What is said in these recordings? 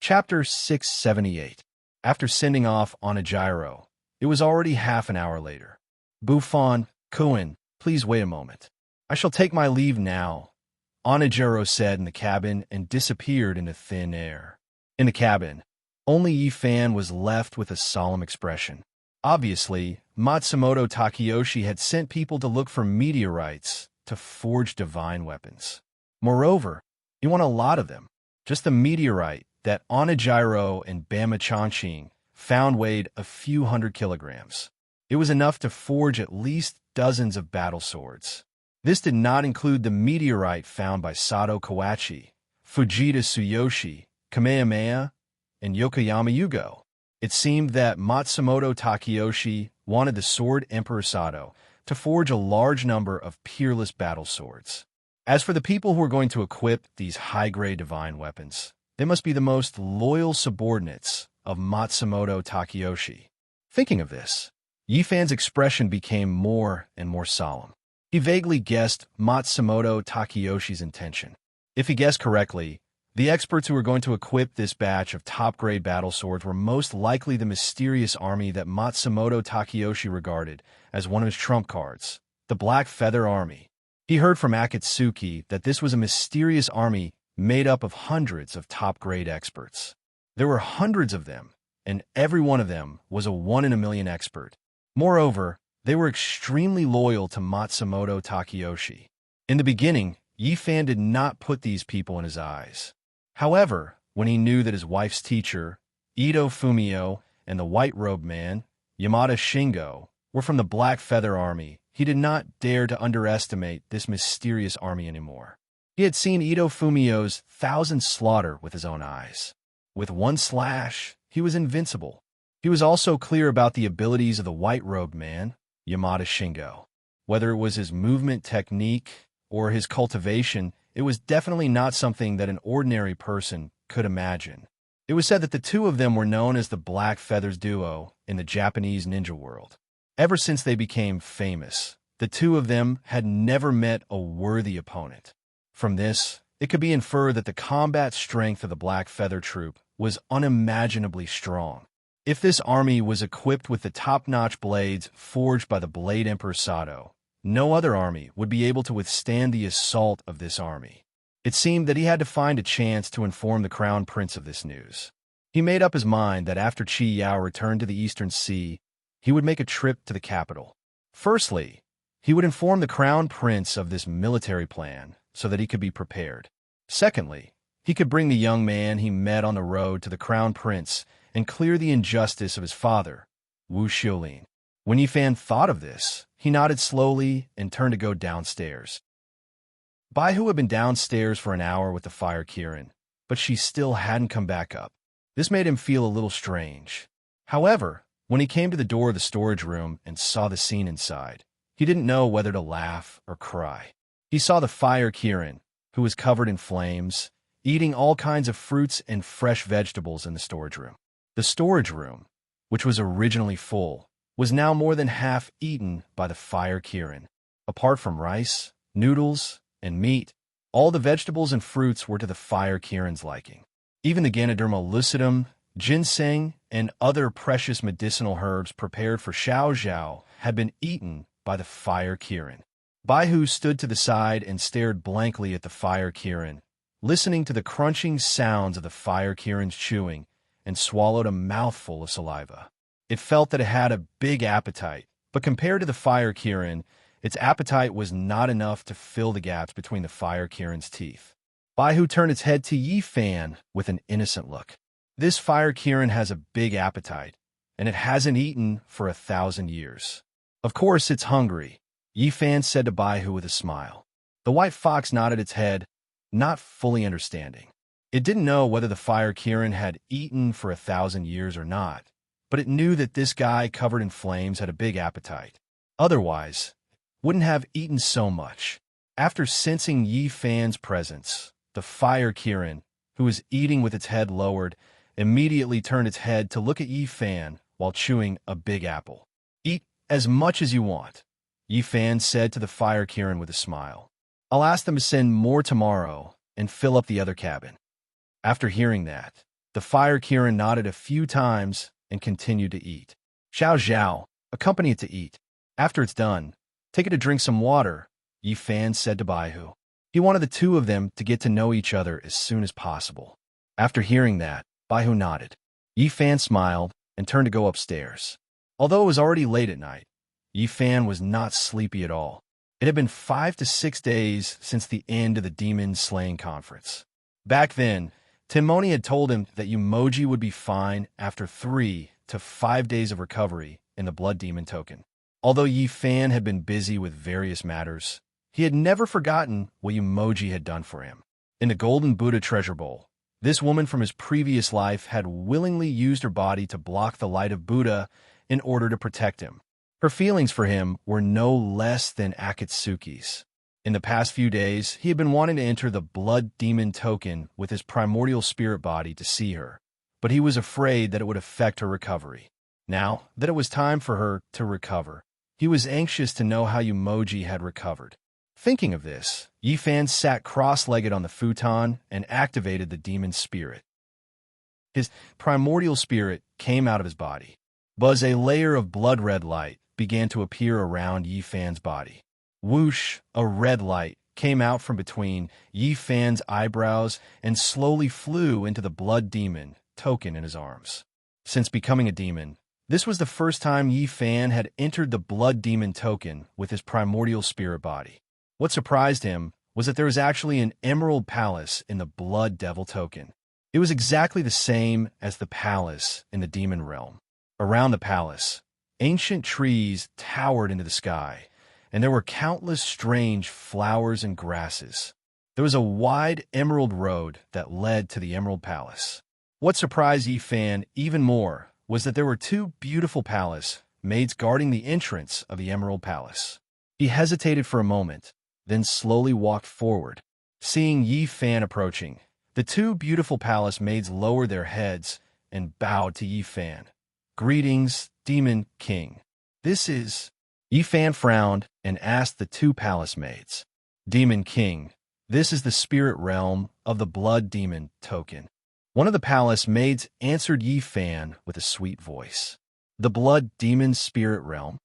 Chapter 678. After sending off on a gyro, it was already half an hour later. Buffon, Cohen, please wait a moment. I shall take my leave now, Onagero said in the cabin and disappeared into thin air. In the cabin, only Yifan was left with a solemn expression. Obviously, Matsumoto Takeyoshi had sent people to look for meteorites to forge divine weapons. Moreover, he won a lot of them. Just the meteorite that Onagero and Bama Chanching found weighed a few hundred kilograms. It was enough to forge at least dozens of battle swords. This did not include the meteorite found by Sato Kawachi, Fujita Tsuyoshi, Kamehameha, and Yokoyama Yugo. It seemed that Matsumoto Takeyoshi wanted the Sword Emperor Sato to forge a large number of peerless battle swords. As for the people who were going to equip these high-grade divine weapons, they must be the most loyal subordinates of Matsumoto Takeyoshi. Thinking of this, Yifan's expression became more and more solemn. He vaguely guessed Matsumoto Takeyoshi's intention. If he guessed correctly, the experts who were going to equip this batch of top-grade battle swords were most likely the mysterious army that Matsumoto Takeyoshi regarded as one of his trump cards, the Black Feather Army. He heard from Akatsuki that this was a mysterious army made up of hundreds of top-grade experts. There were hundreds of them, and every one of them was a one-in-a-million expert. Moreover, they were extremely loyal to Matsumoto Takeyoshi. In the beginning, Yifan did not put these people in his eyes. However, when he knew that his wife's teacher, Ito Fumio, and the white-robed man, Yamada Shingo, were from the Black Feather Army, he did not dare to underestimate this mysterious army anymore. He had seen Ito Fumio's 1,000 slaughter with his own eyes. With one slash, he was invincible. He was also clear about the abilities of the white-robed man, Yamada Shingo. Whether it was his movement technique or his cultivation, it was definitely not something that an ordinary person could imagine. It was said that the two of them were known as the Black Feathers Duo in the Japanese ninja world. Ever since they became famous, the two of them had never met a worthy opponent. From this, it could be inferred that the combat strength of the Black Feather Troop was unimaginably strong. If this army was equipped with the top-notch blades forged by the Blade Emperor Sato, no other army would be able to withstand the assault of this army. It seemed that he had to find a chance to inform the Crown Prince of this news. He made up his mind that after Qi Yao returned to the Eastern Sea, he would make a trip to the capital. Firstly, he would inform the Crown Prince of this military plan so that he could be prepared. Secondly, he could bring the young man he met on the road to the Crown Prince and clear the injustice of his father, Wu Xiaolin. When Yifan thought of this, he nodded slowly and turned to go downstairs. Baihu had been downstairs for an hour with the fire Kirin, but she still hadn't come back up. This made him feel a little strange. However, when he came to the door of the storage room and saw the scene inside, he didn't know whether to laugh or cry. He saw the fire Kirin, who was covered in flames, eating all kinds of fruits and fresh vegetables in the storage room. The storage room, which was originally full, was now more than half eaten by the fire Kirin. Apart from rice, noodles, and meat, all the vegetables and fruits were to the fire Kirin's liking. Even the Ganoderma lucidum, ginseng, and other precious medicinal herbs prepared for Xiao Zhao had been eaten by the fire Kirin. Baihu stood to the side and stared blankly at the fire Kirin, listening to the crunching sounds of the fire Kirin's chewing, and swallowed a mouthful of saliva. It felt that it had a big appetite, but compared to the fire Kirin, its appetite was not enough to fill the gaps between the fire Kirin's teeth. Baihu turned its head to Yifan with an innocent look. This fire Kirin has a big appetite, and it hasn't eaten for 1,000 years. Of course it's hungry, Yifan said to Baihu with a smile. The white fox nodded its head, not fully understanding. It didn't know whether the fire Kirin had eaten for 1,000 years or not, but it knew that this guy covered in flames had a big appetite. Otherwise, wouldn't have eaten so much. After sensing Yifan's presence, the fire Kirin, who was eating with its head lowered, immediately turned its head to look at Yifan while chewing a big apple. Eat as much as you want, Yifan said to the fire Kirin with a smile. I'll ask them to send more tomorrow and fill up the other cabin. After hearing that, The fire Kirin nodded a few times and continued to eat. Xiao Zhao, accompany it to eat. After it's done, take it to drink some water, Yi Fan said to Baihu. He wanted the two of them to get to know each other as soon as possible. After hearing that, Baihu nodded. Yi Fan smiled and turned to go upstairs. Although it was already late at night, Yi Fan was not sleepy at all. It had been 5 to 6 days since the end of the demon slaying conference. Back then, Timoni had told him that Yumoji would be fine after 3 to 5 days of recovery in the blood demon token. Although Yi Fan had been busy with various matters, he had never forgotten what Yumoji had done for him. In the Golden Buddha treasure bowl, this woman from his previous life had willingly used her body to block the light of Buddha in order to protect him. Her feelings for him were no less than Akatsuki's. In the past few days, he had been wanting to enter the blood demon token with his primordial spirit body to see her, but he was afraid that it would affect her recovery. Now that it was time for her to recover, he was anxious to know how Yumoji had recovered. Thinking of this, Yi Fan sat cross-legged on the futon and activated the demon spirit. His primordial spirit came out of his body. Buzz, a layer of blood-red light began to appear around Yi Fan's body. Whoosh, a red light came out from between Yi Fan's eyebrows and slowly flew into the blood demon token in his arms. Since becoming a demon, this was the first time Yi Fan had entered the blood demon token with his primordial spirit body. What surprised him was that there was actually an emerald palace in the blood devil token. It was exactly the same as the palace in the demon realm. Around the palace, ancient trees towered into the sky, and there were countless strange flowers and grasses. There was a wide emerald road that led to the Emerald Palace. What surprised Yi Fan even more was that there were 2 beautiful palace maids guarding the entrance of the Emerald Palace. He hesitated for a moment, then slowly walked forward. Seeing Yi Fan approaching, the 2 beautiful palace maids lowered their heads and bowed to Yi Fan. Greetings, Demon King. This is... Yi Fan frowned and asked the 2 palace maids. Demon King, this is the spirit realm of the blood demon token. One of the palace maids answered Yi Fan with a sweet voice. The blood demon spirit realm?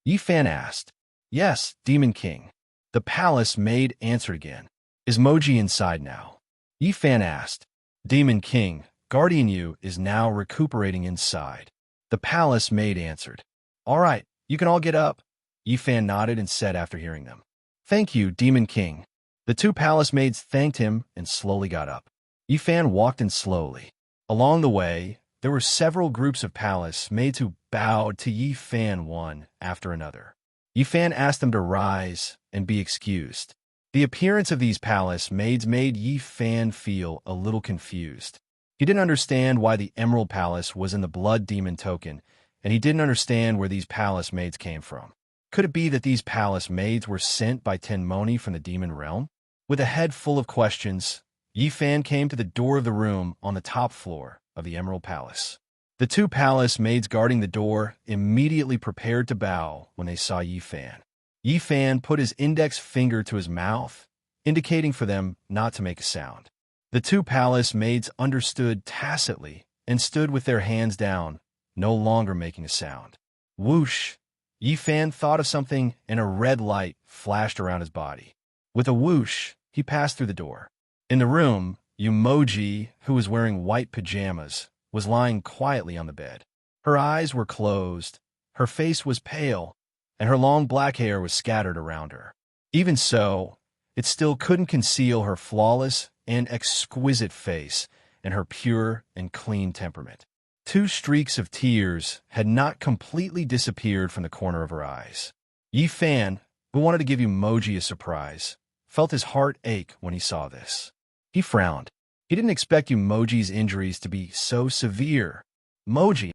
Yi Fan asked. Yes, Demon King. The palace maid answered again. Is Moji inside now? Yi Fan asked. Demon King, Guardian Yu is now recuperating inside. The palace maid answered. All right, you can all get up. Yi Fan nodded and said after hearing them. Thank you, Demon King. The 2 palace maids thanked him and slowly got up. Yi Fan walked in slowly. Along the way, there were several groups of palace maids who bowed to Yi Fan one after another. Yi Fan asked them to rise and be excused. The appearance of these palace maids made Yi Fan feel a little confused. He didn't understand why the Emerald Palace was in the blood demon token, and he didn't understand where these palace maids came from. Could it be that these palace maids were sent by Tenmoni from the demon realm? With a head full of questions, Yi Fan came to the door of the room on the top floor of the Emerald Palace. The 2 palace maids guarding the door immediately prepared to bow when they saw Yi Fan. Yi Fan put his index finger to his mouth, indicating for them not to make a sound. The 2 palace maids understood tacitly and stood with their hands down, no longer making a sound. Whoosh! Yi Fan thought of something and a red light flashed around his body. With a whoosh, he passed through the door. In the room, Yumoji, who was wearing white pajamas, was lying quietly on the bed. Her eyes were closed, her face was pale, and her long black hair was scattered around her. Even so, it still couldn't conceal her flawless and exquisite face and her pure and clean temperament. 2 streaks of tears had not completely disappeared from the corner of her eyes. Yi Fan, who wanted to give Yumoji a surprise, felt his heart ache when he saw this. He frowned. He didn't expect Yumoji's injuries to be so severe. Moji!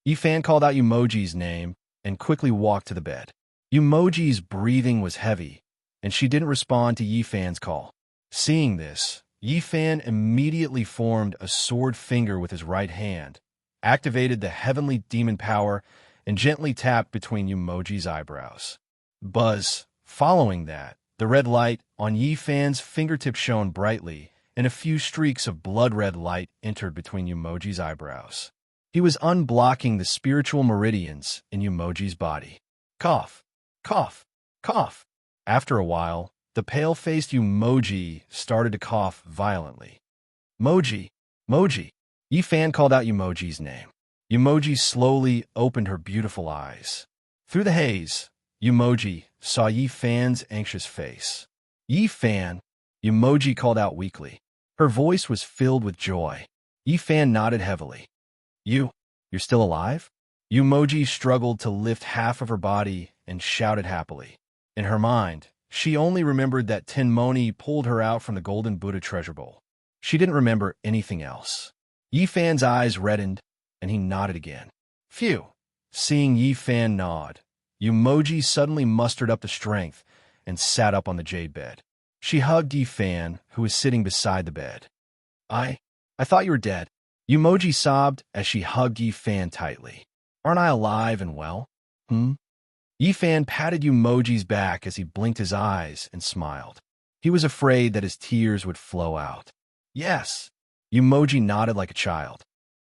Yi Fan called out Yumoji's name and quickly walked to the bed. Yumoji's breathing was heavy, and she didn't respond to Yi Fan's call. Seeing this, Yi Fan immediately formed a sword finger with his right hand, activated the heavenly demon power, and gently tapped between Yumoji's eyebrows. Buzz, following that, the red light on Yi Fan's fingertip shone brightly, and a few streaks of blood-red light entered between Yumoji's eyebrows. He was unblocking the spiritual meridians in Yumoji's body. Cough, cough, cough. After a while, the pale-faced Yumoji started to cough violently. Moji, Moji. Yifan called out Yumoji's name. Yumoji slowly opened her beautiful eyes. Through the haze, Yumoji saw Yifan's anxious face. Yifan, Yumoji called out weakly. Her voice was filled with joy. Yifan nodded heavily. You're still alive? Yumoji struggled to lift half of her body and shouted happily. In her mind, she only remembered that Tenmoni pulled her out from the Golden Buddha treasure bowl. She didn't remember anything else. Yifan's eyes reddened, and he nodded again. Phew! Seeing Yifan nod, Yumoji suddenly mustered up the strength and sat up on the jade bed. She hugged Yifan, who was sitting beside the bed. I thought you were dead. Yumoji sobbed as she hugged Yifan tightly. Aren't I alive and well? Yifan patted Yumoji's back as he blinked his eyes and smiled. He was afraid that his tears would flow out. Yes. Yumoji nodded like a child.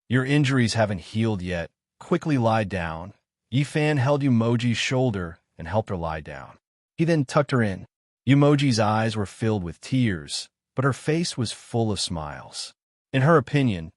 Your injuries haven't healed yet. Quickly lie down. Yifan held Yumoji's shoulder and helped her lie down. He then tucked her in. Yumoji's eyes were filled with tears, but her face was full of smiles. In her opinion,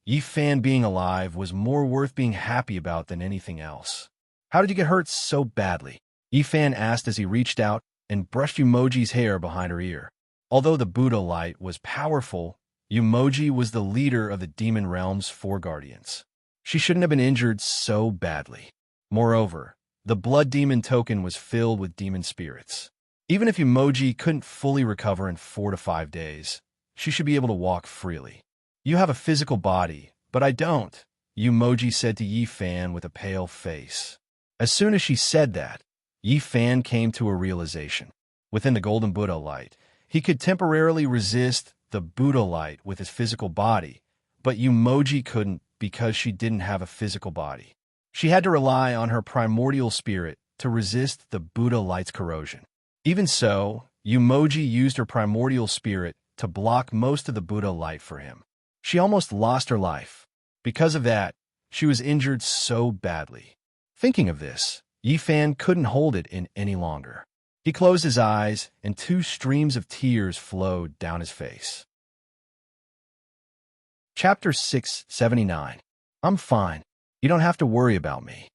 Yifan being alive was more worth being happy about than anything else. How did you get hurt so badly? Yifan asked as he reached out and brushed Yumoji's hair behind her ear. Although the Buddha light was powerful, Yumoji was the leader of the demon realm's 4 guardians. She shouldn't have been injured so badly. Moreover, the blood demon token was filled with demon spirits. Even if Yumoji couldn't fully recover in 4 to 5 days, she should be able to walk freely. You have a physical body, but I don't, Yumoji said to Yifan with a pale face. As soon as she said that, Yifan came to a realization. Within the Golden Buddha light, he could temporarily resist the Buddha light with his physical body, but Yumoji couldn't because she didn't have a physical body. She had to rely on her primordial spirit to resist the Buddha light's corrosion. Even so, Yumoji used her primordial spirit to block most of the Buddha light for him. She almost lost her life. Because of that, she was injured so badly. Thinking of this, Yifan couldn't hold it in any longer. He closed his eyes, and 2 streams of tears flowed down his face. Chapter 679. I'm fine. You don't have to worry about me.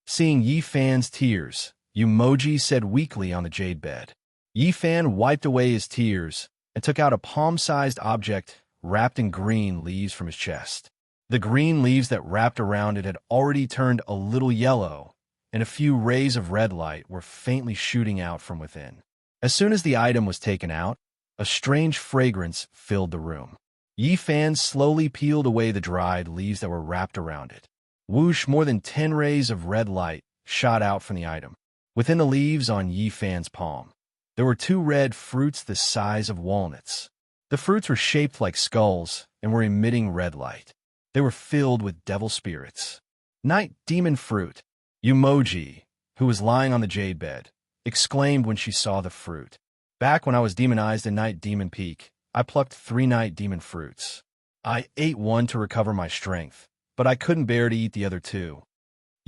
Seeing Yifan's tears, Yumoji said weakly on the jade bed. Yifan wiped away his tears and took out a palm-sized object wrapped in green leaves from his chest. The green leaves that wrapped around it had already turned a little yellow, and a few rays of red light were faintly shooting out from within. As soon as the item was taken out, a strange fragrance filled the room. Yifan slowly peeled away the dried leaves that were wrapped around it. Whoosh, more than 10 rays of red light shot out from the item. Within the leaves on Yifan's palm, there were 2 red fruits the size of walnuts. The fruits were shaped like skulls and were emitting red light. They were filled with devil spirits. Night demon fruit. Yumoji, who was lying on the jade bed, exclaimed when she saw the fruit. Back when I was demonized in Night Demon Peak, I plucked 3 night demon fruits. I ate one to recover my strength, but I couldn't bear to eat the other 2.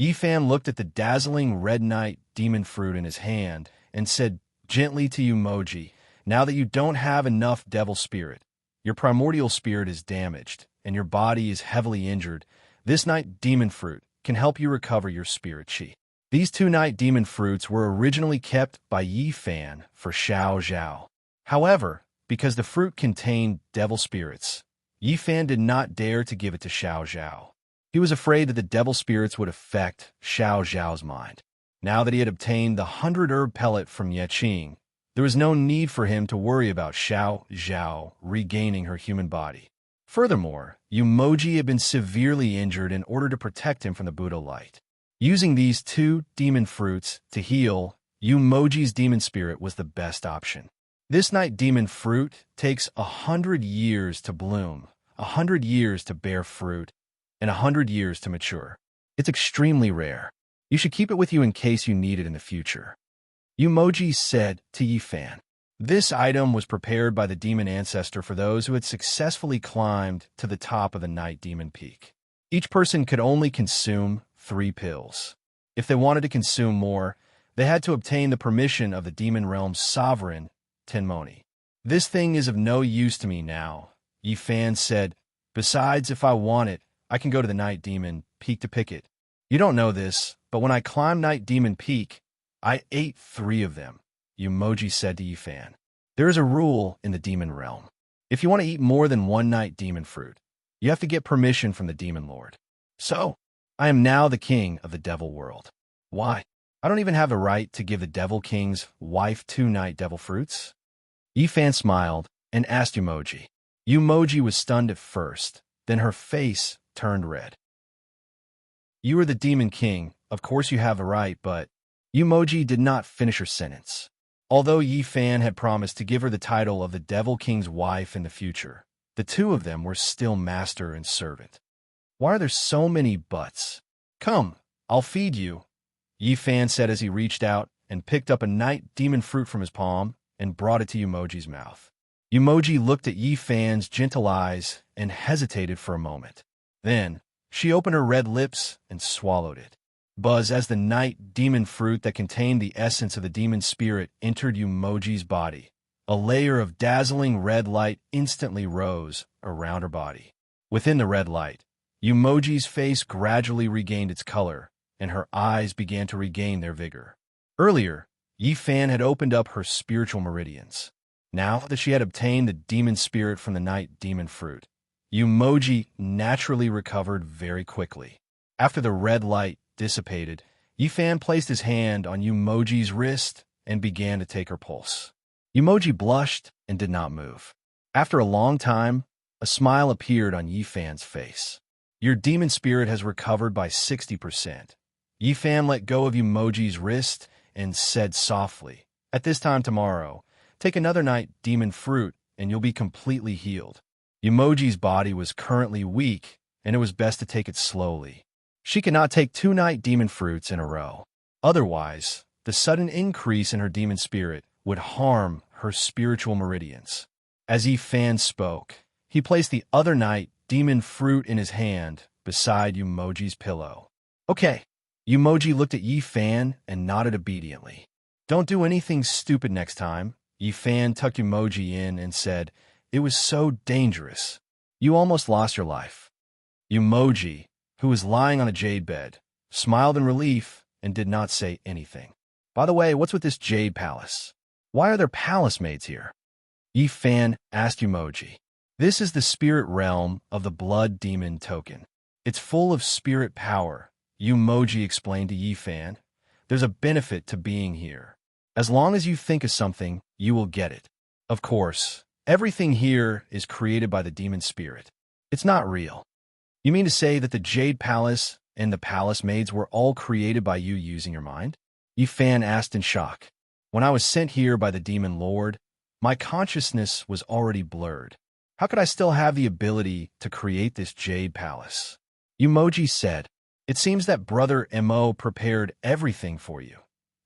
Yifan looked at the dazzling red night demon fruit in his hand and said gently to Yumoji, now that you don't have enough devil spirit, your primordial spirit is damaged, and your body is heavily injured, this night demon fruit can help you recover your spirit chi. These 2 night demon fruits were originally kept by Yifan for Xiao Zhao. However, because the fruit contained devil spirits, Yifan did not dare to give it to Xiao Zhao. He was afraid that the devil spirits would affect Xiao Zhao's mind. Now that he had obtained the 100-herb pellet from Yeqing, there was no need for him to worry about Xiao Zhao regaining her human body. Furthermore, Yumoji had been severely injured in order to protect him from the Buddha light. Using these 2 demon fruits to heal, Yumoji's demon spirit was the best option. This night demon fruit takes 100 years to bloom, 100 years to bear fruit, and 100 years to mature. It's extremely rare. You should keep it with you in case you need it in the future. Yumoji said to Yifan. This item was prepared by the demon ancestor for those who had successfully climbed to the top of the night demon peak. Each person could only consume 3 pills. If they wanted to consume more, they had to obtain the permission of the demon realm's sovereign, Tenmoni. This thing is of no use to me now, Yi Fan said. Besides, if I want it, I can go to the night demon peak to pick it. You don't know this, but when I climbed night demon peak, I ate 3 of them, Yumoji said to Yi Fan. There is a rule in the demon realm. If you want to eat more than 1 night demon fruit, you have to get permission from the demon lord. So, I am now the king of the devil world. Why? I don't even have the right to give the devil king's wife 2 night devil fruits? Yi Fan smiled and asked Yumoji. Yumoji was stunned at first, then her face turned red. You are the demon king, of course you have the right, but Yumoji did not finish her sentence. Although Yi Fan had promised to give her the title of the devil king's wife in the future, the 2 of them were still master and servant. Why are there so many buts? Come, I'll feed you, Yi Fan said as he reached out and picked up a night demon fruit from his palm and brought it to Yumoji's mouth. Yumoji looked at Yi Fan's gentle eyes and hesitated for a moment. Then, she opened her red lips and swallowed it. Buzz, as the night demon fruit that contained the essence of the demon spirit entered Yumoji's body, a layer of dazzling red light instantly rose around her body. Within the red light, Yumoji's face gradually regained its color, and her eyes began to regain their vigor. Earlier, Yi Fan had opened up her spiritual meridians. Now that she had obtained the demon spirit from the night demon fruit, Yumoji naturally recovered very quickly. After the red light dissipated, Yi Fan placed his hand on Yumoji's wrist and began to take her pulse. Yumoji blushed and did not move. After a long time, a smile appeared on Yi Fan's face. Your demon spirit has recovered by 60%. Yi Fan let go of Yumoji's wrist and said softly, At this time tomorrow, take another night demon fruit and you'll be completely healed. Yumoji's body was currently weak, and it was best to take it slowly. She could not take 2 night demon fruits in a row. Otherwise, the sudden increase in her demon spirit would harm her spiritual meridians. As Yi Fan spoke, he placed the other night demon fruit in his hand beside Yumoji's pillow. Okay. Yumoji looked at Yi Fan and nodded obediently. Don't do anything stupid next time. Yi Fan tucked Yumoji in and said, It was so dangerous. You almost lost your life. Yumoji, who was lying on a jade bed, smiled in relief and did not say anything. By the way, what's with this jade palace? Why are there palace maids here? Yi Fan asked Yumoji. This is the spirit realm of the blood demon token. It's full of spirit power, Yumoji explained to Yi Fan. There's a benefit to being here. As long as you think of something, you will get it. Of course, everything here is created by the demon spirit. It's not real. You mean to say that the Jade Palace and the Palace Maids were all created by you using your mind? Yi Fan asked in shock. When I was sent here by the Demon Lord, my consciousness was already blurred. How could I still have the ability to create this Jade Palace? Yumoji said, It seems that Brother Mo prepared everything for you,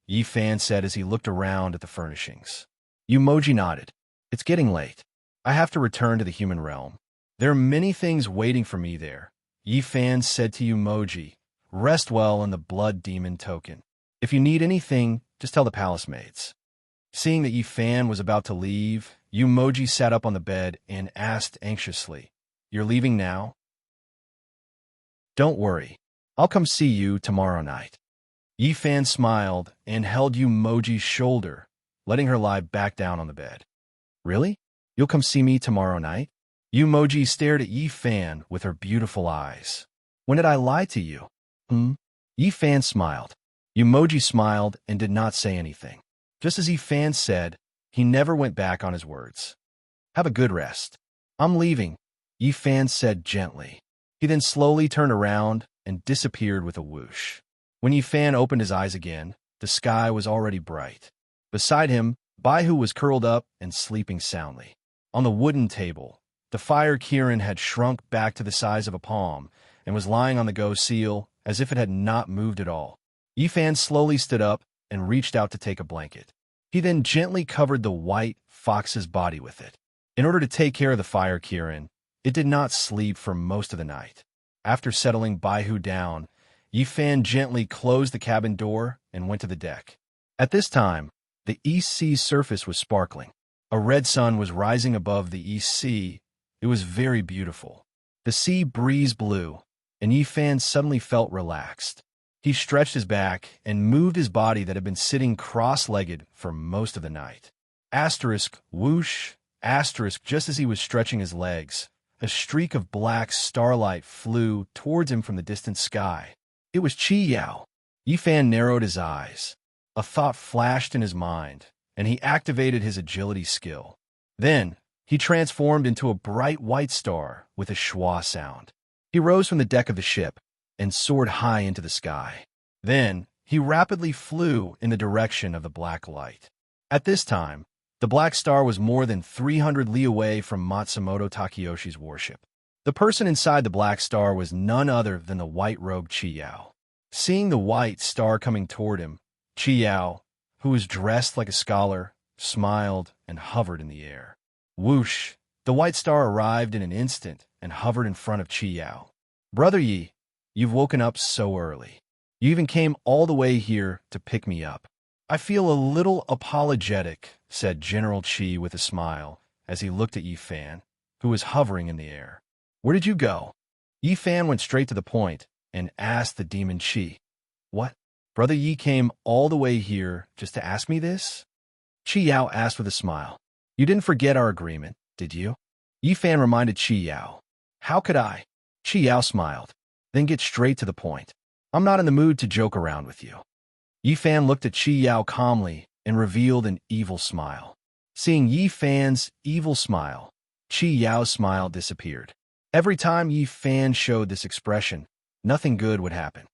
Yi Fan said as he looked around at the furnishings. Yumoji nodded. It's getting late. I have to return to the human realm. There are many things waiting for me there, Yi Fan said to Yumoji. Rest well on the blood demon token. If you need anything, just tell the palace maids. Seeing that Yi Fan was about to leave, Yumoji sat up on the bed and asked anxiously, You're leaving now? Don't worry. I'll come see you tomorrow night. Yi Fan smiled and held Yumoji's shoulder, letting her lie back down on the bed. Really? You'll come see me tomorrow night? Yumoji stared at Yi Fan with her beautiful eyes. When did I lie to you? Yi Fan smiled. Yumoji smiled and did not say anything. Just as Yi Fan said, he never went back on his words. Have a good rest. I'm leaving, Yi Fan said gently. He then slowly turned around and disappeared with a whoosh. When Yi Fan opened his eyes again, the sky was already bright. Beside him, Baihu was curled up and sleeping soundly. On the wooden table, the fire Kirin had shrunk back to the size of a palm and was lying on the go seal as if it had not moved at all. Yi Fan slowly stood up and reached out to take a blanket. He then gently covered the white fox's body with it. In order to take care of the fire Kirin, it did not sleep for most of the night. After settling Baihu down, Yifan gently closed the cabin door and went to the deck. At this time, the East Sea's surface was sparkling. A red sun was rising above the East Sea. It was very beautiful. The sea breeze blew, and Yifan suddenly felt relaxed. He stretched his back and moved his body that had been sitting cross-legged for most of the night. Asterisk, whoosh, asterisk, just as he was stretching his legs, a streak of black starlight flew towards him from the distant sky. It was Chi Yao. Yifan narrowed his eyes. A thought flashed in his mind, and he activated his agility skill. Then, he transformed into a bright white star with a schwa sound. He rose from the deck of the ship and soared high into the sky. Then, he rapidly flew in the direction of the black light. At this time, the black star was more than 300 li away from Matsumoto Takayoshi's warship. The person inside the black star was none other than the white-robed Chi Yao. Seeing the white star coming toward him, Chi Yao, who was dressed like a scholar, smiled and hovered in the air. Whoosh! The white star arrived in an instant and hovered in front of Chi Yao. "Brother Yi, you've woken up so early. You even came all the way here to pick me up. I feel a little apologetic," said General Qi with a smile as he looked at Yifan, who was hovering in the air. "Where did you go?" Yifan went straight to the point and asked the demon Qi. "What? Brother Yi came all the way here just to ask me this?" Chi Yao asked with a smile. "You didn't forget our agreement, did you?" Yifan reminded Chi Yao. "How could I?" Chi Yao smiled. "Then get straight to the point. I'm not in the mood to joke around with you." Yifan looked at Chi Yao calmly and revealed an evil smile. Seeing Yifan's evil smile, Chi Yao's smile disappeared. Every time Yifan showed this expression, nothing good would happen.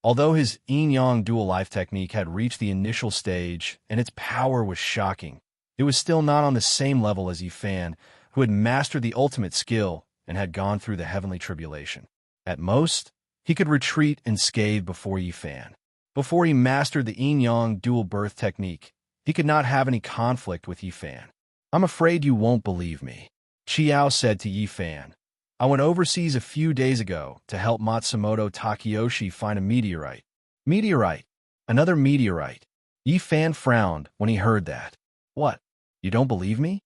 Although his yin-yang dual life technique had reached the initial stage and its power was shocking, it was still not on the same level as Yifan, who had mastered the ultimate skill and had gone through the heavenly tribulation. At most, he could retreat unscathed before Yifan. Before he mastered the yin-yang dual birth technique, he could not have any conflict with Yifan. "I'm afraid you won't believe me," Chi Yao said to Yifan. "I went overseas a few days ago to help Matsumoto Takayoshi find a meteorite." "Meteorite? Another meteorite?" Yifan frowned when he heard that. "What? You don't believe me?"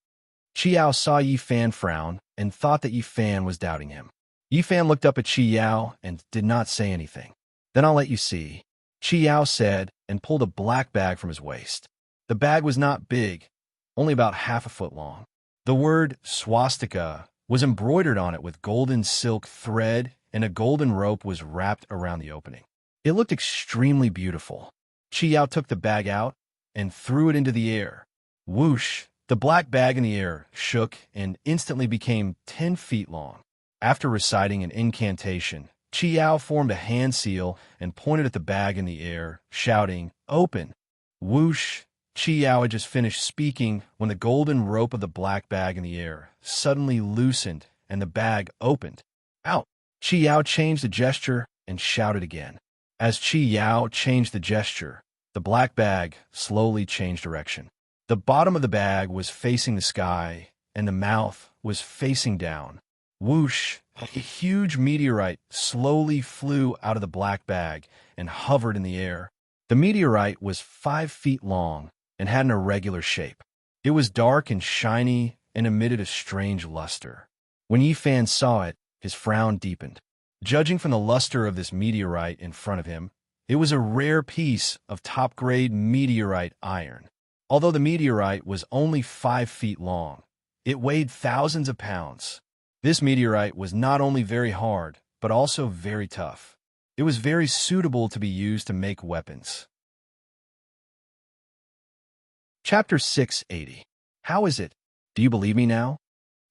Chi Yao saw Yifan frown and thought that Yifan was doubting him. Yifan looked up at Chi Yao and did not say anything. "Then I'll let you see," Chi Yao said and pulled a black bag from his waist. The bag was not big, only about half a foot long. The word swastika was embroidered on it with golden silk thread, and a golden rope was wrapped around the opening. It looked extremely beautiful. Chi Yao took the bag out and threw it into the air. Whoosh! The black bag in the air shook and instantly became 10 feet long. After reciting an incantation, Chi Yao formed a hand seal and pointed at the bag in the air, shouting, "Open!" Whoosh! Chi Yao had just finished speaking when the golden rope of the black bag in the air suddenly loosened and the bag opened. "Out!" Chi Yao changed the gesture and shouted again. As Chi Yao changed the gesture, the black bag slowly changed direction. The bottom of the bag was facing the sky, and the mouth was facing down. Whoosh! A huge meteorite slowly flew out of the black bag and hovered in the air. The meteorite was 5 feet long and had an irregular shape. It was dark and shiny and emitted a strange luster. When Yifan saw it, his frown deepened. Judging from the luster of this meteorite in front of him, it was a rare piece of top-grade meteorite iron. Although the meteorite was only 5 feet long, it weighed thousands of pounds. This meteorite was not only very hard, but also very tough. It was very suitable to be used to make weapons. Chapter 680. How is it? Do you believe me now?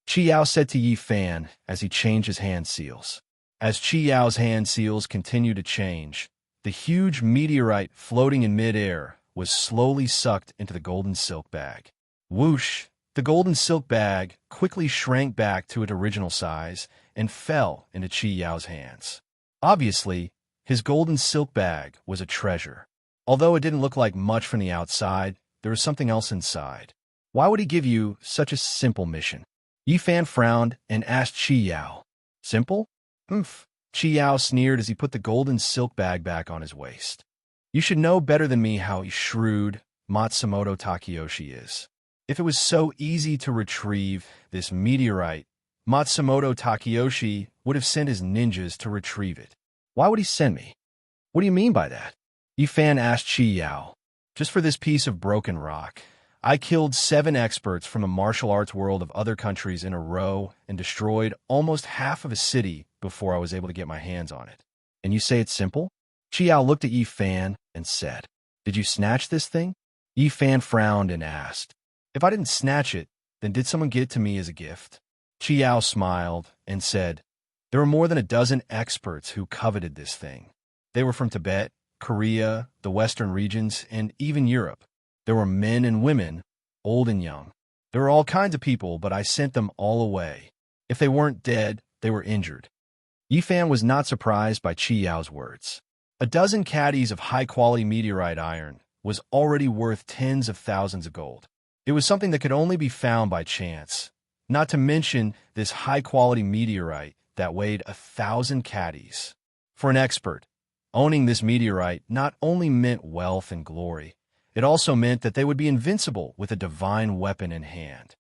Chi Yao said to Yifan as he changed his hand seals. As Chi Yao's hand seals continued to change, the huge meteorite floating in mid-air was slowly sucked into the golden silk bag. Whoosh! The golden silk bag quickly shrank back to its original size and fell into Chi Yao's hands. Obviously, his golden silk bag was a treasure. Although it didn't look like much from the outside, there was something else inside. Why would he give you such a simple mission? Yi Fan frowned and asked Qi Yao. Simple? Oomph. Qi Yao sneered as he put the golden silk bag back on his waist. You should know better than me how shrewd Matsumoto Takeyoshi is. If it was so easy to retrieve this meteorite, Matsumoto Takeyoshi would have sent his ninjas to retrieve it. Why would he send me? What do you mean by that? Yi Fan asked Qi Yao. Just for this piece of broken rock. I killed 7 experts from the martial arts world of other countries in a row and destroyed almost half of a city before I was able to get my hands on it. And you say it's simple? Qi Yao looked at Yi Fan and said, Did you snatch this thing? Yi Fan frowned and asked, If I didn't snatch it, then did someone give it to me as a gift? Qi Yao smiled and said, There were more than a dozen experts who coveted this thing. They were from Tibet, Korea, the Western regions, and even Europe. There were men and women, old and young. There were all kinds of people, but I sent them all away. If they weren't dead, they were injured. Yi Fan was not surprised by Qi Yao's words. A dozen caddies of high-quality meteorite iron was already worth tens of thousands of gold. It was something that could only be found by chance, not to mention this high-quality meteorite that weighed 1,000 caddies. For an expert, owning this meteorite not only meant wealth and glory, it also meant that they would be invincible with a divine weapon in hand.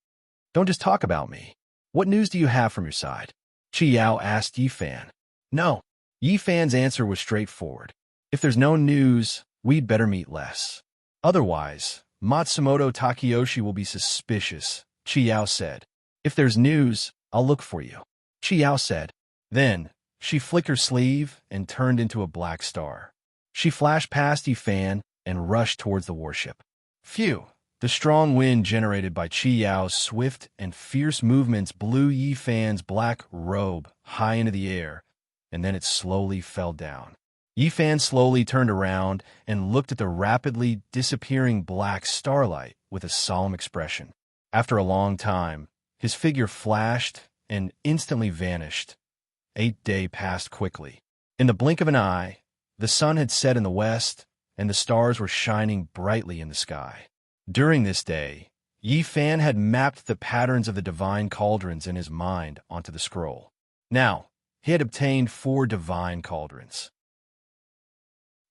Don't just talk about me. What news do you have from your side? Qi Yao asked Yi Fan. No. Yi Fan's answer was straightforward. If there's no news, we'd better meet less. Otherwise, Matsumoto Takeyoshi will be suspicious, Qi Yao said. If there's news, I'll look for you. Qi Yao said. Then, she flicked her sleeve and turned into a black star. She flashed past Yi Fan and rushed towards the warship. Phew! The strong wind generated by Qi Yao's swift and fierce movements blew Yi Fan's black robe high into the air, and then it slowly fell down. Yi Fan slowly turned around and looked at the rapidly disappearing black starlight with a solemn expression. After a long time, his figure flashed and instantly vanished. 8 days passed quickly. In the blink of an eye, the sun had set in the west, and the stars were shining brightly in the sky. During this day, Yi Fan had mapped the patterns of the divine cauldrons in his mind onto the scroll. Now, he had obtained 4 divine cauldrons.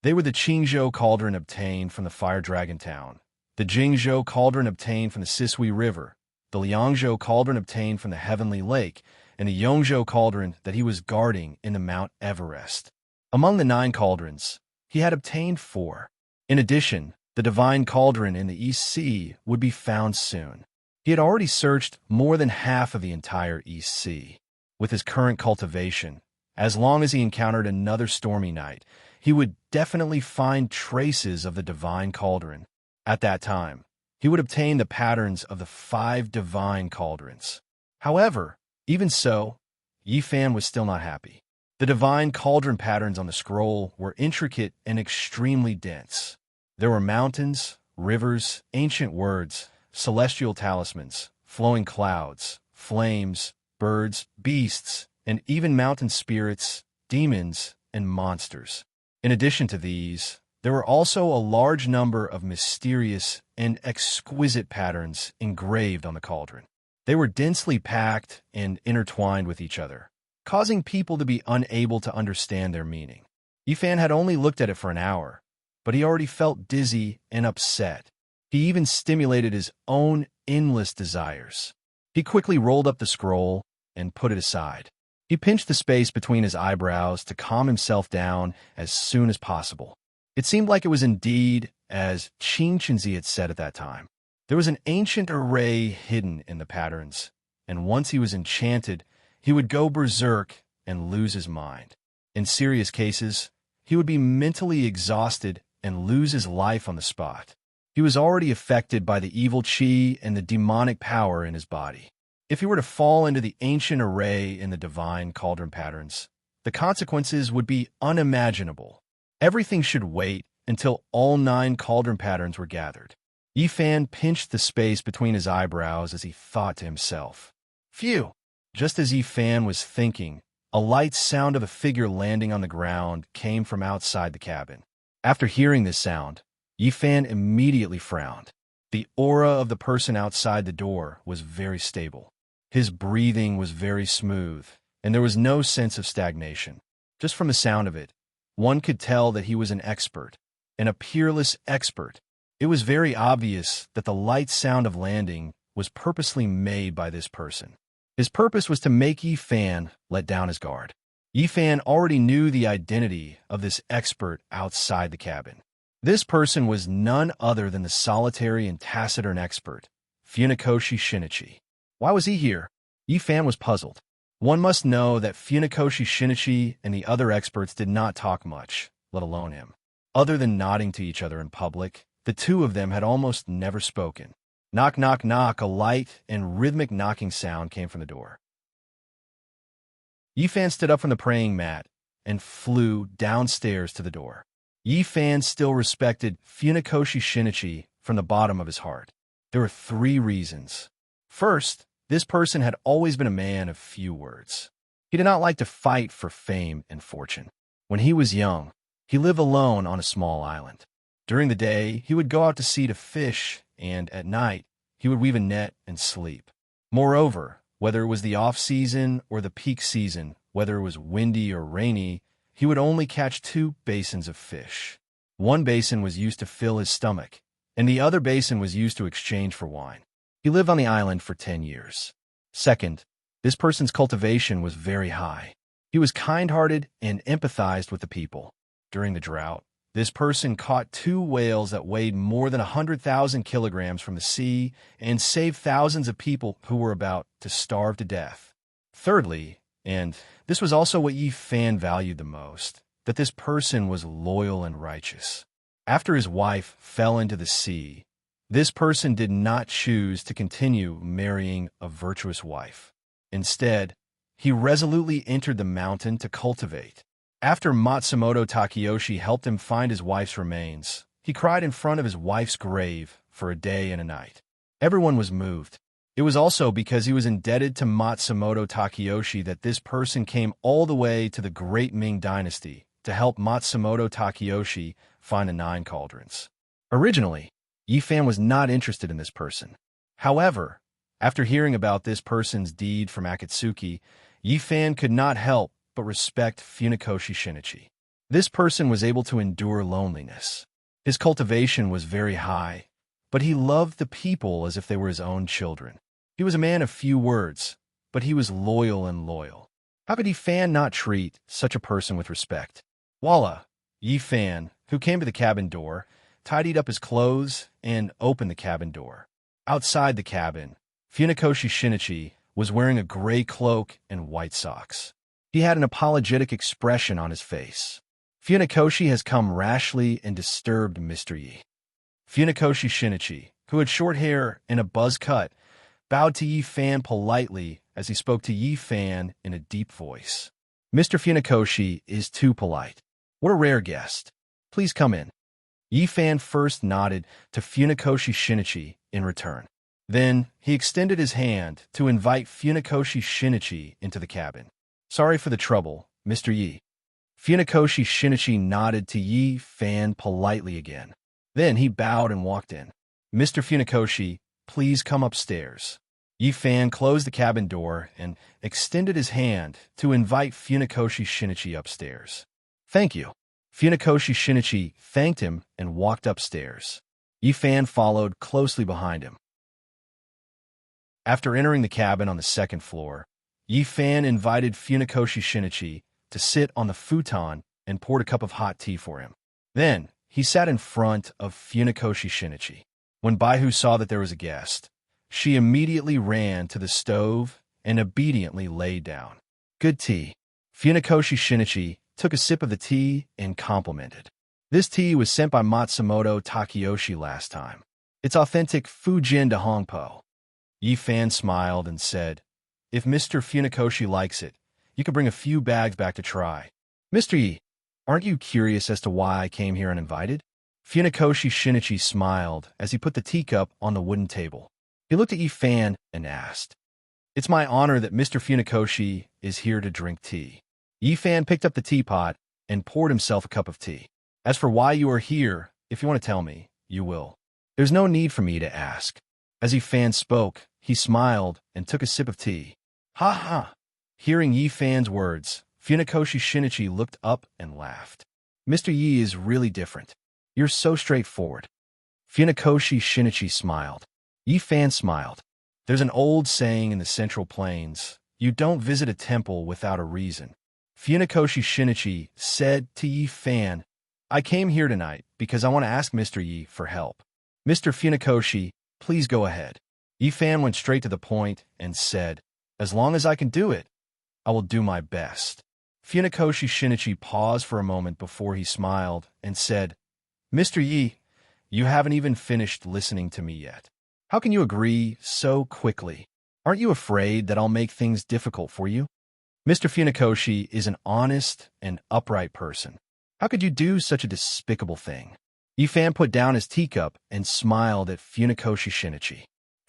They were the Qingzhou cauldron obtained from the Fire Dragon Town, the Jingzhou cauldron obtained from the Sisui River, the Liangzhou cauldron obtained from the Heavenly Lake, and the Yongzhou cauldron that he was guarding in the Mount Everest. Among the 9 cauldrons, he had obtained 4. In addition, the divine cauldron in the East Sea would be found soon. He had already searched more than half of the entire East Sea. With his current cultivation, as long as he encountered another stormy night, he would definitely find traces of the divine cauldron. At that time, he would obtain the patterns of the 5 divine cauldrons. However, even so, Yi Fan was still not happy. The divine cauldron patterns on the scroll were intricate and extremely dense. There were mountains, rivers, ancient words, celestial talismans, flowing clouds, flames, birds, beasts, and even mountain spirits, demons, and monsters. In addition to these, there were also a large number of mysterious and exquisite patterns engraved on the cauldron. They were densely packed and intertwined with each other, causing people to be unable to understand their meaning. Yi Fan had only looked at it for an hour, but he already felt dizzy and upset. He even stimulated his own endless desires. He quickly rolled up the scroll and put it aside. He pinched the space between his eyebrows to calm himself down as soon as possible. It seemed like it was indeed as Qin Chenzi had said at that time. There was an ancient array hidden in the patterns, and once he was enchanted, he would go berserk and lose his mind. In serious cases, he would be mentally exhausted and lose his life on the spot. He was already affected by the evil qi and the demonic power in his body. If he were to fall into the ancient array in the divine cauldron patterns, the consequences would be unimaginable. Everything should wait until all 9 cauldron patterns were gathered. Yi Fan pinched the space between his eyebrows as he thought to himself. Phew! Just as Yi Fan was thinking, a light sound of a figure landing on the ground came from outside the cabin. After hearing this sound, Yifan immediately frowned. The aura of the person outside the door was very stable. His breathing was very smooth, and there was no sense of stagnation. Just from the sound of it, one could tell that he was an expert, and a peerless expert. It was very obvious that the light sound of landing was purposely made by this person. His purpose was to make Yifan let down his guard. Yifan already knew the identity of this expert outside the cabin. This person was none other than the solitary and taciturn expert, Funakoshi Shinichi. Why was he here? Yifan was puzzled. One must know that Funakoshi Shinichi and the other experts did not talk much, let alone him. Other than nodding to each other in public, the two of them had almost never spoken. Knock, knock, knock, a light and rhythmic knocking sound came from the door. Yifan stood up from the praying mat and flew downstairs to the door. Yifan still respected Funakoshi Shinichi from the bottom of his heart. There were 3 reasons. First, this person had always been a man of few words. He did not like to fight for fame and fortune. When he was young, he lived alone on a small island. During the day, he would go out to sea to fish, and at night, he would weave a net and sleep. Moreover, whether it was the off-season or the peak season, whether it was windy or rainy, he would only catch 2 basins of fish. One basin was used to fill his stomach, and the other basin was used to exchange for wine. He lived on the island for 10 years. Second, this person's cultivation was very high. He was kind-hearted and empathized with the people. During the drought, this person caught 2 whales that weighed more than 100,000 kilograms from the sea and saved thousands of people who were about to starve to death. Thirdly, and this was also what Yifan valued the most, that this person was loyal and righteous. After his wife fell into the sea, this person did not choose to continue marrying a virtuous wife. Instead, he resolutely entered the mountain to cultivate. After Matsumoto Takeyoshi helped him find his wife's remains, he cried in front of his wife's grave for a day and a night. Everyone was moved. It was also because he was indebted to Matsumoto Takeyoshi that this person came all the way to the Great Ming Dynasty to help Matsumoto Takeyoshi find the 9 cauldrons. Originally, Yifan was not interested in this person. However, after hearing about this person's deed from Akatsuki, Yifan could not help but respect Funakoshi Shinichi. This person was able to endure loneliness. His cultivation was very high, but he loved the people as if they were his own children. He was a man of few words, but he was loyal and loyal. How could Yifan not treat such a person with respect? Voila! Yifan, who came to the cabin door, tidied up his clothes and opened the cabin door. Outside the cabin, Funakoshi Shinichi was wearing a gray cloak and white socks. He had an apologetic expression on his face. Funakoshi has come rashly and disturbed Mr. Yi. Funakoshi Shinichi, who had short hair and a buzz cut, bowed to Yifan politely as he spoke to Yifan in a deep voice. Mr. Funakoshi is too polite. What a rare guest. Please come in. Yifan first nodded to Funakoshi Shinichi in return. Then he extended his hand to invite Funakoshi Shinichi into the cabin. Sorry for the trouble, Mr. Yi. Funakoshi Shinichi nodded to Yifan politely again. Then he bowed and walked in. Mr. Funakoshi, please come upstairs. Yifan closed the cabin door and extended his hand to invite Funakoshi Shinichi upstairs. Thank you. Funakoshi Shinichi thanked him and walked upstairs. Yifan followed closely behind him. After entering the cabin on the 2nd floor, Yifan invited Funakoshi Shinichi to sit on the futon and poured a cup of hot tea for him. Then, he sat in front of Funakoshi Shinichi. When Baihu saw that there was a guest, she immediately ran to the stove and obediently lay down. Good tea. Funakoshi Shinichi took a sip of the tea and complimented. This tea was sent by Matsumoto Takeyoshi last time. It's authentic Fujin de Hongpo. Yifan smiled and said, if Mr. Funakoshi likes it, you could bring a few bags back to try. Mr. Yi, aren't you curious as to why I came here uninvited? Funakoshi Shinichi smiled as he put the teacup on the wooden table. He looked at Yifan and asked, It's my honor that Mr. Funakoshi is here to drink tea. Yifan picked up the teapot and poured himself a cup of tea. As for why you are here, If you want to tell me, you will. There's no need for me to ask. As Yi Fan spoke, he smiled and took a sip of tea. Ha ha! Hearing Yi Fan's words, Funakoshi Shinichi looked up and laughed. Mr. Yi is really different. You're so straightforward. Funakoshi Shinichi smiled. Yi Fan smiled. There's an old saying in the Central Plains, you don't visit a temple without a reason. Funakoshi Shinichi said to Yi Fan, I came here tonight because I want to ask Mr. Yi for help. Mr. Funakoshi, please go ahead. Yi Fan went straight to the point and said, as long as I can do it, I will do my best. Funakoshi Shinichi paused for a moment before he smiled and said, Mr. Yi, you haven't even finished listening to me yet. How can you agree so quickly? Aren't you afraid that I'll make things difficult for you? Mr. Funakoshi is an honest and upright person. How could you do such a despicable thing? Yi Fan put down his teacup and smiled at Funakoshi Shinichi.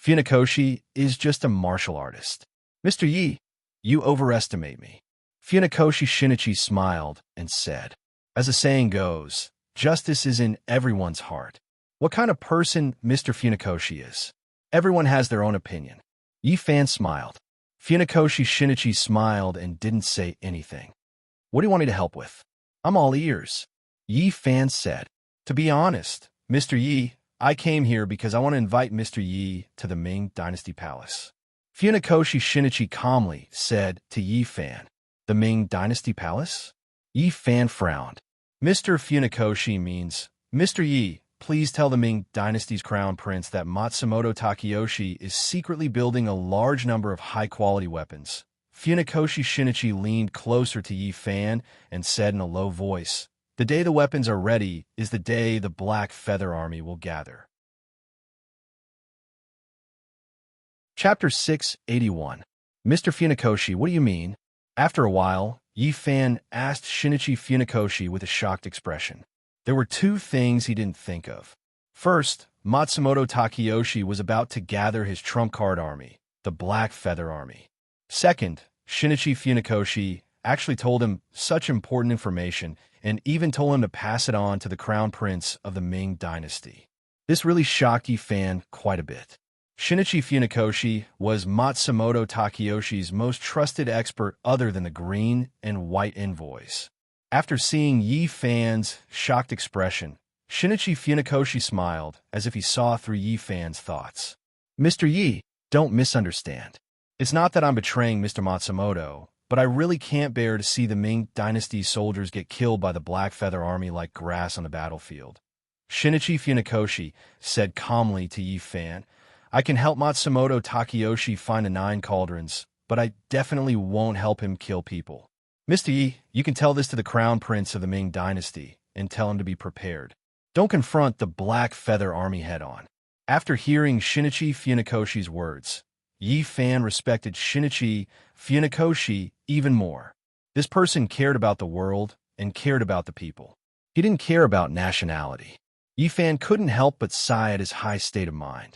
Funakoshi is just a martial artist. Mr. Yi, you overestimate me. Funakoshi Shinichi smiled and said, as the saying goes, justice is in everyone's heart. What kind of person Mr. Funakoshi is? Everyone has their own opinion. Yi Fan smiled. Funakoshi Shinichi smiled and didn't say anything. What do you want me to help with? I'm all ears. Yi Fan said. To be honest, Mr. Yi, I came here because I want to invite Mr. Yi to the Ming Dynasty Palace. Funakoshi Shinichi calmly said to Yi Fan. The Ming Dynasty Palace? Yi Fan frowned. Mr. Funakoshi means, Mr. Yi, please tell the Ming Dynasty's crown prince that Matsumoto Takeyoshi is secretly building a large number of high-quality weapons. Funakoshi Shinichi leaned closer to Yi Fan and said in a low voice, the day the weapons are ready is the day the Black Feather Army will gather. Chapter 681. Mr. Funakoshi, what do you mean? After a while, Yi Fan asked Shinichi Funakoshi with a shocked expression. There were two things he didn't think of. First, Matsumoto Takeyoshi was about to gather his trump card army, the Black Feather Army. Second, Shinichi Funakoshi actually told him such important information and even told him to pass it on to the crown prince of the Ming Dynasty. This really shocked Yi Fan quite a bit. Shinichi Funakoshi was Matsumoto Takeyoshi's most trusted expert other than the green and white envoys. After seeing Yi Fan's shocked expression, Shinichi Funakoshi smiled as if he saw through Yi Fan's thoughts. Mr. Yi, don't misunderstand. It's not that I'm betraying Mr. Matsumoto, but I really can't bear to see the Ming Dynasty soldiers get killed by the Black Feather Army like grass on the battlefield. Shinichi Funakoshi said calmly to Yi Fan, I can help Matsumoto Takeyoshi find the 9 cauldrons, but I definitely won't help him kill people. Mr. Yi, you can tell this to the crown prince of the Ming Dynasty and tell him to be prepared. Don't confront the Black Feather Army head-on. After hearing Shinichi Funakoshi's words, Yi Fan respected Shinichi Funakoshi even more. This person cared about the world and cared about the people. He didn't care about nationality. Yi Fan couldn't help but sigh at his high state of mind.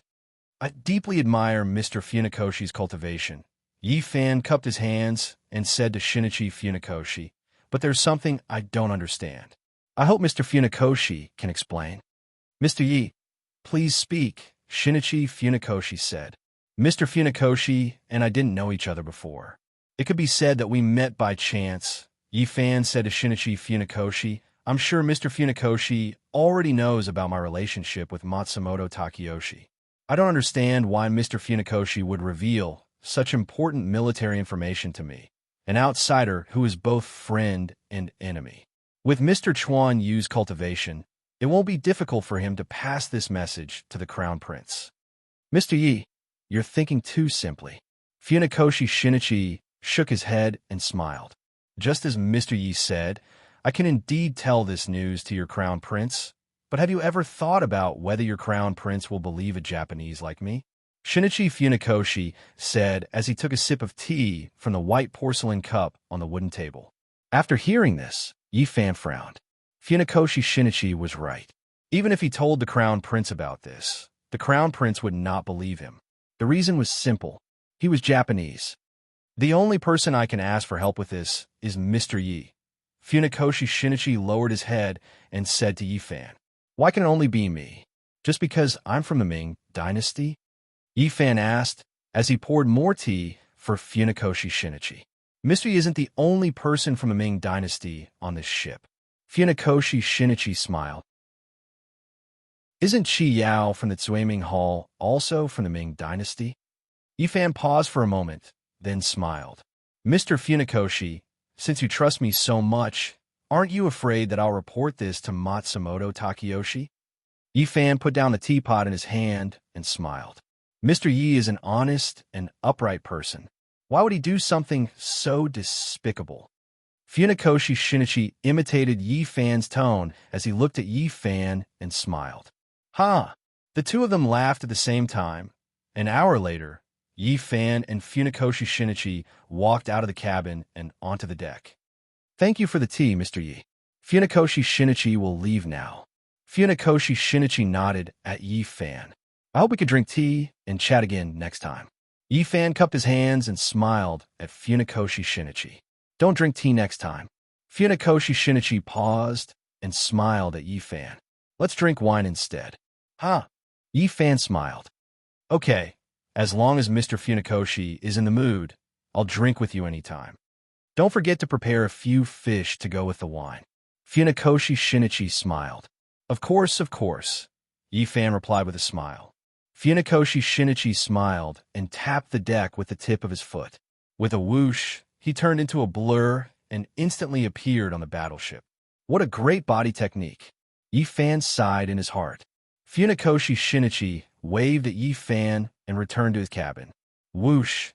I deeply admire Mr. Funakoshi's cultivation. Yi Fan cupped his hands and said to Shinichi Funakoshi, but there's something I don't understand. I hope Mr. Funakoshi can explain. Mr. Yi, please speak, Shinichi Funakoshi said. Mr. Funakoshi and I didn't know each other before. It could be said that we met by chance. Yi Fan said to Shinichi Funakoshi, I'm sure Mr. Funakoshi already knows about my relationship with Matsumoto Takeyoshi. I don't understand why Mr. Funakoshi would reveal such important military information to me, an outsider who is both friend and enemy. With Mr. Chuan Yu's cultivation, it won't be difficult for him to pass this message to the crown prince. Mr. Yi, you're thinking too simply. Funakoshi Shinichi shook his head and smiled. Just as Mr. Yi said, I can indeed tell this news to your crown prince, but have you ever thought about whether your crown prince will believe a Japanese like me? Shinichi Funakoshi said as he took a sip of tea from the white porcelain cup on the wooden table. After hearing this, Yi Fan frowned. Funakoshi Shinichi was right. Even if he told the crown prince about this, the crown prince would not believe him. The reason was simple. He was Japanese. The only person I can ask for help with this is Mr. Yi. Funakoshi Shinichi lowered his head and said to Yi Fan, Why can it only be me? Just because I'm from the Ming dynasty? Yifan asked as he poured more tea for Funakoshi Shinichi. Misty isn't the only person from the Ming dynasty on this ship. Funakoshi Shinichi smiled. Isn't Qi Yao from the Zuiming Hall also from the Ming dynasty? Yifan paused for a moment, then smiled. Mr. Funakoshi, since you trust me so much, aren't you afraid that I'll report this to Matsumoto Takeyoshi? Yifan put down the teapot in his hand and smiled. Mr. Yi is an honest and upright person. Why would he do something so despicable? Funakoshi Shinichi imitated Yifan's tone as he looked at Yifan and smiled. Ha! The two of them laughed at the same time. An hour later, Yifan and Funakoshi Shinichi walked out of the cabin and onto the deck. Thank you for the tea, Mr. Yi. Funakoshi Shinichi will leave now. Funakoshi Shinichi nodded at Yifan. I hope we could drink tea and chat again next time. Yifan cupped his hands and smiled at Funakoshi Shinichi. Don't drink tea next time. Funakoshi Shinichi paused and smiled at Yifan. Let's drink wine instead. Huh? Yifan smiled. Okay, as long as Mr. Funakoshi is in the mood, I'll drink with you anytime. Don't forget to prepare a few fish to go with the wine. Funakoshi Shinichi smiled. Of course, Yifan replied with a smile. Funakoshi Shinichi smiled and tapped the deck with the tip of his foot. With a whoosh, he turned into a blur and instantly appeared on the battleship. What a great body technique! Yifan sighed in his heart. Funakoshi Shinichi waved at Yifan and returned to his cabin. Whoosh!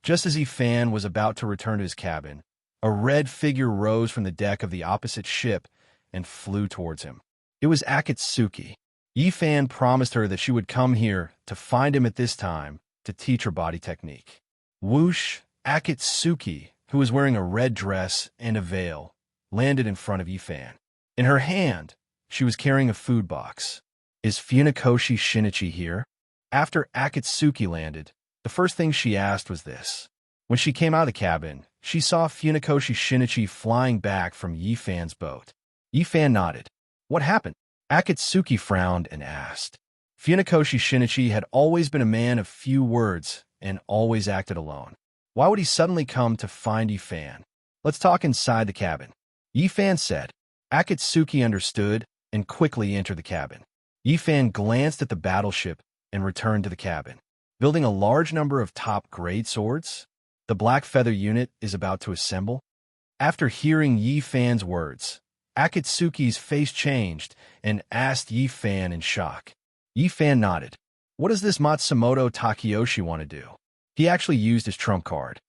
Just as Yifan was about to return to his cabin, a red figure rose from the deck of the opposite ship and flew towards him. It was Akatsuki. Yifan promised her that she would come here to find him at this time to teach her body technique. Whoosh! Akatsuki, who was wearing a red dress and a veil, landed in front of Yifan. In her hand, she was carrying a food box. Is Funakoshi Shinichi here? After Akatsuki landed, the first thing she asked was this. When she came out of the cabin, she saw Funakoshi Shinichi flying back from Yifan's boat. Yifan nodded. What happened? Akatsuki frowned and asked. Funakoshi Shinichi had always been a man of few words and always acted alone. Why would he suddenly come to find Yifan? Let's talk inside the cabin. Yifan said. Akatsuki understood and quickly entered the cabin. Yifan glanced at the battleship and returned to the cabin. Building a large number of top-grade swords, the Black Feather unit is about to assemble. After hearing Yifan's words, Akatsuki's face changed and asked Yifan in shock. Yifan nodded. What does this Matsumoto Takeyoshi want to do? He actually used his trump card.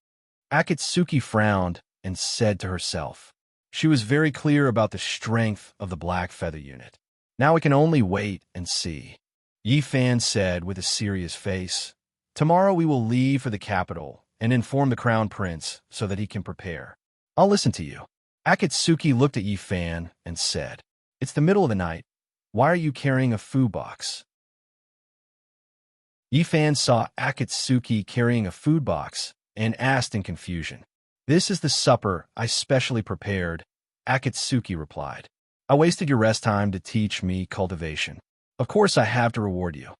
Akatsuki frowned and said to herself. She was very clear about the strength of the Black Feather unit. Now we can only wait and see. Yifan said with a serious face. Tomorrow we will leave for the capital and inform the Crown Prince so that he can prepare. I'll listen to you. Akatsuki looked at Yifan and said, It's the middle of the night. Why are you carrying a food box? Yifan saw Akatsuki carrying a food box and asked in confusion. This is the supper I specially prepared, Akatsuki replied. I wasted your rest time to teach me cultivation. Of course I have to reward you.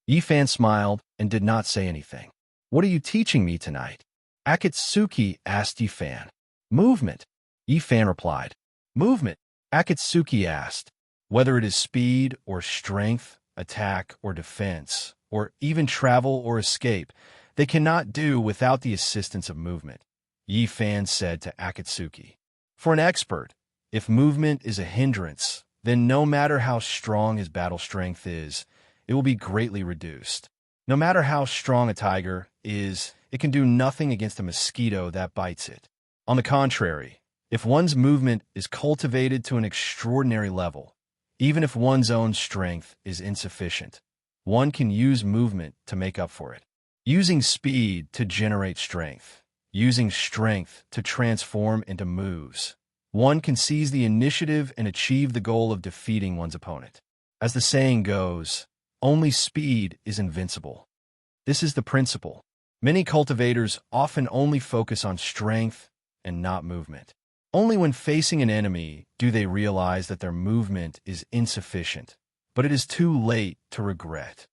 Yifan smiled and did not say anything. What are you teaching me tonight? Akatsuki asked Yifan. Movement. Yifan replied. Movement? Akatsuki asked. Whether it is speed or strength, attack or defense, or even travel or escape, they cannot do without the assistance of movement, Yifan said to Akatsuki. For an expert, if movement is a hindrance, then no matter how strong his battle strength is, it will be greatly reduced. No matter how strong a tiger is, it can do nothing against a mosquito that bites it. On the contrary, if one's movement is cultivated to an extraordinary level, even if one's own strength is insufficient, one can use movement to make up for it. Using speed to generate strength, using strength to transform into moves, one can seize the initiative and achieve the goal of defeating one's opponent. As the saying goes, only speed is invincible. This is the principle. Many cultivators often only focus on strength and not movement. Only when facing an enemy do they realize that their movement is insufficient but it is too late to regret.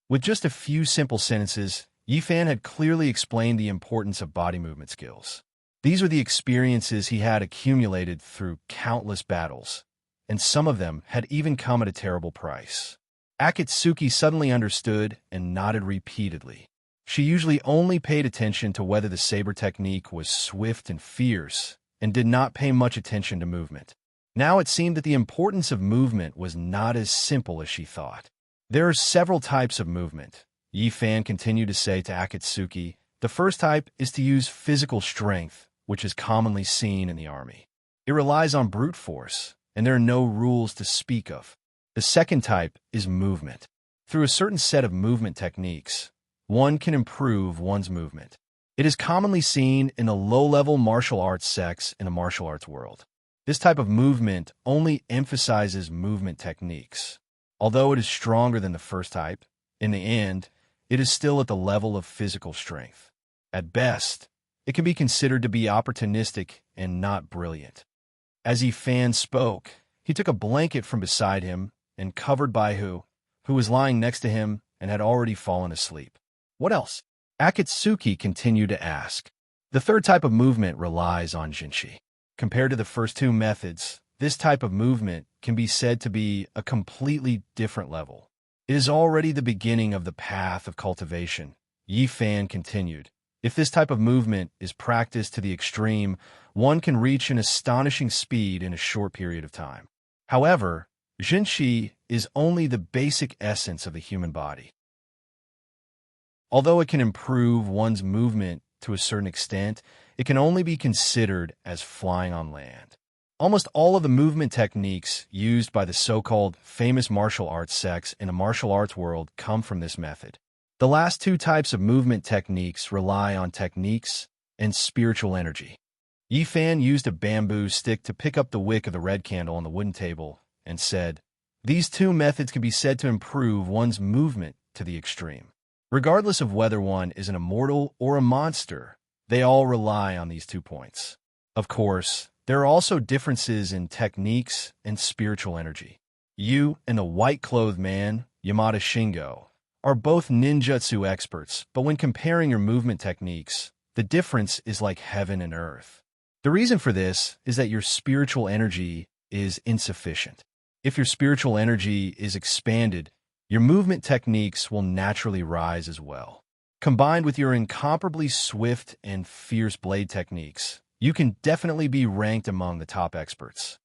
With just a few simple sentences, Yi Fan had clearly explained the importance of body movement skills. These were the experiences he had accumulated through countless battles, and some of them had even come at a terrible price. Akatsuki suddenly understood and nodded repeatedly. She usually only paid attention to whether the saber technique was swift and fierce, and did not pay much attention to movement. Now it seemed that the importance of movement was not as simple as she thought. There are several types of movement, Yi Fan continued to say to Akatsuki. The first type is to use physical strength, which is commonly seen in the army. It relies on brute force, and there are no rules to speak of. The second type is movement. Through a certain set of movement techniques, one can improve one's movement. It is commonly seen in the low-level martial arts sects in the martial arts world. This type of movement only emphasizes movement techniques. Although it is stronger than the first type, in the end, it is still at the level of physical strength. At best, it can be considered to be opportunistic and not brilliant. As Yi Fan spoke, he took a blanket from beside him and covered Baihu, who was lying next to him and had already fallen asleep. What else? Akatsuki continued to ask. The third type of movement relies on jinshi. Compared to the first two methods, this type of movement can be said to be a completely different level. It is already the beginning of the path of cultivation, Yi Fan continued. If this type of movement is practiced to the extreme, one can reach an astonishing speed in a short period of time. However, jinshi is only the basic essence of the human body. Although it can improve one's movement to a certain extent, it can only be considered as flying on land. Almost all of the movement techniques used by the so-called famous martial arts sects in the martial arts world come from this method. The last two types of movement techniques rely on techniques and spiritual energy. Yi Fan used a bamboo stick to pick up the wick of the red candle on the wooden table and said, "These two methods can be said to improve one's movement to the extreme. Regardless of whether one is an immortal or a monster, they all rely on these 2 points. Of course, there are also differences in techniques and spiritual energy. You and the white-clothed man, Yamada Shingo, are both ninjutsu experts, but when comparing your movement techniques, the difference is like heaven and earth. The reason for this is that your spiritual energy is insufficient. If your spiritual energy is expanded, your movement techniques will naturally rise as well. Combined with your incomparably swift and fierce blade techniques, you can definitely be ranked among the top experts."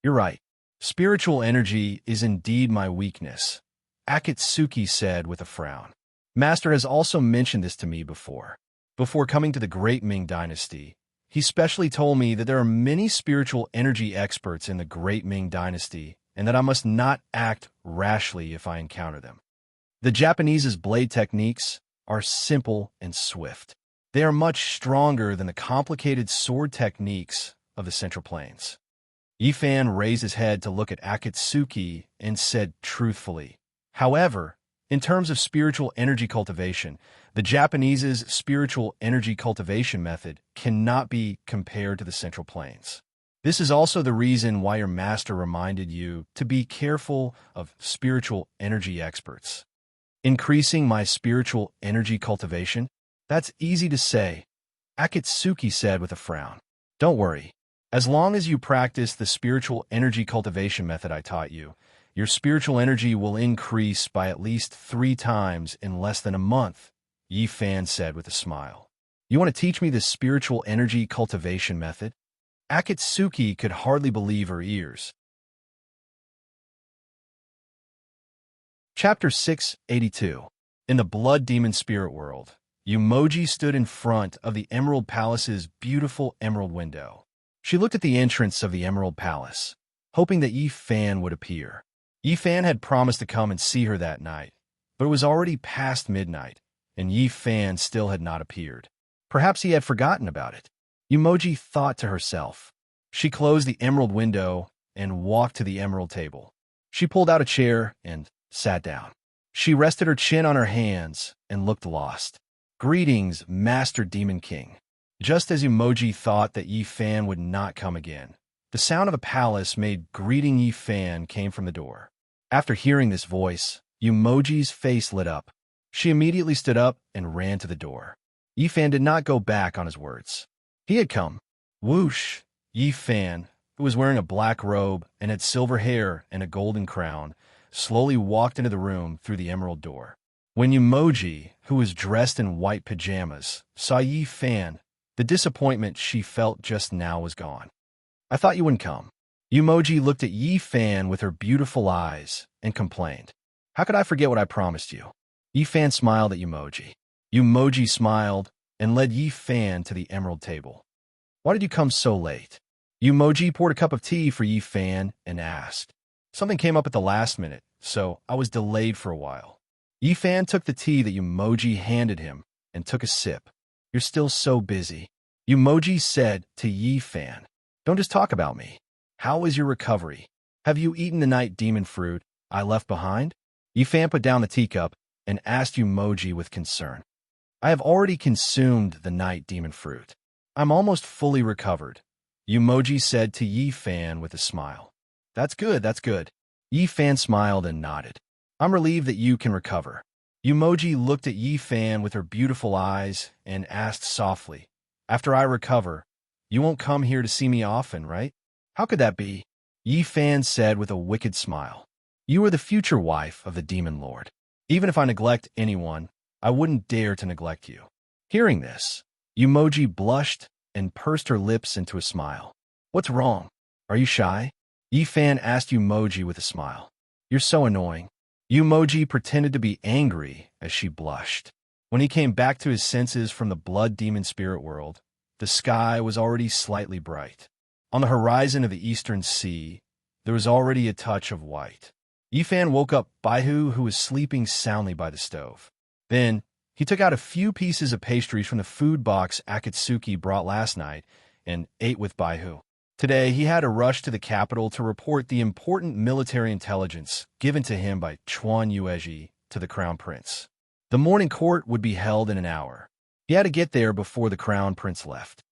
"You're right. Spiritual energy is indeed my weakness," Akatsuki said with a frown. "Master has also mentioned this to me before. Before coming to the Great Ming Dynasty, he specially told me that there are many spiritual energy experts in the Great Ming Dynasty, and that I must not act rashly if I encounter them. The Japanese's blade techniques are simple and swift. They are much stronger than the complicated sword techniques of the Central Plains." Yi Fan raised his head to look at Akatsuki and said truthfully, "However, in terms of spiritual energy cultivation, the Japanese's spiritual energy cultivation method cannot be compared to the Central Plains. This is also the reason why your master reminded you to be careful of spiritual energy experts." "Increasing my spiritual energy cultivation? That's easy to say," Akatsuki said with a frown. "Don't worry. As long as you practice the spiritual energy cultivation method I taught you, your spiritual energy will increase by at least 3 times in less than a month," Yi Fan said with a smile. "You want to teach me the spiritual energy cultivation method?" Akatsuki could hardly believe her ears. Chapter 682. In the Blood Demon Spirit World, Yumoji stood in front of the Emerald Palace's beautiful emerald window. She looked at the entrance of the Emerald Palace, hoping that Yi Fan would appear. Yi Fan had promised to come and see her that night, but it was already past midnight, and Yi Fan still had not appeared. Perhaps he had forgotten about it. Yumoji thought to herself. She closed the emerald window and walked to the emerald table. She pulled out a chair and sat down. She rested her chin on her hands and looked lost. "Greetings, Master Demon King." Just as Yumoji thought that Yi Fan would not come again, the sound of a palace made greeting Yi Fan came from the door. After hearing this voice, Yumoji's face lit up. She immediately stood up and ran to the door. Yifan did not go back on his words. He had come. Whoosh! Yifan, who was wearing a black robe and had silver hair and a golden crown, slowly walked into the room through the emerald door. When Yumoji, who was dressed in white pajamas, saw Yifan, the disappointment she felt just now was gone. I thought you wouldn't come. Yumoji looked at Yifan with her beautiful eyes and complained. How could I forget what I promised you? Yifan smiled at Yumoji. Yumoji smiled and led Yifan to the emerald table. Why did you come so late? Yumoji poured a cup of tea for Yifan and asked. Something came up at the last minute, so I was delayed for a while. Yifan took the tea that Yumoji handed him and took a sip. You're still so busy. Yumoji said to Yifan. Don't just talk about me. How is your recovery? Have you eaten the night demon fruit I left behind? Yifan put down the teacup and asked Yumoji with concern. I have already consumed the night demon fruit. I'm almost fully recovered, Yumoji said to Yifan with a smile. That's good, that's good. Yifan smiled and nodded. I'm relieved that you can recover. Yumoji looked at Yifan with her beautiful eyes and asked softly, After I recover, you won't come here to see me often, right? How could that be? Yifan said with a wicked smile. You are the future wife of the Demon Lord. Even if I neglect anyone, I wouldn't dare to neglect you. Hearing this, Yumoji blushed and pursed her lips into a smile. What's wrong? Are you shy? Yifan asked Yumoji with a smile. You're so annoying. Yumoji pretended to be angry as she blushed. When he came back to his senses from the blood demon spirit world, the sky was already slightly bright. On the horizon of the eastern sea, there was already a touch of white. Yifan woke up Baihu, who was sleeping soundly by the stove. Then, he took out a few pieces of pastries from the food box Akatsuki brought last night and ate with Baihu. Today, he had to rush to the capital to report the important military intelligence given to him by Chuan Yueji to the crown prince. The morning court would be held in an hour. He had to get there before the crown prince left.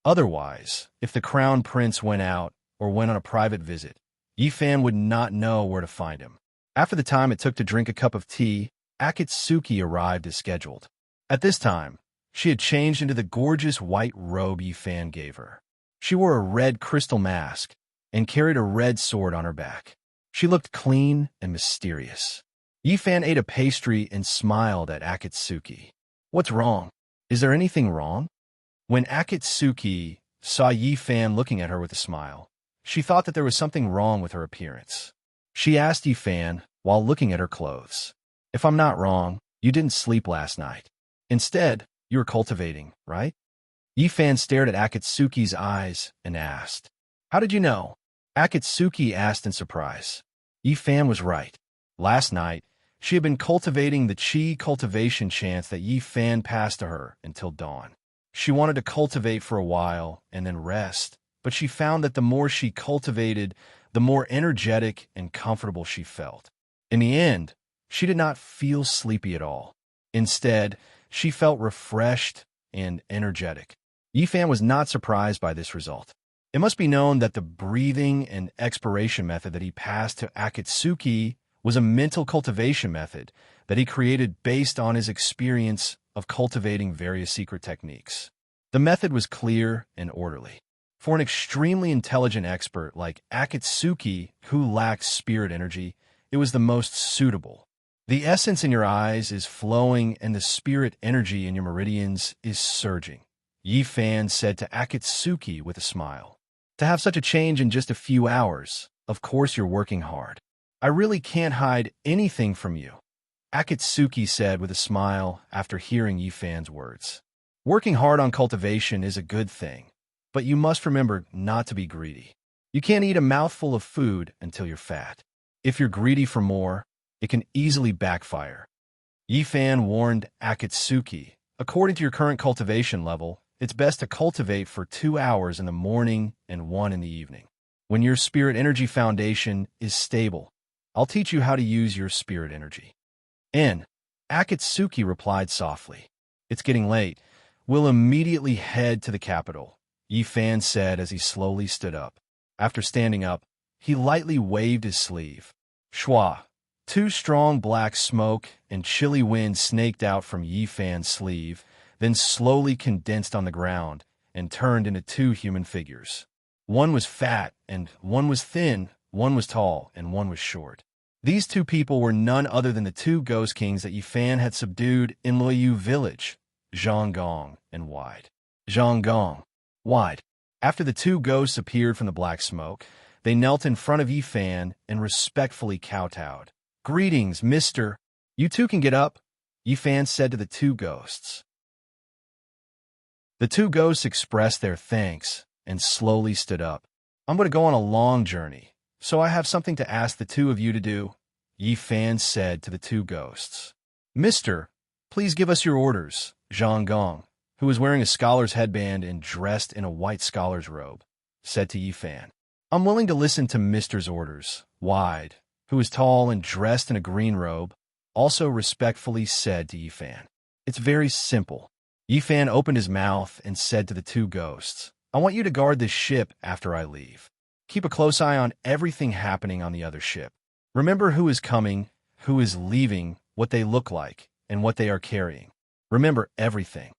Otherwise, if the crown prince went out or went on a private visit, Yifan would not know where to find him. After the time it took to drink a cup of tea, Akatsuki arrived as scheduled. At this time, she had changed into the gorgeous white robe Yifan gave her. She wore a red crystal mask and carried a red sword on her back. She looked clean and mysterious. Yifan ate a pastry and smiled at Akatsuki. What's wrong? Is there anything wrong? When Akatsuki saw Yifan looking at her with a smile, she thought that there was something wrong with her appearance. She asked Yifan while looking at her clothes. If I'm not wrong, you didn't sleep last night. Instead, you were cultivating, right? Yifan stared at Akatsuki's eyes and asked, How did you know? Akatsuki asked in surprise. Yifan was right. Last night, she had been cultivating the chi cultivation chants that Yifan passed to her until dawn. She wanted to cultivate for a while and then rest, but she found that the more she cultivated, the more energetic and comfortable she felt. In the end, she did not feel sleepy at all. Instead, she felt refreshed and energetic. Yifan was not surprised by this result. It must be known that the breathing and expiration method that he passed to Akatsuki was a mental cultivation method that he created based on his experience of cultivating various secret techniques. The method was clear and orderly. For an extremely intelligent expert like Akatsuki, who lacked spirit energy, it was the most suitable. The essence in your eyes is flowing and the spirit energy in your meridians is surging, Yifan said to Akatsuki with a smile. To have such a change in just a few hours, of course you're working hard. I really can't hide anything from you, Akatsuki said with a smile after hearing Yifan's words. Working hard on cultivation is a good thing, but you must remember not to be greedy. You can't eat a mouthful of food until you're fat. If you're greedy for more, it can easily backfire. Yifan warned Akatsuki, according to your current cultivation level, it's best to cultivate for 2 hours in the morning and 1 in the evening. When your spirit energy foundation is stable, I'll teach you how to use your spirit energy. Akatsuki replied softly. It's getting late. We'll immediately head to the capital, Yifan said as he slowly stood up. After standing up, he lightly waved his sleeve. Shwa! Two strong black smoke and chilly wind snaked out from Yi Fan's sleeve, then slowly condensed on the ground and turned into two human figures. One was fat and one was thin, one was tall and one was short. These two people were none other than the two ghost kings that Yi Fan had subdued in Luoyu village, Zhonggong and Wide. Zhonggong. Wide. After the two ghosts appeared from the black smoke, they knelt in front of Yi Fan and respectfully kowtowed. "Greetings, mister. You two can get up," Yi Fan said to the two ghosts. The two ghosts expressed their thanks and slowly stood up. "I'm going to go on a long journey, so I have something to ask the two of you to do," Yi Fan said to the two ghosts. "Mister, please give us your orders," Zhang Gong, who was wearing a scholar's headband and dressed in a white scholar's robe, said to Yi Fan. "I'm willing to listen to Mister's orders," Wide, who was tall and dressed in a green robe, also respectfully said to Yi Fan. "It's very simple." Yi Fan opened his mouth and said to the two ghosts, "I want you to guard this ship after I leave. Keep a close eye on everything happening on the other ship. Remember who is coming, who is leaving, what they look like, and what they are carrying. Remember everything."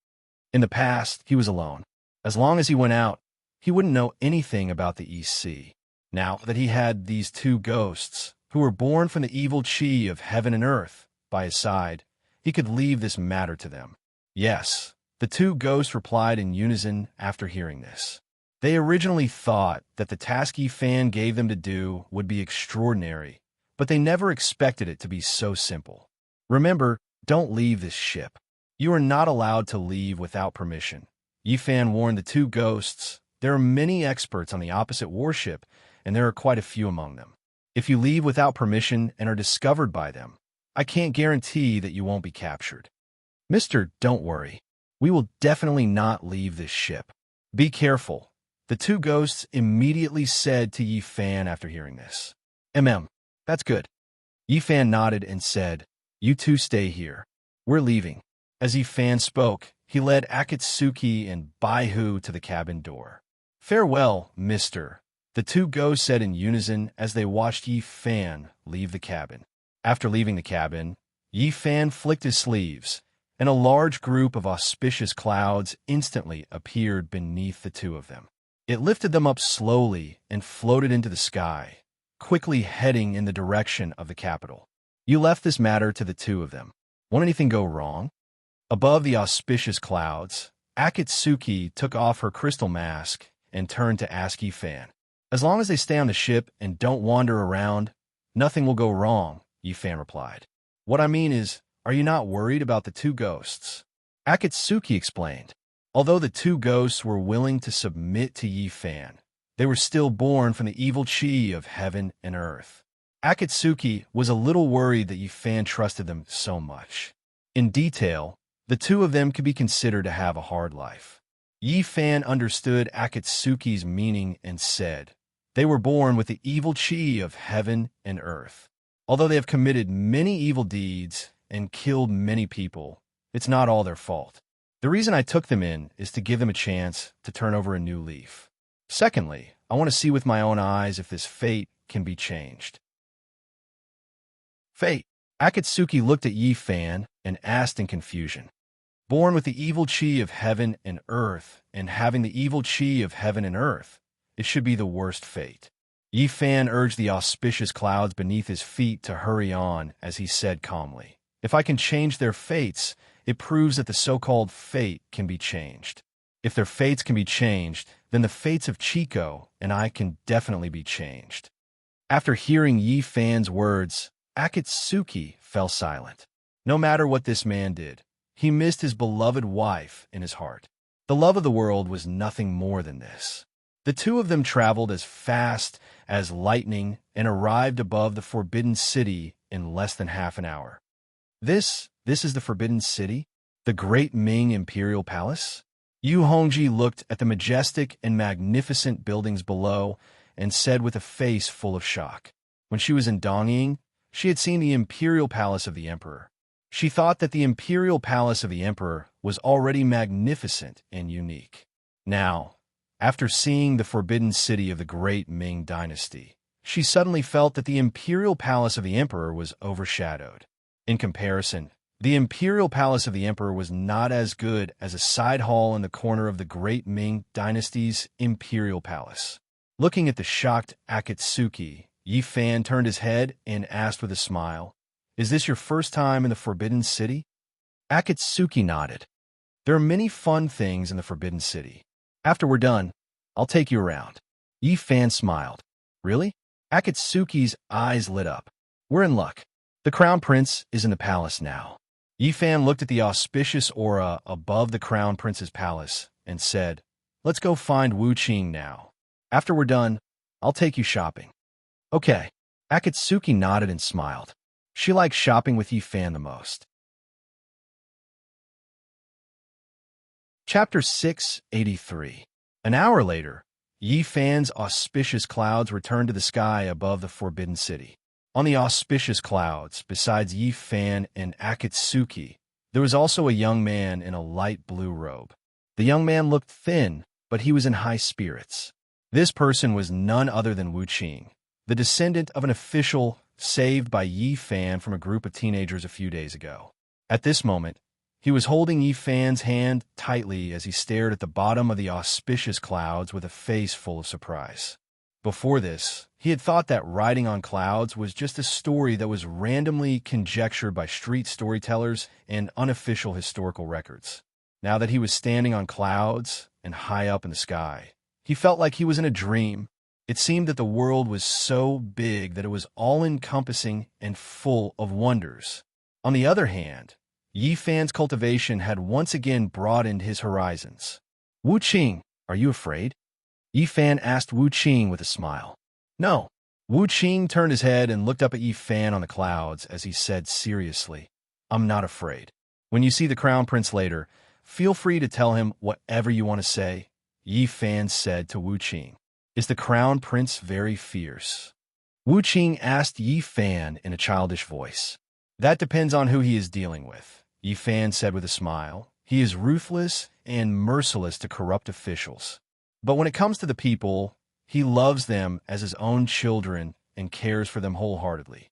In the past, he was alone. As long as he went out, he wouldn't know anything about the East Sea. Now that he had these two ghosts, who were born from the evil chi of heaven and earth, by his side, he could leave this matter to them. Yes, the two ghosts replied in unison after hearing this. They originally thought that the task Yi Fan gave them to do would be extraordinary, but they never expected it to be so simple. Remember, don't leave this ship. You are not allowed to leave without permission. Yi Fan warned the two ghosts. There are many experts on the opposite warship, and there are quite a few among them. If you leave without permission and are discovered by them, I can't guarantee that you won't be captured. Mister, don't worry. We will definitely not leave this ship. Be careful, the two ghosts immediately said to Yi Fan after hearing this. That's good. Yi Fan nodded and said, "You two stay here. We're leaving." As Yi Fan spoke, he led Akatsuki and Baihu to the cabin door. "Farewell, mister," the two ghosts said in unison as they watched Yi Fan leave the cabin. After leaving the cabin, Yi Fan flicked his sleeves, and a large group of auspicious clouds instantly appeared beneath the two of them. It lifted them up slowly and floated into the sky, quickly heading in the direction of the capital. You left this matter to the two of them. Won't anything go wrong? Above the auspicious clouds, Akatsuki took off her crystal mask and turned to ask Yi Fan. "As long as they stay on the ship and don't wander around, nothing will go wrong," Yi Fan replied. "What I mean is, are you not worried about the two ghosts?" Akatsuki explained. Although the two ghosts were willing to submit to Yi Fan, they were still born from the evil chi of heaven and earth. Akatsuki was a little worried that Yi Fan trusted them so much. In detail, the two of them could be considered to have a hard life. Yi Fan understood Akatsuki's meaning and said, "They were born with the evil chi of heaven and earth. Although they have committed many evil deeds and killed many people, it's not all their fault. The reason I took them in is to give them a chance to turn over a new leaf. Secondly, I want to see with my own eyes if this fate can be changed." Fate. Akatsuki looked at Yi Fan and asked in confusion. Born with the evil chi of heaven and earth, and having the evil chi of heaven and earth, it should be the worst fate. Yi Fan urged the auspicious clouds beneath his feet to hurry on as he said calmly, "If I can change their fates, it proves that the so-called fate can be changed. If their fates can be changed, then the fates of Chico and I can definitely be changed." After hearing Yi Fan's words, Akatsuki fell silent. No matter what this man did, he missed his beloved wife in his heart. The love of the world was nothing more than this. The two of them traveled as fast as lightning and arrived above the Forbidden City in less than half an hour. This is the Forbidden City? The Great Ming Imperial Palace? Yu Hongji looked at the majestic and magnificent buildings below and said with a face full of shock. When she was in Dongying, she had seen the Imperial Palace of the Emperor. She thought that the Imperial Palace of the Emperor was already magnificent and unique. Now, after seeing the Forbidden City of the Great Ming Dynasty, she suddenly felt that the imperial palace of the emperor was overshadowed. In comparison, the imperial palace of the emperor was not as good as a side hall in the corner of the great Ming dynasty's imperial palace. Looking at the shocked Akatsuki, Yi Fan turned his head and asked with a smile, "Is this your first time in the Forbidden City?" Akatsuki nodded. "There are many fun things in the Forbidden City. After we're done, I'll take you around." Yi Fan smiled. "Really?" Akatsuki's eyes lit up. "We're in luck. The Crown Prince is in the palace now." Yi Fan looked at the auspicious aura above the Crown Prince's palace and said, "Let's go find Wu Qing now. After we're done, I'll take you shopping." "Okay." Akatsuki nodded and smiled. She liked shopping with Yi Fan the most. Chapter 683. An hour later, Yi Fan's auspicious clouds returned to the sky above the Forbidden City. On the auspicious clouds, besides Yi Fan and Akatsuki, there was also a young man in a light blue robe. The young man looked thin, but he was in high spirits. This person was none other than Wu Qing, the descendant of an official saved by Yi Fan from a group of teenagers a few days ago. At this moment, he was holding Yi Fan's hand tightly as he stared at the bottom of the auspicious clouds with a face full of surprise. Before this, he had thought that riding on clouds was just a story that was randomly conjectured by street storytellers and unofficial historical records. Now that he was standing on clouds and high up in the sky, he felt like he was in a dream. It seemed that the world was so big that it was all-encompassing and full of wonders. On the other hand, Yi Fan's cultivation had once again broadened his horizons. "Wu Qing, are you afraid?" Yi Fan asked Wu Qing with a smile. "No." Wu Qing turned his head and looked up at Yi Fan on the clouds as he said seriously, "I'm not afraid. When you see the Crown Prince later, feel free to tell him whatever you want to say." Yi Fan said to Wu Qing. "Is the Crown Prince very fierce?" Wu Qing asked Yi Fan in a childish voice. "That depends on who he is dealing with," Yi Fan said with a smile. "He is ruthless and merciless to corrupt officials. But when it comes to the people, he loves them as his own children and cares for them wholeheartedly."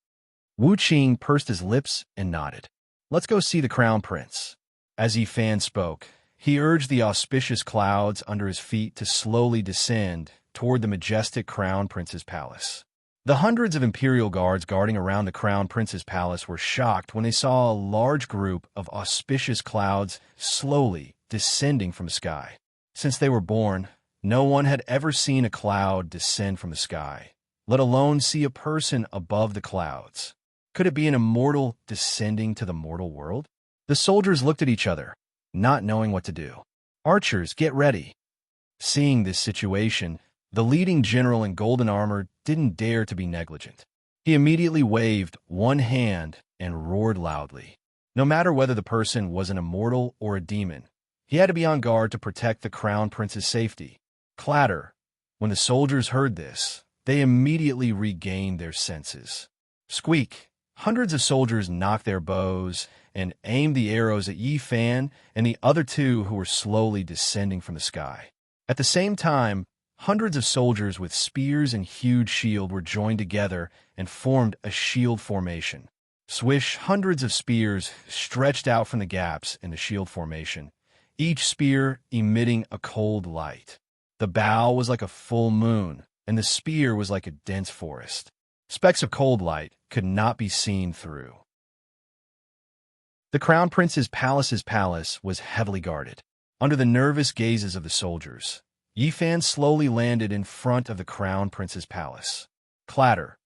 Wu Qing pursed his lips and nodded. "Let's go see the Crown Prince." As Yi Fan spoke, he urged the auspicious clouds under his feet to slowly descend toward the majestic Crown Prince's palace. The hundreds of imperial guards guarding around the Crown Prince's palace were shocked when they saw a large group of auspicious clouds slowly descending from the sky. Since they were born, no one had ever seen a cloud descend from the sky, let alone see a person above the clouds. Could it be an immortal descending to the mortal world? The soldiers looked at each other, not knowing what to do. "Archers, get ready." Seeing this situation, the leading general in golden armor didn't dare to be negligent. He immediately waved one hand and roared loudly. No matter whether the person was an immortal or a demon, he had to be on guard to protect the Crown Prince's safety. Clatter. When the soldiers heard this, they immediately regained their senses. Squeak. Hundreds of soldiers knocked their bows and aimed the arrows at Yi Fan and the other two who were slowly descending from the sky. At the same time, hundreds of soldiers with spears and huge shield were joined together and formed a shield formation. Swish, hundreds of spears stretched out from the gaps in the shield formation, each spear emitting a cold light. The bow was like a full moon, and the spear was like a dense forest. Specks of cold light could not be seen through. The Crown Prince's palace was heavily guarded. Under the nervous gazes of the soldiers, Yi Fan slowly landed in front of the Crown Prince's palace. Clatter.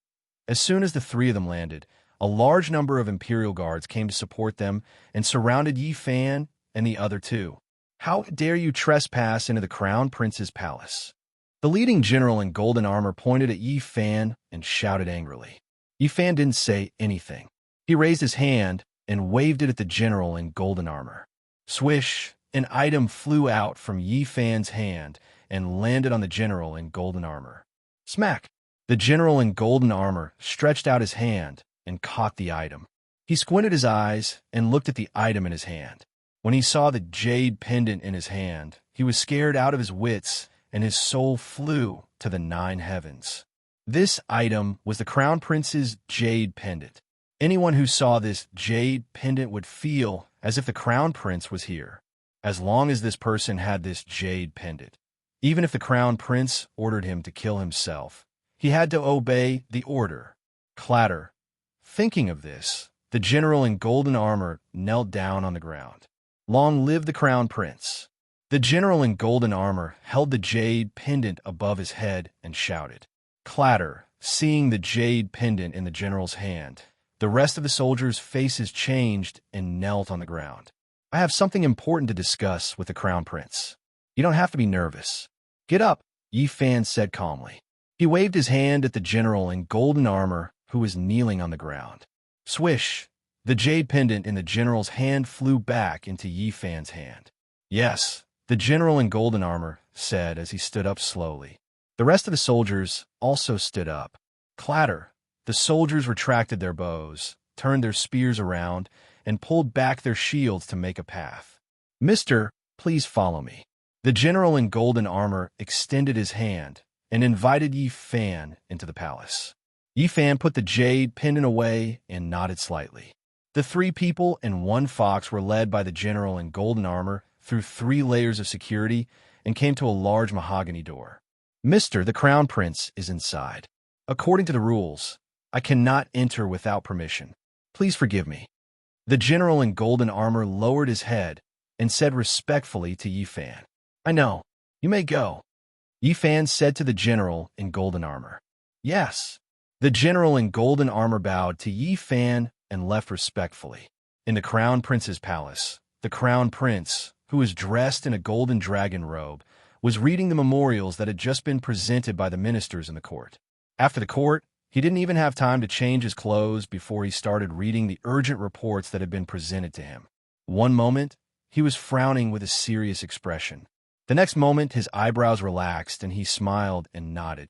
As soon as the three of them landed, a large number of imperial guards came to support them and surrounded Yi Fan and the other two. "How dare you trespass into the Crown Prince's palace?" The leading general in golden armor pointed at Yi Fan and shouted angrily. Yi Fan didn't say anything. He raised his hand and waved it at the general in golden armor. Swish, an item flew out from Yi Fan's hand and landed on the general in golden armor. Smack! The general in golden armor stretched out his hand and caught the item. He squinted his eyes and looked at the item in his hand. When he saw the jade pendant in his hand, he was scared out of his wits and his soul flew to the 9 heavens. This item was the Crown Prince's jade pendant. Anyone who saw this jade pendant would feel as if the Crown Prince was here, as long as this person had this jade pendant. Even if the Crown Prince ordered him to kill himself, he had to obey the order. Clatter. Thinking of this, the general in golden armor knelt down on the ground. Long live the Crown Prince! The general in golden armor held the jade pendant above his head and shouted. Clatter. Seeing the jade pendant in the general's hand, the rest of the soldiers' faces changed and knelt on the ground. I have something important to discuss with the Crown Prince. You don't have to be nervous. Get up, Yi Fan said calmly. He waved his hand at the general in golden armor who was kneeling on the ground. Swish! The jade pendant in the general's hand flew back into Yi Fan's hand. Yes, the general in golden armor said as he stood up slowly. The rest of the soldiers also stood up. Clatter! The soldiers retracted their bows, turned their spears around, and pulled back their shields to make a path. Mister, please follow me. The general in golden armor extended his hand and invited Yi Fan into the palace. Yi Fan put the jade pendant away and nodded slightly. The 3 people and 1 fox were led by the general in golden armor through 3 layers of security and came to a large mahogany door. Mister, the Crown Prince is inside. According to the rules, I cannot enter without permission. Please forgive me. The general in golden armor lowered his head and said respectfully to Yi Fan. I know. You may go. Yi Fan said to the general in golden armor. Yes. The general in golden armor bowed to Yi Fan and left respectfully. In the Crown Prince's palace, the Crown Prince, who was dressed in a golden dragon robe, was reading the memorials that had just been presented by the ministers in the court. After the court, he didn't even have time to change his clothes before he started reading the urgent reports that had been presented to him. One moment, he was frowning with a serious expression. The next moment, his eyebrows relaxed and he smiled and nodded.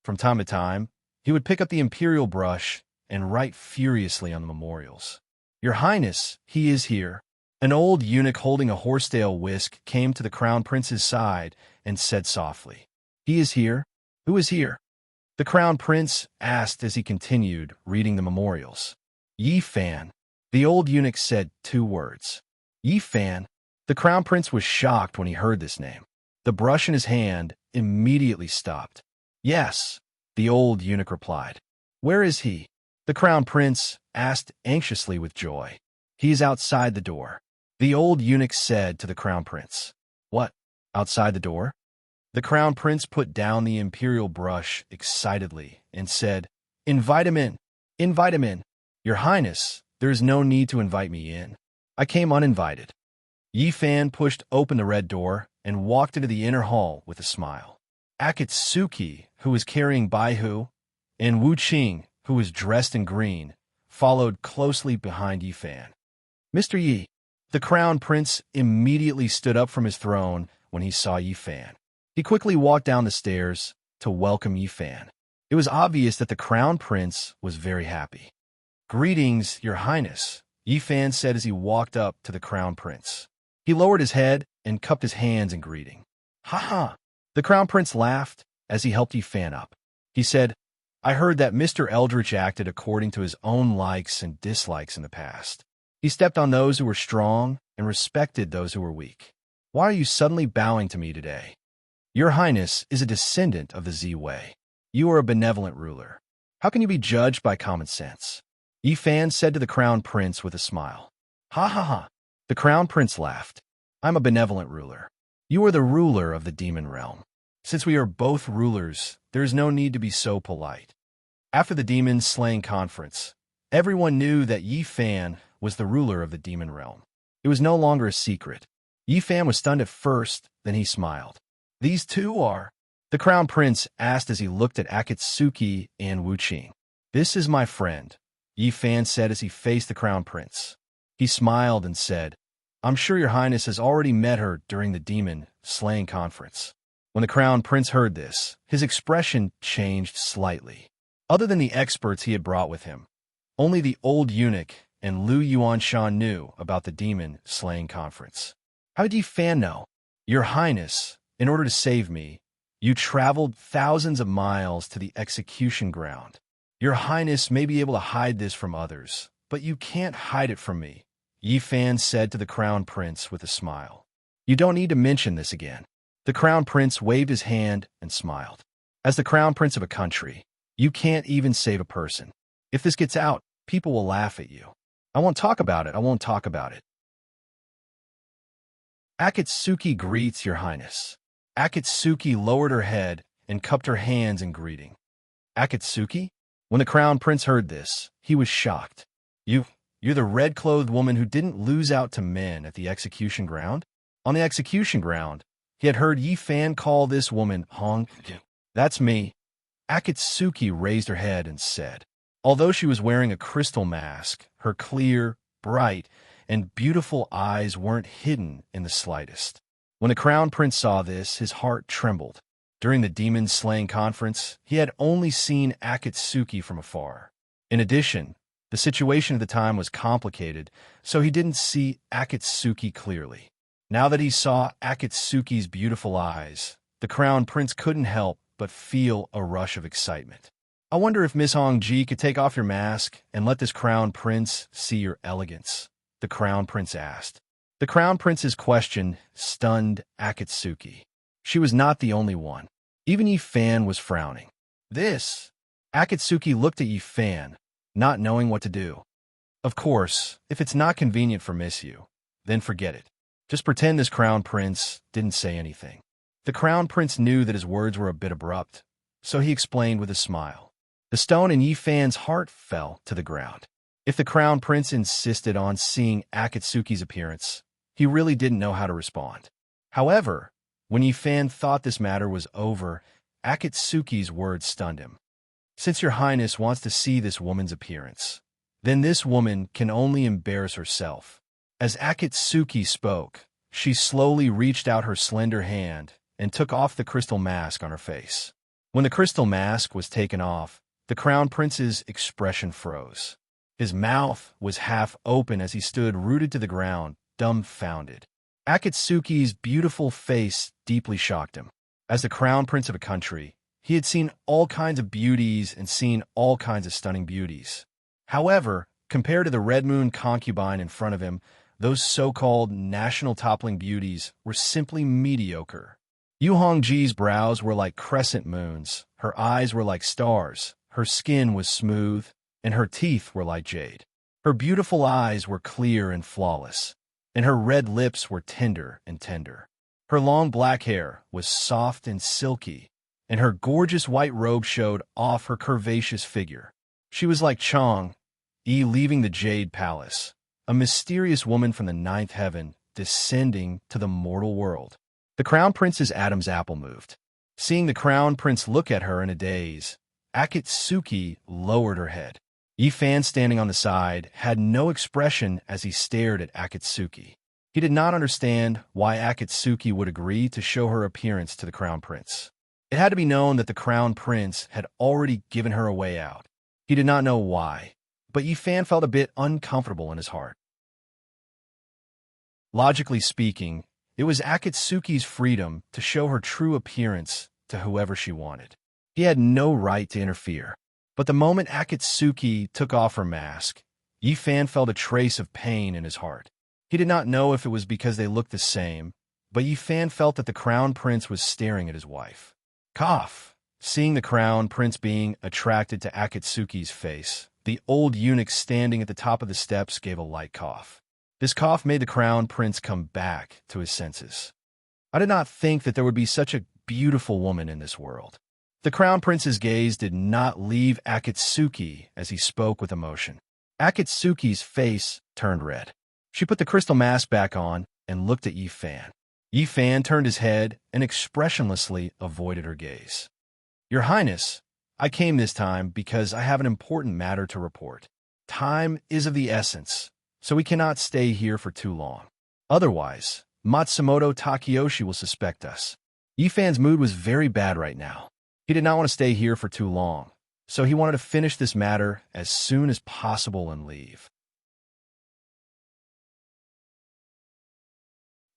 From time to time, he would pick up the imperial brush and write furiously on the memorials. Your Highness, he is here. An old eunuch holding a horsetail whisk came to the Crown Prince's side and said softly, He is here? Who is here? The Crown Prince asked as he continued reading the memorials. Yi Fan. The old eunuch said 2 words. Yi Fan. The Crown Prince was shocked when he heard this name. The brush in his hand immediately stopped. Yes, the old eunuch replied. Where is he? The Crown Prince asked anxiously with joy. He is outside the door. The old eunuch said to the Crown Prince. What? Outside the door? The Crown Prince put down the imperial brush excitedly and said, Invite him in. Invite him in. Your Highness, there is no need to invite me in. I came uninvited. Yi Fan pushed open the red door and walked into the inner hall with a smile. Akatsuki, who was carrying Baihu, and Wu Qing, who was dressed in green, followed closely behind Yi Fan. Mr. Yi. The Crown Prince immediately stood up from his throne when he saw Yi Fan. He quickly walked down the stairs to welcome Yi Fan. It was obvious that the Crown Prince was very happy. Greetings, Your Highness, Yi Fan said as he walked up to the Crown Prince. He lowered his head and cupped his hands in greeting. Ha ha! The Crown Prince laughed as he helped Yi Fan up. He said, I heard that Mr. Eldritch acted according to his own likes and dislikes in the past. He stepped on those who were strong and respected those who were weak. Why are you suddenly bowing to me today? Your Highness is a descendant of the Z-Way. You are a benevolent ruler. How can you be judged by common sense? Yi Fan said to the Crown Prince with a smile. Ha ha ha. The Crown Prince laughed. I'm a benevolent ruler. You are the ruler of the demon realm. Since we are both rulers, there is no need to be so polite. After the demon slaying conference, everyone knew that Yi Fan was the ruler of the demon realm. It was no longer a secret. Yi Fan was stunned at first, then he smiled. These 2 are? The Crown Prince asked as he looked at Akatsuki and Wu Qing. This is my friend, Yi Fan said as he faced the Crown Prince. He smiled and said, I'm sure Your Highness has already met her during the demon slaying conference. When the Crown Prince heard this, his expression changed slightly. Other than the experts he had brought with him, only the old eunuch and Lu Yuanshan knew about the demon slaying conference. How did Yi Fan know? Your Highness, in order to save me, You traveled thousands of miles to the execution ground. Your Highness may be able to hide this from others, but you can't hide it from me, Yi Fan said to the Crown Prince with a smile. You don't need to mention this again. The Crown Prince waved his hand and smiled. As the Crown Prince of a country, you can't even save a person. If this gets out, people will laugh at you. I won't talk about it. I won't talk about it. Akatsuki greets your Highness. Akatsuki lowered her head and cupped her hands in greeting. Akatsuki? When the Crown Prince heard this, he was shocked. You're the red-clothed woman who didn't lose out to men at the execution ground? On the execution ground, he had heard Yi Fan call this woman Hong. That's me. Akatsuki raised her head and said. Although she was wearing a crystal mask, her clear, bright, and beautiful eyes weren't hidden in the slightest. When the Crown Prince saw this, his heart trembled. During the demon-slaying conference, he had only seen Akatsuki from afar. In addition, the situation at the time was complicated, so he didn't see Akatsuki clearly. Now that he saw Akatsuki's beautiful eyes, the Crown Prince couldn't help but feel a rush of excitement. I wonder if Miss Hongji could take off your mask and let this Crown Prince see your elegance, the Crown Prince asked. The Crown Prince's question stunned Akatsuki. She was not the only one. Even Yi Fan was frowning. Akatsuki looked at Yi Fan, not knowing what to do. Of course, if it's not convenient for Miss Yu, then forget it. Just pretend this Crown Prince didn't say anything. The Crown Prince knew that his words were a bit abrupt, so he explained with a smile. The stone in Yi Fan's heart fell to the ground. If the Crown Prince insisted on seeing Akatsuki's appearance, he really didn't know how to respond. However, when Yi Fan thought this matter was over, Akatsuki's words stunned him. Since your Highness wants to see this woman's appearance, then this woman can only embarrass herself. As Akatsuki spoke, she slowly reached out her slender hand and took off the crystal mask on her face. When the crystal mask was taken off, the Crown Prince's expression froze. His mouth was half open as he stood rooted to the ground, dumbfounded. Akatsuki's beautiful face deeply shocked him. As the Crown Prince of a country, he had seen all kinds of beauties and seen all kinds of stunning beauties. However, compared to the Red Moon concubine in front of him, those so-called national toppling beauties were simply mediocre. Yu Hongji's brows were like crescent moons, her eyes were like stars, her skin was smooth, and her teeth were like jade. Her beautiful eyes were clear and flawless, and her red lips were tender and tender. Her long black hair was soft and silky, and her gorgeous white robe showed off her curvaceous figure. She was like Chang Yi leaving the Jade Palace, a mysterious woman from the ninth heaven descending to the mortal world. The Crown Prince's Adam's apple moved. Seeing the Crown Prince look at her in a daze, Akatsuki lowered her head. Yi Fan, standing on the side, had no expression as he stared at Akatsuki. He did not understand why Akatsuki would agree to show her appearance to the Crown Prince. It had to be known that the Crown Prince had already given her a way out. He did not know why, but Yi Fan felt a bit uncomfortable in his heart. Logically speaking, it was Akatsuki's freedom to show her true appearance to whoever she wanted. He had no right to interfere. But the moment Akatsuki took off her mask, Yi Fan felt a trace of pain in his heart. He did not know if it was because they looked the same, but Yi Fan felt that the Crown Prince was staring at his wife. Cough! Seeing the Crown Prince being attracted to Akatsuki's face, the old eunuch standing at the top of the steps gave a light cough. This cough made the Crown Prince come back to his senses. I did not think that there would be such a beautiful woman in this world. The Crown Prince's gaze did not leave Akatsuki as he spoke with emotion. Akatsuki's face turned red. She put the crystal mask back on and looked at Yi Fan. Yi Fan turned his head and expressionlessly avoided her gaze. Your Highness, I came this time because I have an important matter to report. Time is of the essence, so we cannot stay here for too long. Otherwise, Matsumoto Takeyoshi will suspect us. Yi Fan's mood was very bad right now. He did not want to stay here for too long, so he wanted to finish this matter as soon as possible and leave.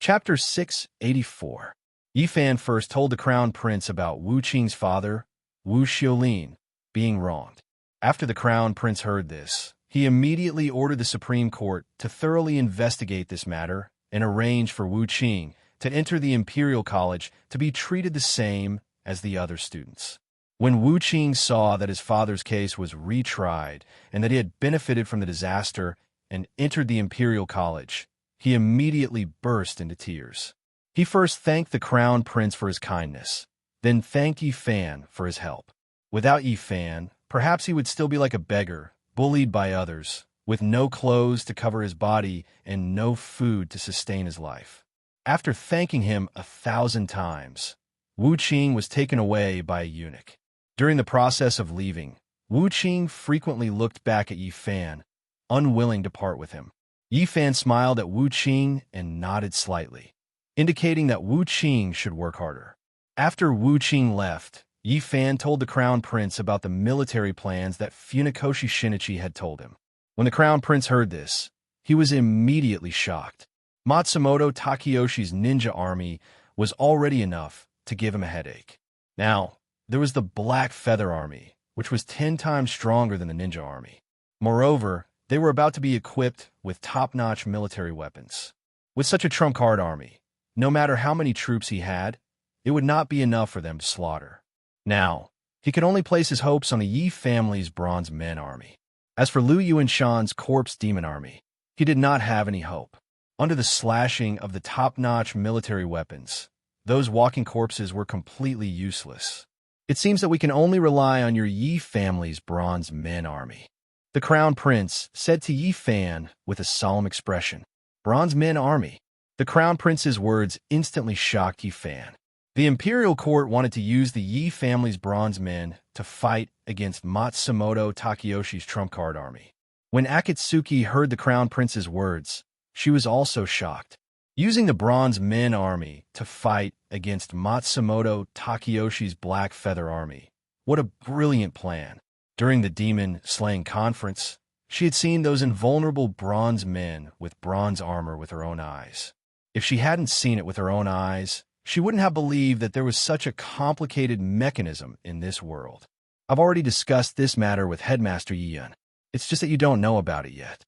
Chapter 684. Yi Fan first told the crown prince about Wu Qing's father, Wu Xiaolin, being wronged. After the crown prince heard this, he immediately ordered the Supreme Court to thoroughly investigate this matter and arrange for Wu Qing to enter the Imperial College to be treated the same as the other students. When Wu Qing saw that his father's case was retried and that he had benefited from the disaster and entered the Imperial College, he immediately burst into tears. He first thanked the crown prince for his kindness, then thanked Yi Fan for his help. Without Yi Fan, perhaps he would still be like a beggar, bullied by others, with no clothes to cover his body and no food to sustain his life. After thanking him 1,000 times, Wu Qing was taken away by a eunuch. During the process of leaving, Wu Qing frequently looked back at Yi Fan, unwilling to part with him. Yi Fan smiled at Wu Qing and nodded slightly, indicating that Wu Qing should work harder. After Wu Qing left, Yi Fan told the crown prince about the military plans that Funakoshi Shinichi had told him. When the crown prince heard this, he was immediately shocked. Matsumoto Takayoshi's ninja army was already enough to give him a headache. Now, there was the Black Feather Army, which was 10 times stronger than the ninja army. Moreover, they were about to be equipped with top-notch military weapons. With such a trump-card army, no matter how many troops he had, it would not be enough for them to slaughter. Now, he could only place his hopes on the Yi family's Bronze Men army. As for Lu Yuanshan's Corpse Demon army, he did not have any hope. Under the slashing of the top-notch military weapons, those walking corpses were completely useless. It seems that we can only rely on your Yi family's Bronze Men army, the crown prince said to Yi Fan with a solemn expression. Bronze Men army. The crown prince's words instantly shocked Yi Fan. The imperial court wanted to use the Yi family's bronze men to fight against Matsumoto Takayoshi's trump card army. When Akatsuki heard the crown prince's words, she was also shocked. Using the bronze men army to fight against Matsumoto Takayoshi's Black Feather army. What a brilliant plan. During the demon-slaying conference, she had seen those invulnerable bronze men with bronze armor with her own eyes. If she hadn't seen it with her own eyes, she wouldn't have believed that there was such a complicated mechanism in this world. I've already discussed this matter with Headmaster Yiyun. It's just that you don't know about it yet.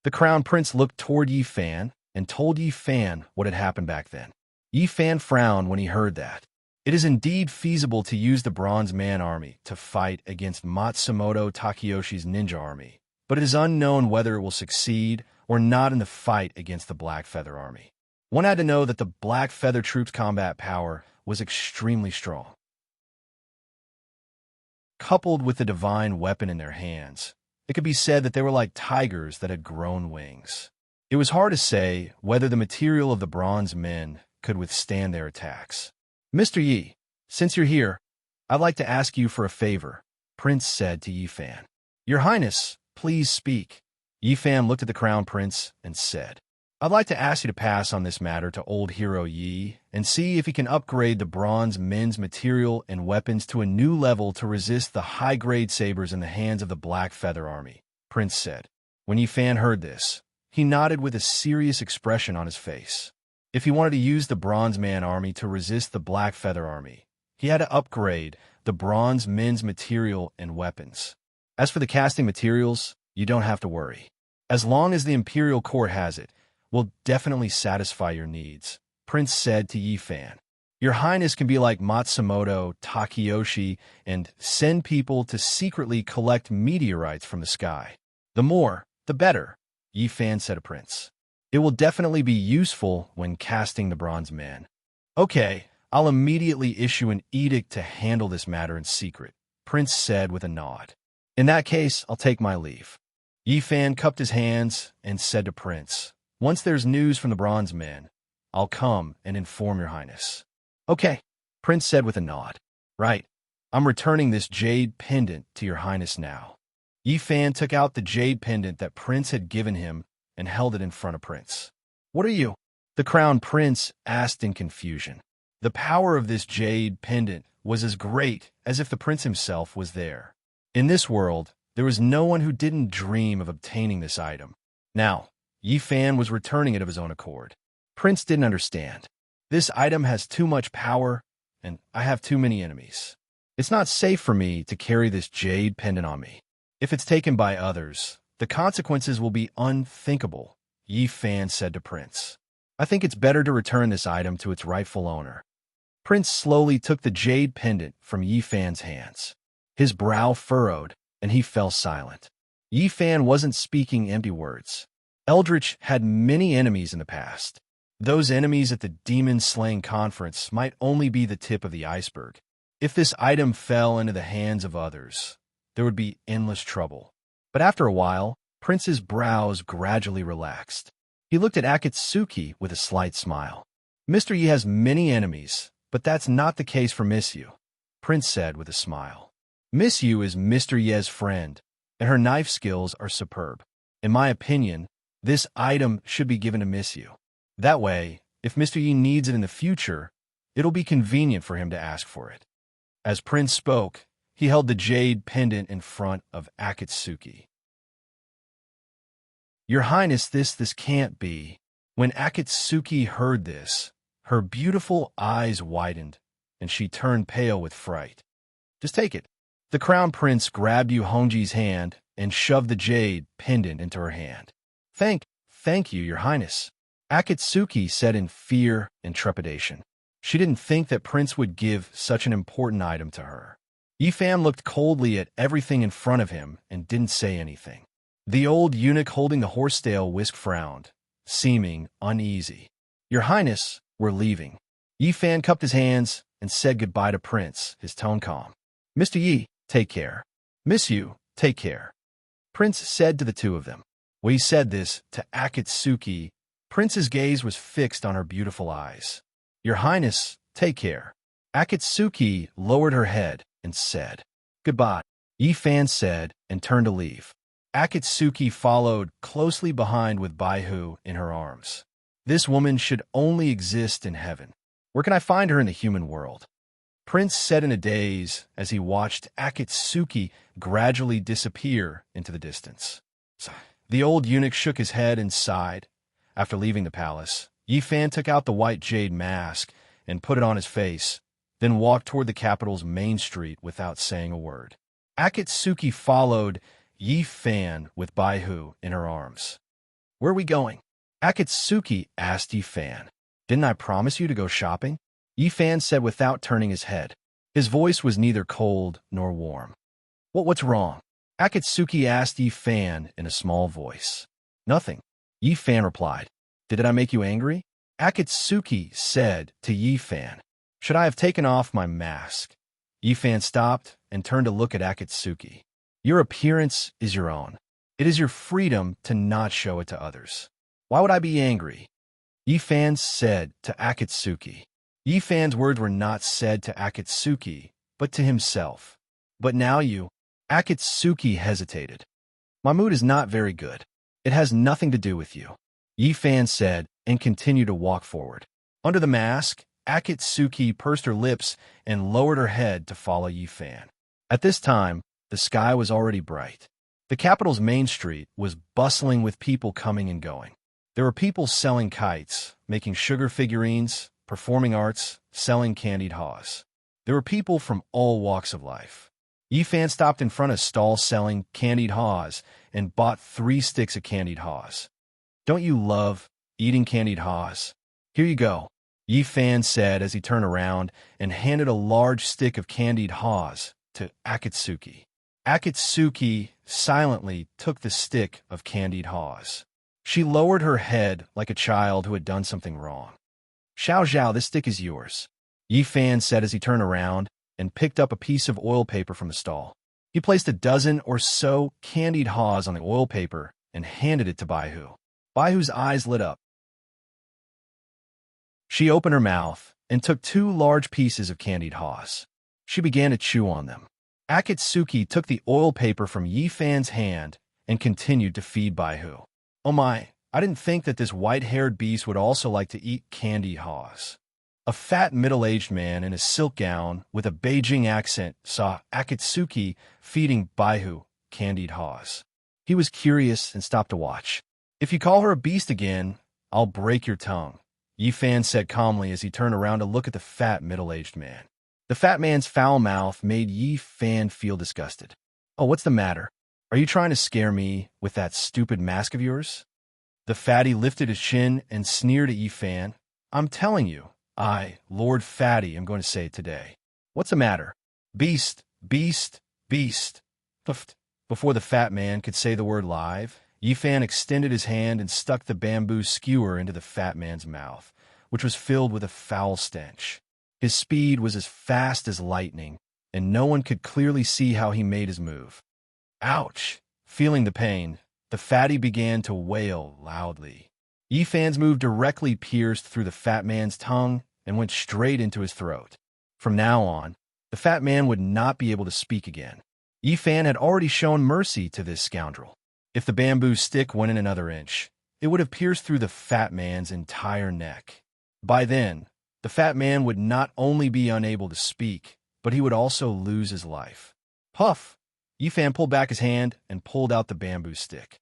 The crown prince looked toward Yi Fan and told Yi Fan what had happened back then. Yi Fan frowned when he heard that. It is indeed feasible to use the Bronze Man army to fight against Matsumoto Takayoshi's ninja army, but it is unknown whether it will succeed or not in the fight against the Black Feather army. One had to know that the Black Feather troops' combat power was extremely strong. Coupled with the divine weapon in their hands, it could be said that they were like tigers that had grown wings. It was hard to say whether the material of the bronze men could withstand their attacks. Mr. Yi, since you're here, I'd like to ask you for a favor, Prince said to Yi Fan. Your Highness, please speak. Yi Fan looked at the crown prince and said, I'd like to ask you to pass on this matter to old hero Yi and see if he can upgrade the bronze men's material and weapons to a new level to resist the high-grade sabers in the hands of the Black Feather army, Prince said. When Yi Fan heard this, he nodded with a serious expression on his face. If he wanted to use the Bronze Man army to resist the Black Feather army, he had to upgrade the bronze men's material and weapons. As for the casting materials, you don't have to worry. As long as the Imperial Court has it, we'll definitely satisfy your needs, Prince said to Yi Fan. Your Highness can be like Matsumoto Takayoshi and send people to secretly collect meteorites from the sky. The more, the better, Yi Fan said to Prince. It will definitely be useful when casting the Bronze Man. Okay, I'll immediately issue an edict to handle this matter in secret, Prince said with a nod. In that case, I'll take my leave. Yi Fan cupped his hands and said to Prince, Once there's news from the Bronze Men, I'll come and inform your Highness. Okay, Prince said with a nod. Right, I'm returning this jade pendant to your Highness now. Yi Fan took out the jade pendant that Prince had given him and held it in front of Prince. What are you? The crown prince asked in confusion. The power of this jade pendant was as great as if the prince himself was there. In this world, there was no one who didn't dream of obtaining this item. Now, Yi Fan was returning it of his own accord. Prince didn't understand. This item has too much power, and I have too many enemies. It's not safe for me to carry this jade pendant on me. If it's taken by others, the consequences will be unthinkable, Yi Fan said to Prince. I think it's better to return this item to its rightful owner. Prince slowly took the jade pendant from Yi Fan's hands. His brow furrowed, and he fell silent. Yi Fan wasn't speaking empty words. Eldritch had many enemies in the past. Those enemies at the demon-slaying conference might only be the tip of the iceberg. If this item fell into the hands of others, there would be endless trouble. But after a while, Prince's brows gradually relaxed. He looked at Akatsuki with a slight smile. Mr. Yi has many enemies, but that's not the case for Miss Yu, Prince said with a smile. Miss Yu is Mr. Ye's friend, and her knife skills are superb. In my opinion, this item should be given to Miss Yu. That way, if Mr. Yi needs it in the future, it'll be convenient for him to ask for it. As Prince spoke, he held the jade pendant in front of Akatsuki. Your Highness, this can't be. When Akatsuki heard this, her beautiful eyes widened, and she turned pale with fright. Just take it. The Crown Prince grabbed Yu Hongji's hand and shoved the jade pendant into her hand. Thank you, Your Highness, Akatsuki said in fear and trepidation. She didn't think that Prince would give such an important item to her. Yi Fan looked coldly at everything in front of him and didn't say anything. The old eunuch holding the horsetail whisk frowned, seeming uneasy. Your Highness, we're leaving. Yi Fan cupped his hands and said goodbye to Prince, his tone calm. Mr. Yi, take care. Miss Yu, take care. Prince said to the two of them. When he said this to Akatsuki, Prince's gaze was fixed on her beautiful eyes. Your Highness, take care. Akatsuki lowered her head and said, Goodbye, Yi Fan said and turned to leave. Akatsuki followed closely behind with Baihu in her arms. This woman should only exist in heaven. Where can I find her in the human world? Prince said in a daze as he watched Akatsuki gradually disappear into the distance. The old eunuch shook his head and sighed. After leaving the palace, Yi Fan took out the white jade mask and put it on his face, then walked toward the capital's main street without saying a word. Akatsuki followed Yi Fan with Baihu in her arms. Where are we going? Akatsuki asked Yi Fan. Didn't I promise you to go shopping? Yi Fan said without turning his head. His voice was neither cold nor warm. What's wrong? Akatsuki asked Yi Fan in a small voice. Nothing, Yi Fan replied. Did I make you angry? Akatsuki said to Yi Fan. Should I have taken off my mask? Yi Fan stopped and turned to look at Akatsuki. Your appearance is your own. It is your freedom to not show it to others. Why would I be angry? Yi Fan said to Akatsuki. Yi Fan's words were not said to Akatsuki, but to himself. But now Akatsuki hesitated. My mood is not very good. It has nothing to do with you, Yi Fan said and continued to walk forward. Under the mask, Akatsuki pursed her lips and lowered her head to follow Yi Fan. At this time, the sky was already bright. The capital's main street was bustling with people coming and going. There were people selling kites, making sugar figurines, performing arts, selling candied haws. There were people from all walks of life. Yi Fan stopped in front of a stall selling candied haws and bought 3 sticks of candied haws. Don't you love eating candied haws? Here you go, Yi Fan said as he turned around and handed a large stick of candied haws to Akatsuki. Akatsuki silently took the stick of candied haws. She lowered her head like a child who had done something wrong. Xiao Zhao, this stick is yours, Yi Fan said as he turned around and picked up a piece of oil paper from the stall. He placed a dozen or so candied haws on the oil paper and handed it to Baihu. Baihu's eyes lit up. She opened her mouth and took 2 large pieces of candied haws. She began to chew on them. Akatsuki took the oil paper from Yi Fan's hand and continued to feed Baihu. Oh my, I didn't think that this white-haired beast would also like to eat candy haws. A fat middle-aged man in a silk gown with a Beijing accent saw Akatsuki feeding Baihu candied haws. He was curious and stopped to watch. If you call her a beast again, I'll break your tongue, Yi Fan said calmly as he turned around to look at the fat, middle-aged man. The fat man's foul mouth made Yi Fan feel disgusted. Oh, what's the matter? Are you trying to scare me with that stupid mask of yours? The fatty lifted his chin and sneered at Yi Fan. I'm telling you, Lord Fatty, am going to say it today. What's the matter? Beast, beast, beast. Puffed. Before the fat man could say the word live, Yi Fan extended his hand and stuck the bamboo skewer into the fat man's mouth, which was filled with a foul stench. His speed was as fast as lightning, and no one could clearly see how he made his move. Ouch! Feeling the pain, the fatty began to wail loudly. Yi Fan's move directly pierced through the fat man's tongue and went straight into his throat. From now on, the fat man would not be able to speak again. Yi Fan had already shown mercy to this scoundrel. If the bamboo stick went in another inch, it would have pierced through the fat man's entire neck. By then, the fat man would not only be unable to speak, but he would also lose his life. Puff! Yi Fan pulled back his hand and pulled out the bamboo stick.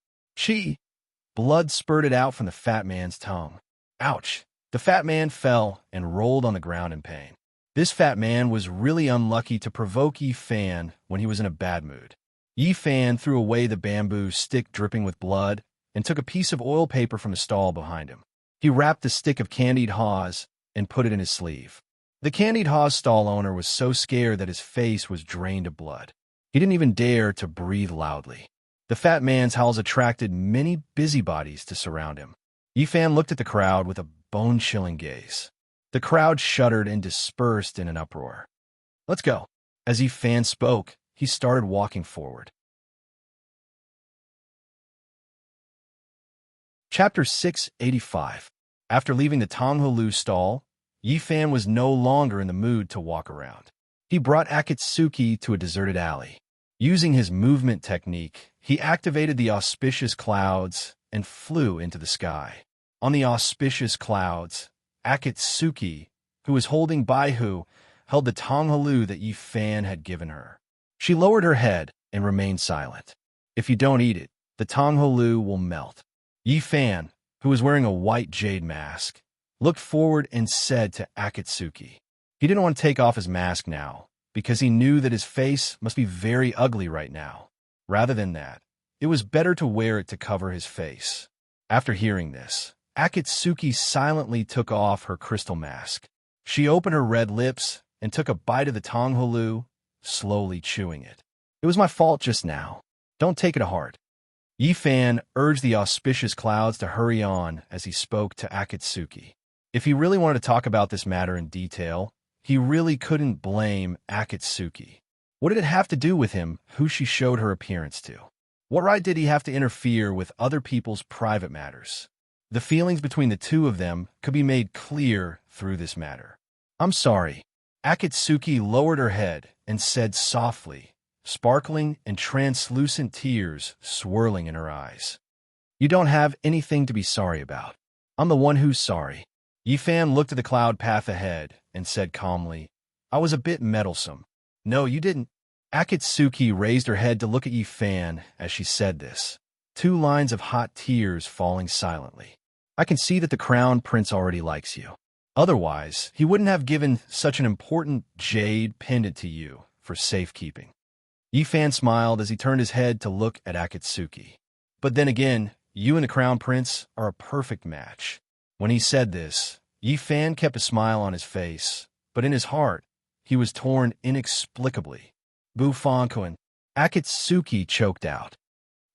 Blood spurted out from the fat man's tongue. Ouch! The fat man fell and rolled on the ground in pain. This fat man was really unlucky to provoke Yi Fan when he was in a bad mood. Yi Fan threw away the bamboo stick dripping with blood and took a piece of oil paper from a stall behind him. He wrapped the stick of candied haws and put it in his sleeve. The candied haws stall owner was so scared that his face was drained of blood. He didn't even dare to breathe loudly. The fat man's howls attracted many busybodies to surround him. Yi Fan looked at the crowd with a bone-chilling gaze. The crowd shuddered and dispersed in an uproar. Let's go. As Yi Fan spoke, he started walking forward. Chapter 685. After leaving the Tonghalu stall, Yi Fan was no longer in the mood to walk around. He brought Akatsuki to a deserted alley. Using his movement technique, he activated the auspicious clouds and flew into the sky. On the auspicious clouds, Akatsuki, who was holding Baihu, held the Tonghalu that Yi Fan had given her. She lowered her head and remained silent. If you don't eat it, the Tonghalu will melt. Yi Fan, who was wearing a white jade mask, looked forward and said to Akatsuki. He didn't want to take off his mask now, because he knew that his face must be very ugly right now. Rather than that, it was better to wear it to cover his face. After hearing this, Akatsuki silently took off her crystal mask. She opened her red lips and took a bite of the Tonghalu, slowly chewing it. It was my fault just now. Don't take it to heart. Yi Fan urged the auspicious clouds to hurry on as he spoke to Akatsuki. If he really wanted to talk about this matter in detail, he really couldn't blame Akatsuki. What did it have to do with him who she showed her appearance to? What right did he have to interfere with other people's private matters? The feelings between the two of them could be made clear through this matter. I'm sorry. Akatsuki lowered her head and said softly, sparkling and translucent tears swirling in her eyes. You don't have anything to be sorry about. I'm the one who's sorry. Yi Fan looked at the cloud path ahead and said calmly, I was a bit meddlesome. No, you didn't. Akatsuki raised her head to look at Yi Fan as she said this, 2 lines of hot tears falling silently. I can see that the crown prince already likes you. Otherwise, he wouldn't have given such an important jade pendant to you for safekeeping. Yi Fan smiled as he turned his head to look at Akatsuki. But then again, you and the crown prince are a perfect match. When he said this, Yi Fan kept a smile on his face, but in his heart, he was torn inexplicably. Bufonkoin, Akatsuki choked out.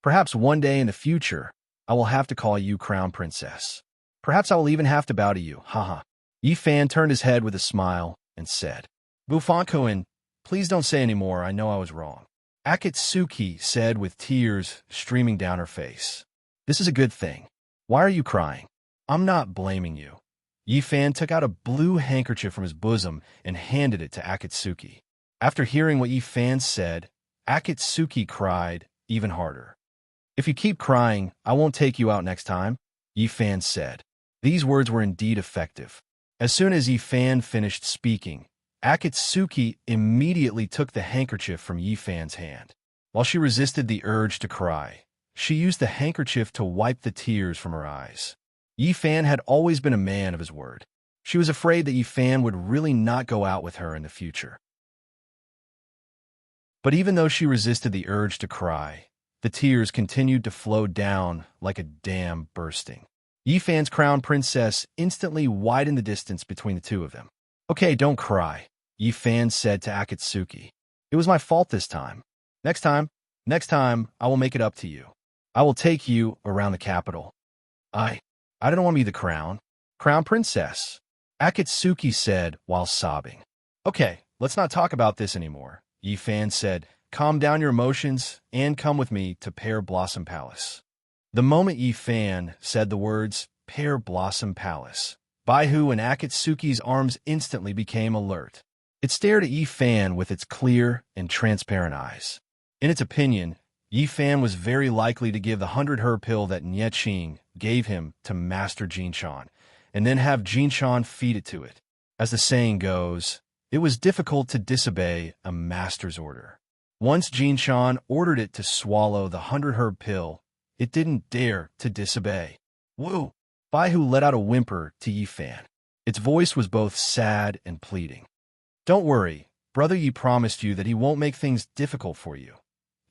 Perhaps one day in the future, I will have to call you crown princess. Perhaps I will even have to bow to you, haha. Yi Fan turned his head with a smile and said, Bufonkoin, please don't say any more, I know I was wrong. Akatsuki said with tears streaming down her face. This is a good thing. Why are you crying? I'm not blaming you. Yi Fan took out a blue handkerchief from his bosom and handed it to Akatsuki. After hearing what Yi Fan said, Akatsuki cried even harder. If you keep crying, I won't take you out next time, Yi Fan said. These words were indeed effective. As soon as Yi Fan finished speaking, Akatsuki immediately took the handkerchief from Yi Fan's hand. While she resisted the urge to cry, she used the handkerchief to wipe the tears from her eyes. Yi Fan had always been a man of his word. She was afraid that Yi Fan would really not go out with her in the future. But even though she resisted the urge to cry, the tears continued to flow down like a dam bursting. Yi Fan's crown princess instantly widened the distance between the two of them. Okay, don't cry, Yi Fan said to Akatsuki. It was my fault this time. Next time, I will make it up to you. I will take you around the capital. I don't want to be the crown princess, Akatsuki said while sobbing. Okay, let's not talk about this anymore, Yi Fan said. Calm down your emotions and come with me to Pear Blossom Palace. The moment Yi Fan said the words Pear Blossom Palace, Baihu and Akatsuki's arms instantly became alert. It stared at Yi Fan with its clear and transparent eyes. In its opinion, Yi Fan was very likely to give the 100-herb pill that Nye Qing gave him to Master Jinshan, and then have Jinshan feed it to it. As the saying goes, it was difficult to disobey a master's order. Once Jinshan ordered it to swallow the 100-herb pill, it didn't dare to disobey. Woo! Baihu let out a whimper to Yi Fan. Its voice was both sad and pleading. Don't worry, brother Yi promised you that he won't make things difficult for you.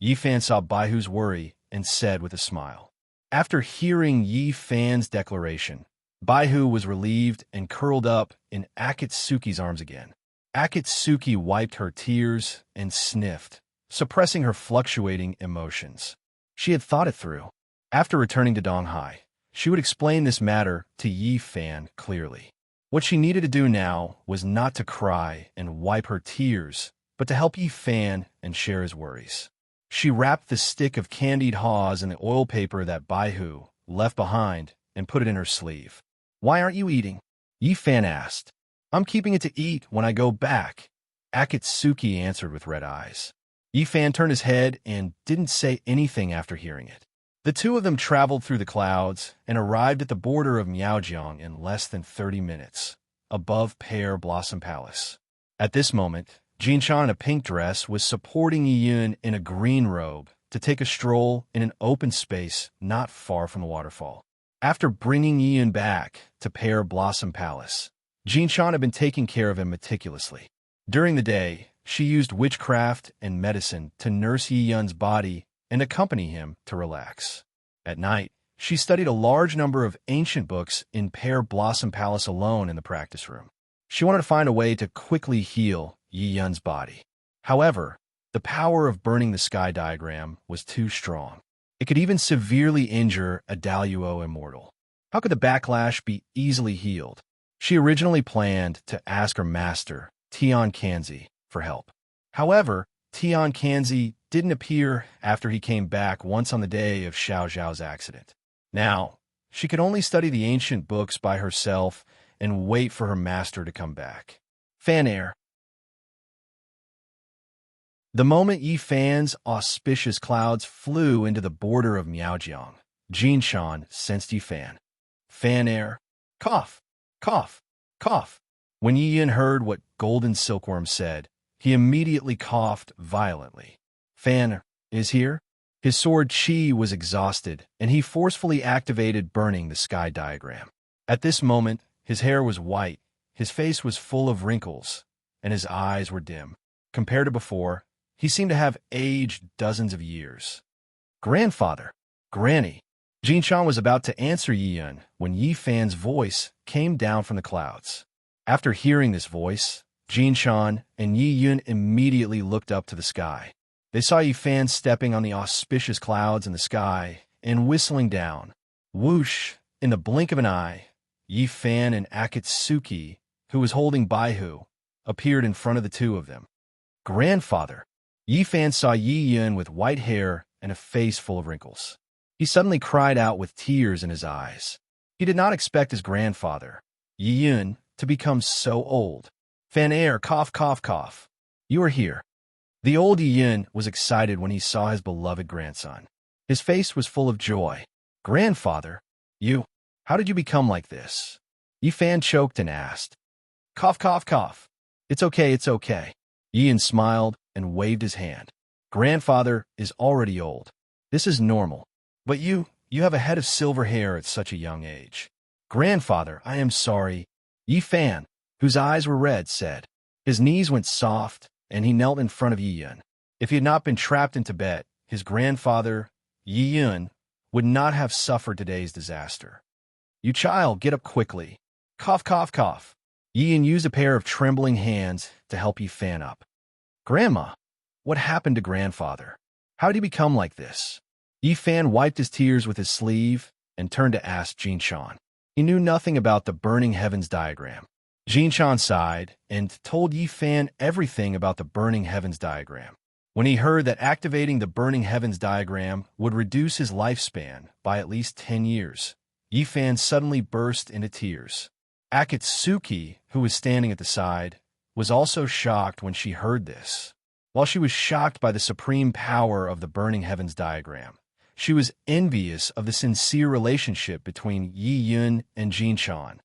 Yi Fan saw Baihu's worry and said with a smile. After hearing Yi Fan's declaration, Baihu was relieved and curled up in Akatsuki's arms again. Akatsuki wiped her tears and sniffed, suppressing her fluctuating emotions. She had thought it through. After returning to Donghai, she would explain this matter to Yi Fan clearly. What she needed to do now was not to cry and wipe her tears, but to help Yi Fan and share his worries. She wrapped the stick of candied haws in the oil paper that Baihu left behind and put it in her sleeve. Why aren't you eating? Yi Fan asked. I'm keeping it to eat when I go back, Akatsuki answered with red eyes. Yi Fan turned his head and didn't say anything after hearing it. The two of them traveled through the clouds and arrived at the border of Miaojiang in less than 30 minutes, above Pear Blossom Palace. At this moment, Jinshan in a pink dress was supporting Yiyun in a green robe to take a stroll in an open space not far from the waterfall. After bringing Yiyun back to Pear Blossom Palace, Jinshan had been taking care of him meticulously. During the day, she used witchcraft and medicine to nurse Yiyun's body and accompany him to relax. At night, she studied a large number of ancient books in Pear Blossom Palace alone in the practice room. She wanted to find a way to quickly heal Yiyun's body. However, the power of burning the sky diagram was too strong. It could even severely injure a Daluo immortal. How could the backlash be easily healed? She originally planned to ask her master, Tian Kanzi, for help. However, Tian Kanzi didn't appear after he came back once on the day of Xiao Zhao's accident. Now, she could only study the ancient books by herself and wait for her master to come back. Fan air. The moment Yi Fan's auspicious clouds flew into the border of Miaojiang, Jinshan sensed Yi Fan. Fan air. Cough, cough, cough. When Yiyun heard what Golden Silkworm said, he immediately coughed violently. Fan is here? His sword Qi was exhausted, and he forcefully activated burning the sky diagram. At this moment, his hair was white, his face was full of wrinkles, and his eyes were dim. Compared to before, he seemed to have aged dozens of years. Grandfather, Granny. Jinshan was about to answer Yiyun when Yi Fan's voice came down from the clouds. After hearing this voice, Jinshan and Yiyun immediately looked up to the sky. They saw Yi Fan stepping on the auspicious clouds in the sky and whistling down. Whoosh! In the blink of an eye, Yi Fan and Akatsuki, who was holding Baihu, appeared in front of the two of them. Grandfather! Yi Fan saw Yiyun with white hair and a face full of wrinkles. He suddenly cried out with tears in his eyes. He did not expect his grandfather, Yiyun, to become so old. Fan air, cough, cough, cough. You are here. The old Yiyun was excited when he saw his beloved grandson. His face was full of joy. Grandfather, how did you become like this? Yi Fan choked and asked. Cough, cough, cough. It's okay, it's okay. Yiyun smiled and waved his hand. Grandfather is already old. This is normal. But you have a head of silver hair at such a young age. Grandfather, I am sorry. Yi Fan, whose eyes were red, said. His knees went soft, and he knelt in front of Yi Yun. If he had not been trapped in Tibet, his grandfather, Yi Yun, would not have suffered today's disaster. You child, get up quickly. Cough, cough, cough. Yi Yun used a pair of trembling hands to help Yi Fan up. Grandma, what happened to grandfather? How did he become like this? Yi Fan wiped his tears with his sleeve and turned to ask Jin Shan. He knew nothing about the burning heavens diagram. Jin Shan sighed and told Yi Fan everything about the burning heavens diagram. When he heard that activating the burning heavens diagram would reduce his lifespan by at least 10 years, Yi Fan suddenly burst into tears. Akatsuki, who was standing at the side, was also shocked when she heard this. While she was shocked by the supreme power of the burning heavens diagram, she was envious of the sincere relationship between Yi Yun and Jin Shan.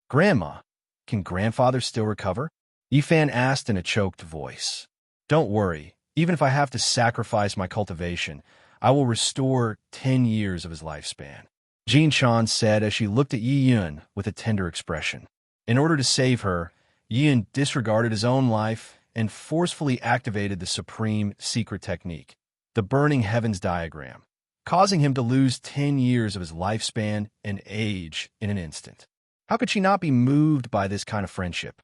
Grandma, can grandfather still recover? Yi Fan asked in a choked voice. Don't worry, even if I have to sacrifice my cultivation, I will restore 10 years of his lifespan, Jin Shan said as she looked at Yi Yun with a tender expression. In order to save her, Yi Yun disregarded his own life and forcefully activated the supreme secret technique, the burning heavens diagram, causing him to lose 10 years of his lifespan and age in an instant. How could she not be moved by this kind of friendship?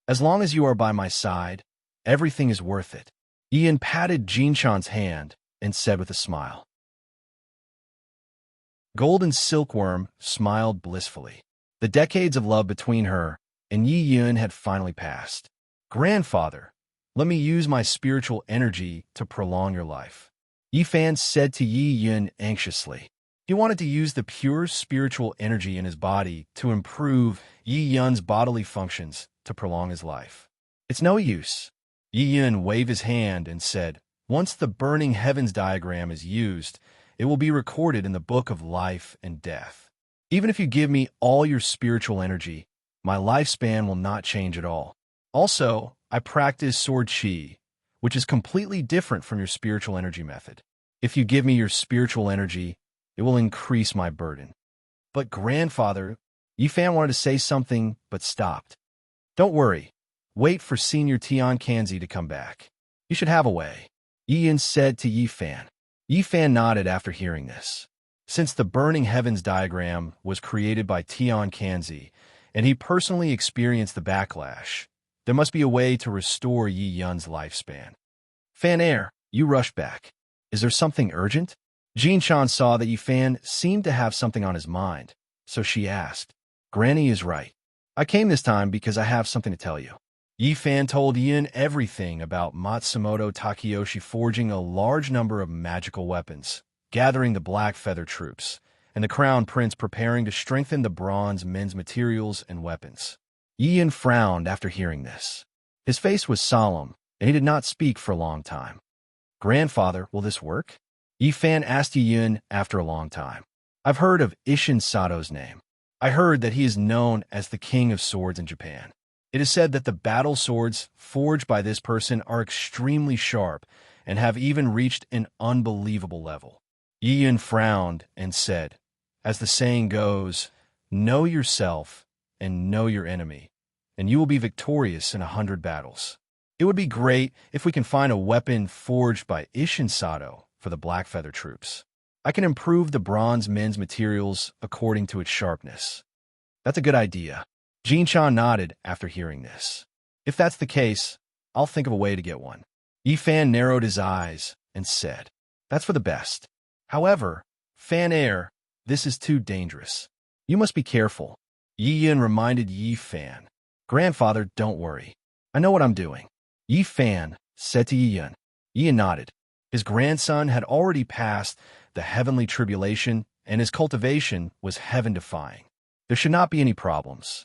As long as you are by my side, everything is worth it. Yi Yun patted Jin Shan's hand and said with a smile. Golden Silkworm smiled blissfully. The decades of love between her and Yi Yun had finally passed. Grandfather, let me use my spiritual energy to prolong your life, Yi Fan said to Yi Yun anxiously. He wanted to use the pure spiritual energy in his body to improve Yi Yun's bodily functions to prolong his life. It's no use. Yi Yun waved his hand and said, once the burning heavens diagram is used, it will be recorded in the book of life and death. Even if you give me all your spiritual energy, my lifespan will not change at all. Also, I practice sword chi, which is completely different from your spiritual energy method. If you give me your spiritual energy, it will increase my burden. But grandfather, Yi Fan wanted to say something but stopped. Don't worry. Wait for Senior Tian Kanzi to come back. You should have a way, Yi Yun said to Yi Fan. Yi Fan nodded after hearing this. Since the burning heavens diagram was created by Tian Kanzi, and he personally experienced the backlash, there must be a way to restore Yi Yun's lifespan. Fan Air, you rushed back. Is there something urgent? Jin Shan saw that Yi Fan seemed to have something on his mind, so she asked. Granny is right. I came this time because I have something to tell you. Yi Fan told Yin everything about Matsumoto Takeyoshi forging a large number of magical weapons, gathering the Black Feather troops, and the Crown Prince preparing to strengthen the bronze men's materials and weapons. Yin frowned after hearing this. His face was solemn, and he did not speak for a long time. Grandfather, will this work? Yi Fan asked Yin after a long time. I've heard of Isshin Sato's name. I heard that he is known as the King of Swords in Japan. It is said that the battle swords forged by this person are extremely sharp and have even reached an unbelievable level. Yin frowned and said, as the saying goes, know yourself and know your enemy, and you will be victorious in 100 battles. It would be great if we can find a weapon forged by Isshin Sato for the Black Feather troops. I can improve the bronze men's materials according to its sharpness. That's a good idea. Jin Chan nodded after hearing this. If that's the case, I'll think of a way to get one. Yi Fan narrowed his eyes and said, that's for the best. However, Fan Air, this is too dangerous. You must be careful. Yi Yin reminded Yi Fan. Grandfather, don't worry. I know what I'm doing. Yi Fan said to Yi Yin. Yi Yin nodded. His grandson had already passed the heavenly tribulation, and his cultivation was heaven-defying. There should not be any problems.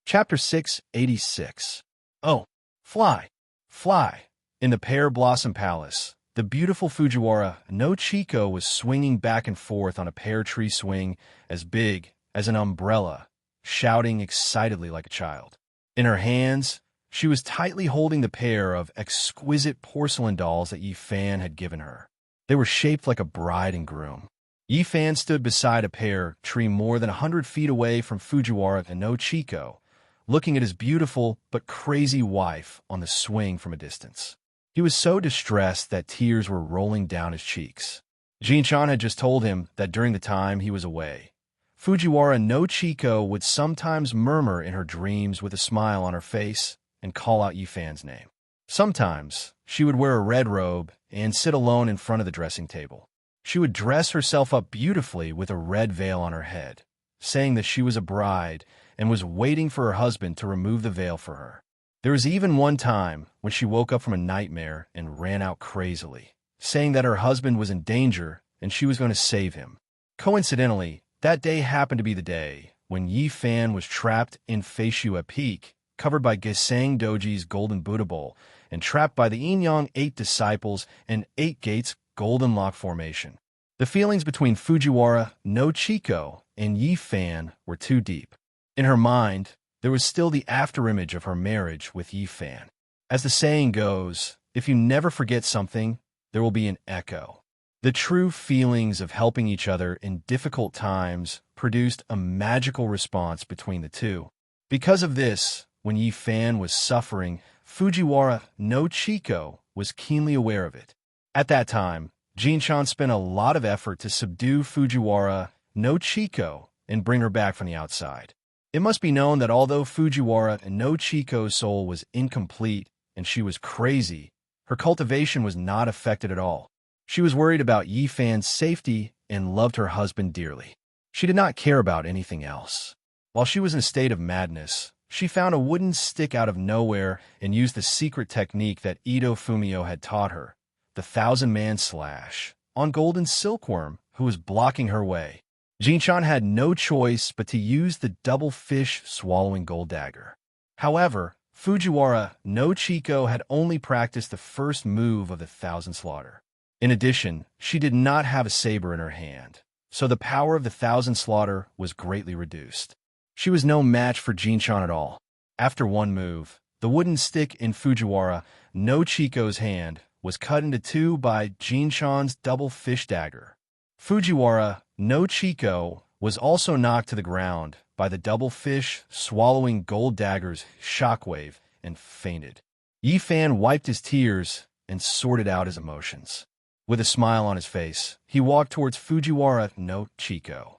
Chapter 686. Oh, fly, fly. In the Pear Blossom Palace, the beautiful Fujiwara no Chiko was swinging back and forth on a pear tree swing as big as an umbrella, shouting excitedly like a child. In her hands, she was tightly holding the pair of exquisite porcelain dolls that Yi Fan had given her. They were shaped like a bride and groom. Yi Fan stood beside a pear tree more than 100 feet away from Fujiwara and no Chico, looking at his beautiful but crazy wife on the swing from a distance. He was so distressed that tears were rolling down his cheeks. Jin-chan had just told him that during the time he was away, Fujiwara no Chico would sometimes murmur in her dreams with a smile on her face and call out Yi Fan's name. Sometimes she would wear a red robe and sit alone in front of the dressing table. She would dress herself up beautifully with a red veil on her head, saying that she was a bride and was waiting for her husband to remove the veil for her. There was even one time when she woke up from a nightmare and ran out crazily, saying that her husband was in danger and she was going to save him. Coincidentally, that day happened to be the day when Yi Fan was trapped in Feishua Peak, covered by Gesang Doji's Golden Buddha Bowl, and trapped by the Inyang 8 Disciples and 8 Gates Golden Lock Formation. The feelings between Fujiwara no Chico and Yi Fan were too deep. In her mind, there was still the afterimage of her marriage with Yi Fan. As the saying goes, if you never forget something, there will be an echo. The true feelings of helping each other in difficult times produced a magical response between the two. Because of this, when Yi Fan was suffering, Fujiwara no Chico was keenly aware of it. At that time, Jin-chan spent a lot of effort to subdue Fujiwara no Chico and bring her back from the outside. It must be known that although Fujiwara no Chico's soul was incomplete and she was crazy, her cultivation was not affected at all. She was worried about Yi Fan's safety and loved her husband dearly. She did not care about anything else. While she was in a state of madness, she found a wooden stick out of nowhere and used the secret technique that Ito Fumio had taught her, the 1,000-man slash, on Golden Silkworm, who was blocking her way. Jin-chan had no choice but to use the double fish swallowing gold dagger. However, Fujiwara no Chico had only practiced the first move of the 1,000 slaughter. In addition, she did not have a saber in her hand, so the power of the 1,000 slaughter was greatly reduced. She was no match for Jin-chan at all. After one move, the wooden stick in Fujiwara no Chico's hand was cut into two by Jin-chan's double fish dagger. Fujiwara no Chico was also knocked to the ground by the double fish swallowing gold dagger's shockwave and fainted. Yi Fan wiped his tears and sorted out his emotions. With a smile on his face, he walked towards Fujiwara no Chico.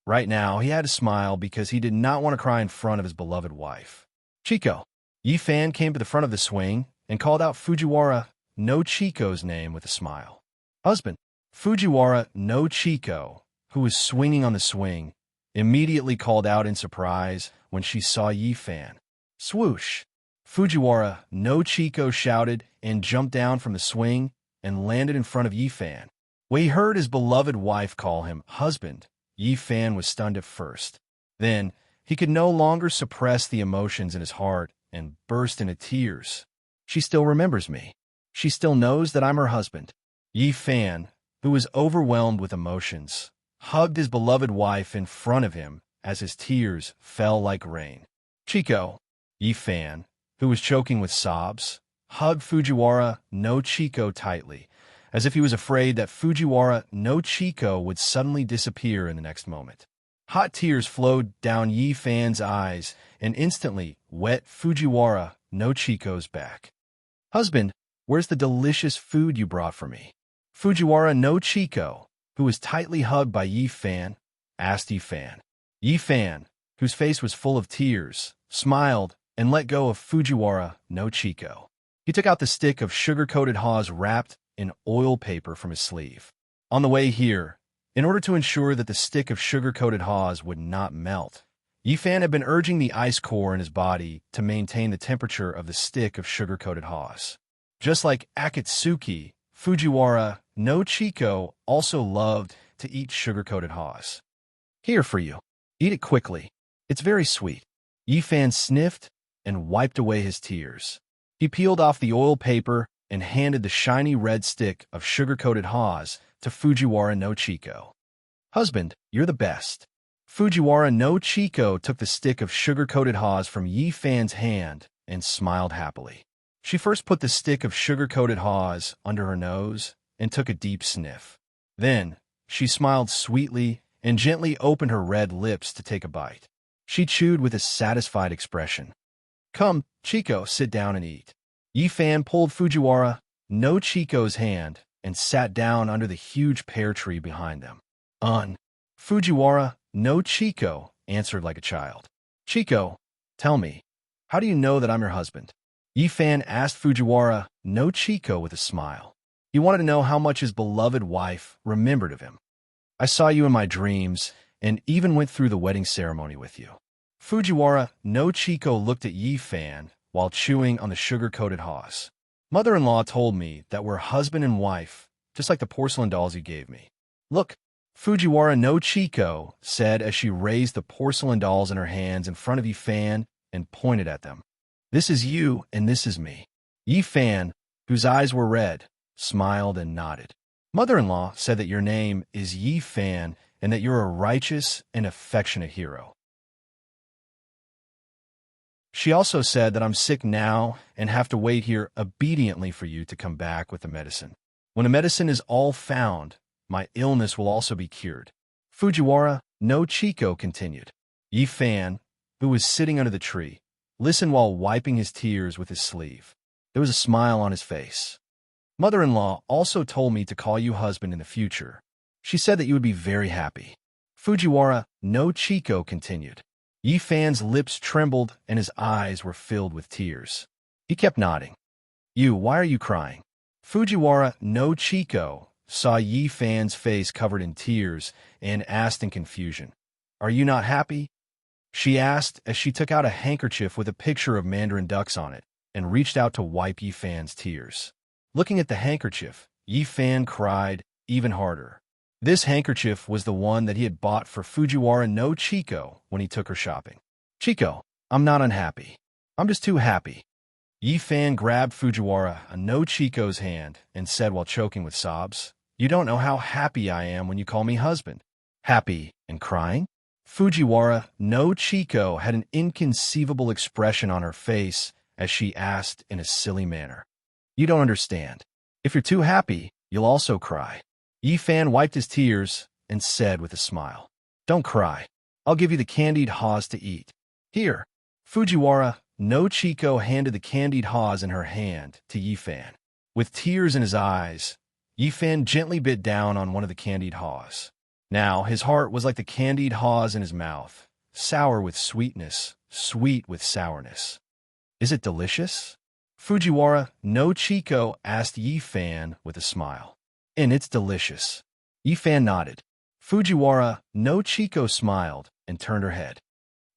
Right now, he had to smile because he did not want to cry in front of his beloved wife. Chico. Yi Fan came to the front of the swing and called out Fujiwara no Chico's name with a smile. Husband. Fujiwara no Chico, who was swinging on the swing, immediately called out in surprise when she saw Yi Fan. Swoosh! Fujiwara no Chico shouted and jumped down from the swing and landed in front of Yi Fan. When he heard his beloved wife call him husband, Yi Fan was stunned at first. Then, he could no longer suppress the emotions in his heart and burst into tears. She still remembers me. She still knows that I'm her husband. Yi Fan, who was overwhelmed with emotions, hugged his beloved wife in front of him as his tears fell like rain. Chico. Yi Fan, who was choking with sobs, hugged Fujiwara no Chico tightly, as if he was afraid that Fujiwara no Chico would suddenly disappear in the next moment. Hot tears flowed down Yi Fan's eyes and instantly wet Fujiwara no Chico's back. Husband, where's the delicious food you brought for me? Fujiwara no Chico, who was tightly hugged by Yi Fan, asked Yi Fan. Yi Fan, whose face was full of tears, smiled and let go of Fujiwara no Chico. He took out the stick of sugar-coated haws wrapped in oil paper from his sleeve. On the way here, in order to ensure that the stick of sugar-coated haws would not melt, Yi Fan had been urging the ice core in his body to maintain the temperature of the stick of sugar-coated haws. Just like Akatsuki, Fujiwara no Chico also loved to eat sugar-coated haws. Here for you. Eat it quickly. It's very sweet. Yi Fan sniffed and wiped away his tears. He peeled off the oil paper and handed the shiny red stick of sugar-coated haws to Fujiwara no Chico. Husband, you're the best. Fujiwara no Chico took the stick of sugar-coated haws from Yi Fan's hand and smiled happily. She first put the stick of sugar-coated haws under her nose and took a deep sniff. Then, she smiled sweetly and gently opened her red lips to take a bite. She chewed with a satisfied expression. Come, Chico, sit down and eat. Yifan pulled Fujiwara no Chico's hand and sat down under the huge pear tree behind them. Fujiwara no Chico answered like a child. Chico, tell me, how do you know that I'm your husband? Yifan asked Fujiwara no Chico with a smile. He wanted to know how much his beloved wife remembered of him. I saw you in my dreams and even went through the wedding ceremony with you. Fujiwara no Chico looked at Yifan while chewing on the sugar-coated haws. Mother-in-law told me that we're husband and wife, just like the porcelain dolls you gave me. Look, Fujiwara no Chico said as she raised the porcelain dolls in her hands in front of Yifan and pointed at them. This is you and this is me. Yifan, whose eyes were red, smiled and nodded. Mother-in-law said that your name is Yifan and that you're a righteous and affectionate hero. She also said that I'm sick now and have to wait here obediently for you to come back with the medicine. When the medicine is all found, my illness will also be cured. Fujiwara no Chico continued. Yifan, who was sitting under the tree, listened while wiping his tears with his sleeve. There was a smile on his face. Mother-in-law also told me to call you husband in the future. She said that you would be very happy. Fujiwara no Chico continued. Yifan's lips trembled and his eyes were filled with tears. He kept nodding. Why are you crying? Fujiwara no Chico saw Yifan's face covered in tears and asked in confusion. Are you not happy? She asked as she took out a handkerchief with a picture of mandarin ducks on it and reached out to wipe Yifan's tears. Looking at the handkerchief, Yifan cried even harder. This handkerchief was the one that he had bought for Fujiwara no Chico when he took her shopping. Chico, I'm not unhappy. I'm just too happy. Yifan grabbed Fujiwara no Chico's hand and said while choking with sobs, You don't know how happy I am when you call me husband. Happy and crying? Fujiwara no Chico had an inconceivable expression on her face as she asked in a silly manner. You don't understand. If you're too happy, you'll also cry. Yifan wiped his tears and said with a smile, Don't cry. I'll give you the candied haws to eat. Here. Fujiwara no Chico handed the candied haws in her hand to Yifan. With tears in his eyes, Yifan gently bit down on one of the candied haws. Now his heart was like the candied haws in his mouth, sour with sweetness, sweet with sourness. Is it delicious? Fujiwara no Chico asked Yifan with a smile. And it's delicious. Yifan nodded. Fujiwara no Chico smiled and turned her head.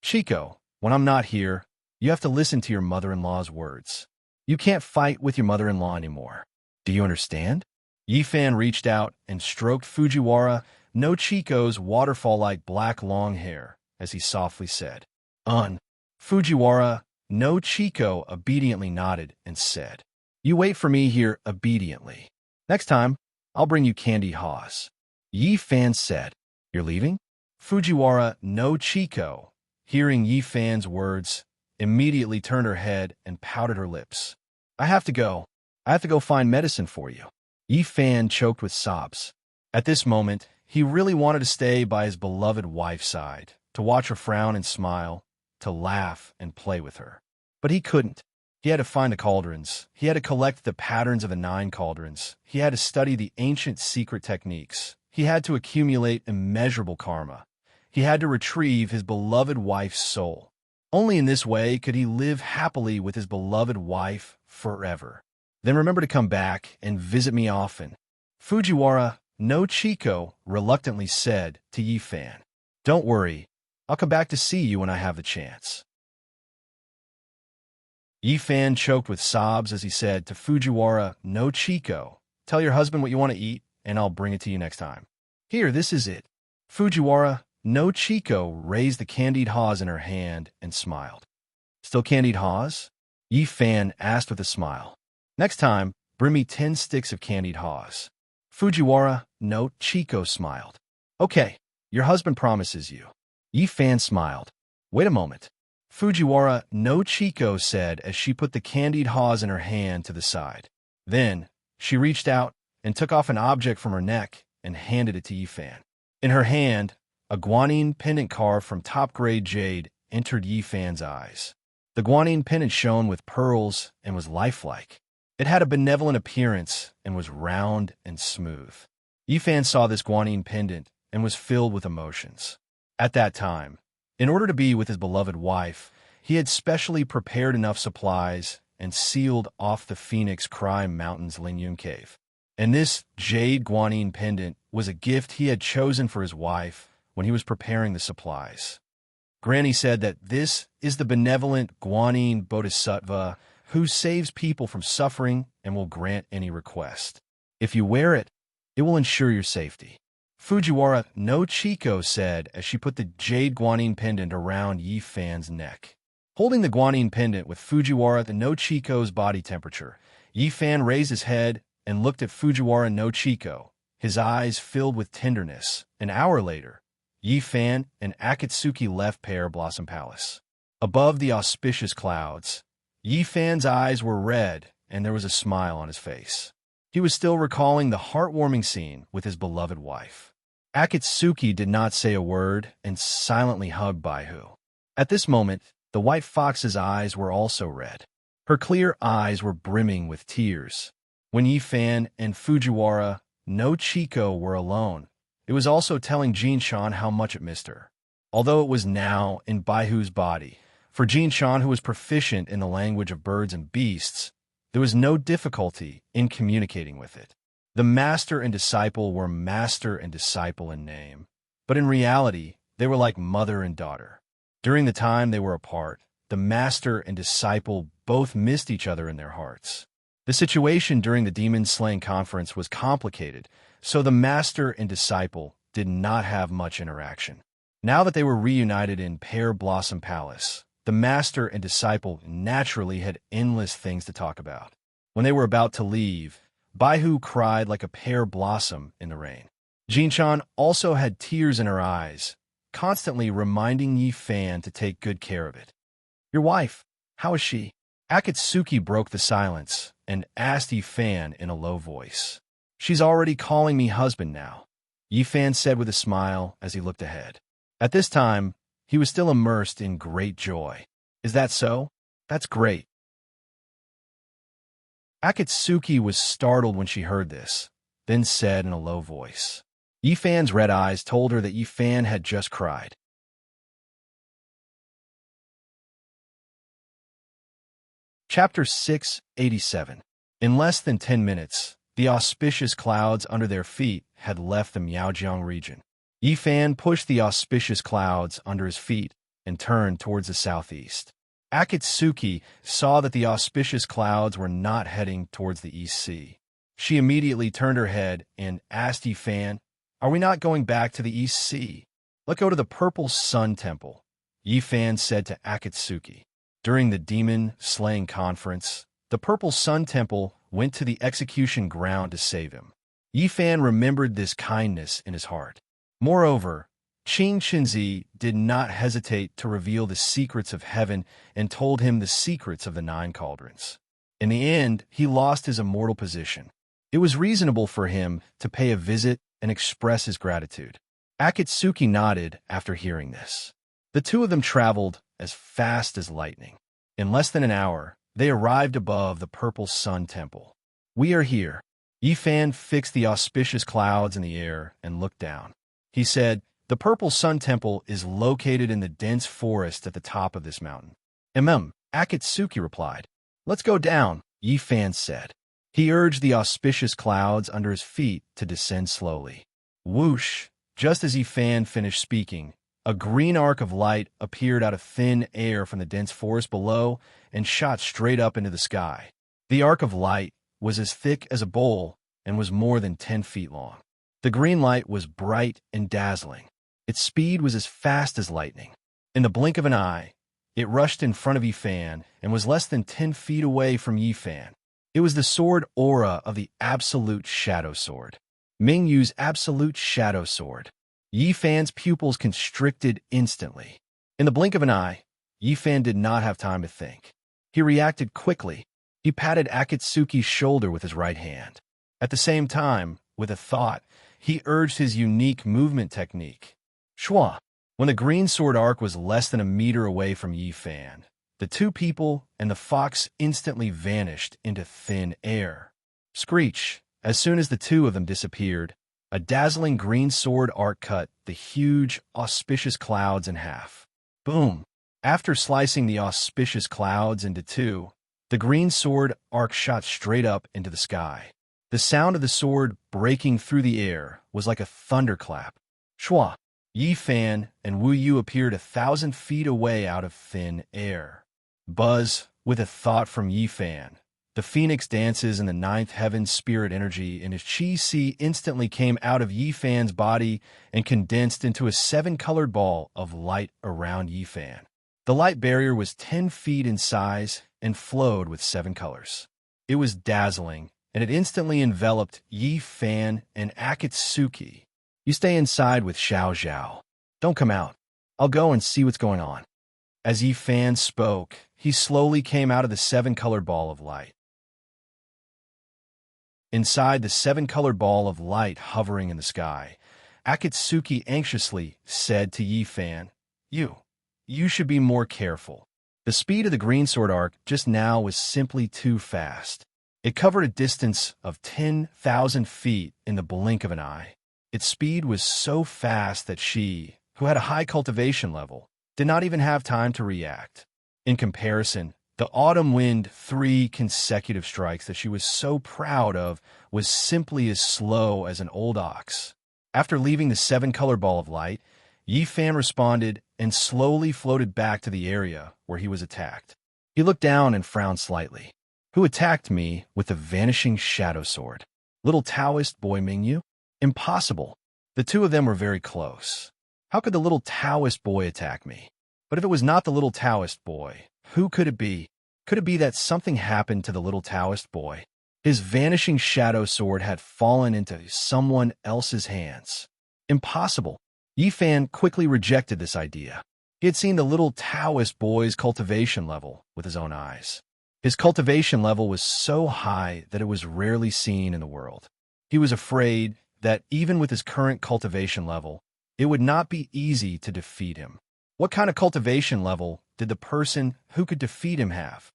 Chico, when I'm not here, you have to listen to your mother-in-law's words. You can't fight with your mother-in-law anymore. Do you understand? Yifan reached out and stroked Fujiwara no Chico's waterfall-like black long hair as he softly said, Fujiwara no Chico obediently nodded and said, You wait for me here obediently. Next time, I'll bring you candy haws. Yifan said, You're leaving? Fujiwara no Chico, hearing Yifan's words, immediately turned her head and pouted her lips. I have to go. I have to go find medicine for you. Yifan choked with sobs. At this moment, he really wanted to stay by his beloved wife's side, to watch her frown and smile, to laugh and play with her. But he couldn't. He had to find the cauldrons. He had to collect the patterns of the 9 cauldrons. He had to study the ancient secret techniques. He had to accumulate immeasurable karma. He had to retrieve his beloved wife's soul. Only in this way could he live happily with his beloved wife forever. Then remember to come back and visit me often. Fujiwara no Chico reluctantly said to Yifan, Don't worry, I'll come back to see you when I have the chance. Yifan choked with sobs as he said to Fujiwara no Chico, Tell your husband what you want to eat, and I'll bring it to you next time. Here, this is it. Fujiwara no Chico raised the candied haws in her hand and smiled. Still candied haws? Yifan asked with a smile. Next time, bring me 10 sticks of candied haws. Fujiwara no Chico smiled. Okay, your husband promises you. Yifan smiled. Wait a moment. Fujiwara no Chico said as she put the candied haws in her hand to the side. Then, she reached out and took off an object from her neck and handed it to Yifan. In her hand, a guanine pendant carved from top-grade jade entered Yifan's eyes. The guanine pendant shone with pearls and was lifelike. It had a benevolent appearance and was round and smooth. Yifan saw this guanine pendant and was filled with emotions. At that time, in order to be with his beloved wife, he had specially prepared enough supplies and sealed off the Phoenix Crime Mountain's Lingyun Cave. And this jade guanine pendant was a gift he had chosen for his wife when he was preparing the supplies. Granny said that this is the benevolent guanine bodhisattva who saves people from suffering and will grant any request. If you wear it, it will ensure your safety. Fujiwara no Chico said as she put the jade guanine pendant around Yifan's neck. Holding the guanine pendant with Fujiwara no Chico's body temperature, Yifan raised his head and looked at Fujiwara no Chico, his eyes filled with tenderness. An hour later, Yifan and Akatsuki left Pear Blossom Palace. Above the auspicious clouds, Yifan's eyes were red and there was a smile on his face. He was still recalling the heartwarming scene with his beloved wife. Akatsuki did not say a word and silently hugged Baihu. At this moment, the white fox's eyes were also red. Her clear eyes were brimming with tears. When Yifan and Fujiwara no Chico were alone, it was also telling Jinshan how much it missed her. Although it was now in Baihu's body, for Jinshan, who was proficient in the language of birds and beasts, there was no difficulty in communicating with it. The master and disciple were master and disciple in name, but in reality, they were like mother and daughter. During the time they were apart, the master and disciple both missed each other in their hearts. The situation during the demon-slaying conference was complicated, so the master and disciple did not have much interaction. Now that they were reunited in Pear Blossom Palace, the master and disciple naturally had endless things to talk about. When they were about to leave, Baihu cried like a pear blossom in the rain. Jinshan also had tears in her eyes, constantly reminding Yifan to take good care of it. "Your wife, how is she?" Akatsuki broke the silence and asked Yifan in a low voice. "She's already calling me husband now," Yifan said with a smile as he looked ahead. At this time, he was still immersed in great joy. "Is that so? That's great." Akatsuki was startled when she heard this, then said in a low voice. Yifan's red eyes told her that Yifan had just cried. Chapter 687. In less than 10 minutes, the auspicious clouds under their feet had left the Miaojiang region. Yifan pushed the auspicious clouds under his feet and turned towards the southeast. Akatsuki saw that the auspicious clouds were not heading towards the East Sea. She immediately turned her head and asked Yifan, "Are we not going back to the East Sea? Let's go to the Purple Sun Temple," Yifan said to Akatsuki. During the demon-slaying conference, the Purple Sun Temple went to the execution ground to save him. Yifan remembered this kindness in his heart. Moreover, Qing Qinzi did not hesitate to reveal the secrets of heaven and told him the secrets of the 9 cauldrons. In the end, he lost his immortal position. It was reasonable for him to pay a visit and express his gratitude. Akatsuki nodded after hearing this. The two of them traveled as fast as lightning. In less than an hour, they arrived above the Purple Sun Temple. "We are here." Yifan fixed the auspicious clouds in the air and looked down. He said, "The Purple Sun Temple is located in the dense forest at the top of this mountain." Akatsuki replied. "Let's go down," Yifan said. He urged the auspicious clouds under his feet to descend slowly. Whoosh! Just as Yifan finished speaking, a green arc of light appeared out of thin air from the dense forest below and shot straight up into the sky. The arc of light was as thick as a bowl and was more than 10 feet long. The green light was bright and dazzling. Its speed was as fast as lightning. In the blink of an eye, it rushed in front of Yifan and was less than 10 feet away from Yifan. It was the sword aura of the Absolute Shadow Sword. Ming Yu's Absolute Shadow Sword. Yifan's pupils constricted instantly. In the blink of an eye, Yifan did not have time to think. He reacted quickly. He patted Akatsuki's shoulder with his right hand. At the same time, with a thought, he urged his unique movement technique. Shua. When the green sword arc was less than a meter away from Yi Fan, the two people and the fox instantly vanished into thin air. Screech. As soon as the two of them disappeared, a dazzling green sword arc cut the huge, auspicious clouds in half. Boom! After slicing the auspicious clouds into two, the green sword arc shot straight up into the sky. The sound of the sword breaking through the air was like a thunderclap. Shua. Yi Fan and Wu Yu appeared 1,000 feet away out of thin air. Buzz, with a thought from Yi Fan. The phoenix dances in the ninth heaven spirit energy, and his chi si instantly came out of Yi Fan's body and condensed into a 7-colored ball of light around Yi Fan. The light barrier was 10 feet in size and flowed with 7 colors. It was dazzling, and it instantly enveloped Yi Fan and Akatsuki. You stay inside with Xiao Zhao. Don't come out. I'll go and see what's going on. As Yi Fan spoke, he slowly came out of the 7-colored ball of light. Inside the 7-colored ball of light hovering in the sky, Akatsuki anxiously said to Yi Fan, You should be more careful. The speed of the green sword arc just now was simply too fast. It covered a distance of 10,000 feet in the blink of an eye. Its speed was so fast that she, who had a high cultivation level, did not even have time to react. In comparison, the autumn wind 3 consecutive strikes that she was so proud of was simply as slow as an old ox. After leaving the 7-color ball of light, Yi Fan responded and slowly floated back to the area where he was attacked. He looked down and frowned slightly. Who attacked me with the vanishing shadow sword? Little Taoist boy Mingyu? Impossible. The two of them were very close. How could the little Taoist boy attack me? But if it was not the little Taoist boy, who could it be? Could it be that something happened to the little Taoist boy? His vanishing shadow sword had fallen into someone else's hands. Impossible. Yi Fan quickly rejected this idea. He had seen the little Taoist boy's cultivation level with his own eyes. His cultivation level was so high that it was rarely seen in the world. He was afraid that even with his current cultivation level, it would not be easy to defeat him. What kind of cultivation level did the person who could defeat him have?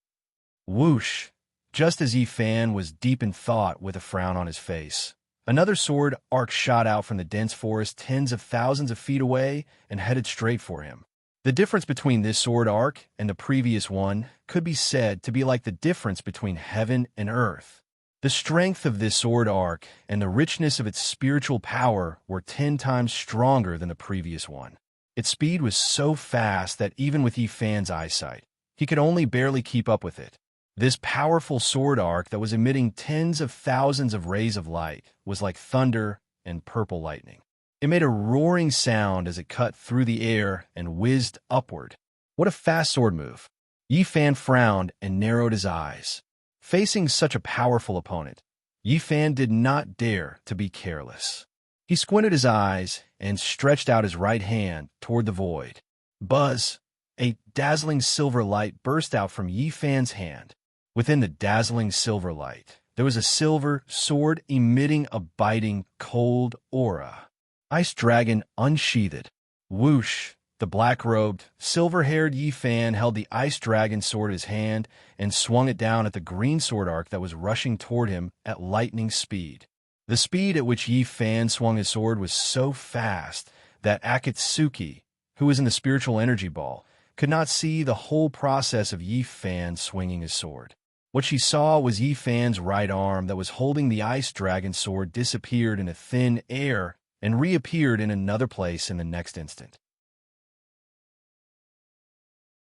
Whoosh! Just as Yi Fan was deep in thought with a frown on his face, another sword arc shot out from the dense forest tens of thousands of feet away and headed straight for him. The difference between this sword arc and the previous one could be said to be like the difference between heaven and earth. The strength of this sword arc and the richness of its spiritual power were 10 times stronger than the previous one. Its speed was so fast that even with Yi Fan's eyesight, he could only barely keep up with it. This powerful sword arc that was emitting tens of thousands of rays of light was like thunder and purple lightning. It made a roaring sound as it cut through the air and whizzed upward. What a fast sword move! Yi Fan frowned and narrowed his eyes. Facing such a powerful opponent, Yi Fan did not dare to be careless. He squinted his eyes and stretched out his right hand toward the void. Buzz! A dazzling silver light burst out from Yi Fan's hand. Within the dazzling silver light, there was a silver sword emitting a biting, cold aura. Ice Dragon unsheathed. Whoosh! The black-robed, silver-haired Yi Fan held the Ice Dragon sword in his hand and swung it down at the green sword arc that was rushing toward him at lightning speed. The speed at which Yi Fan swung his sword was so fast that Akatsuki, who was in the spiritual energy ball, could not see the whole process of Yi Fan swinging his sword. What she saw was Yi Fan's right arm that was holding the Ice Dragon sword disappeared in a thin air and reappeared in another place in the next instant.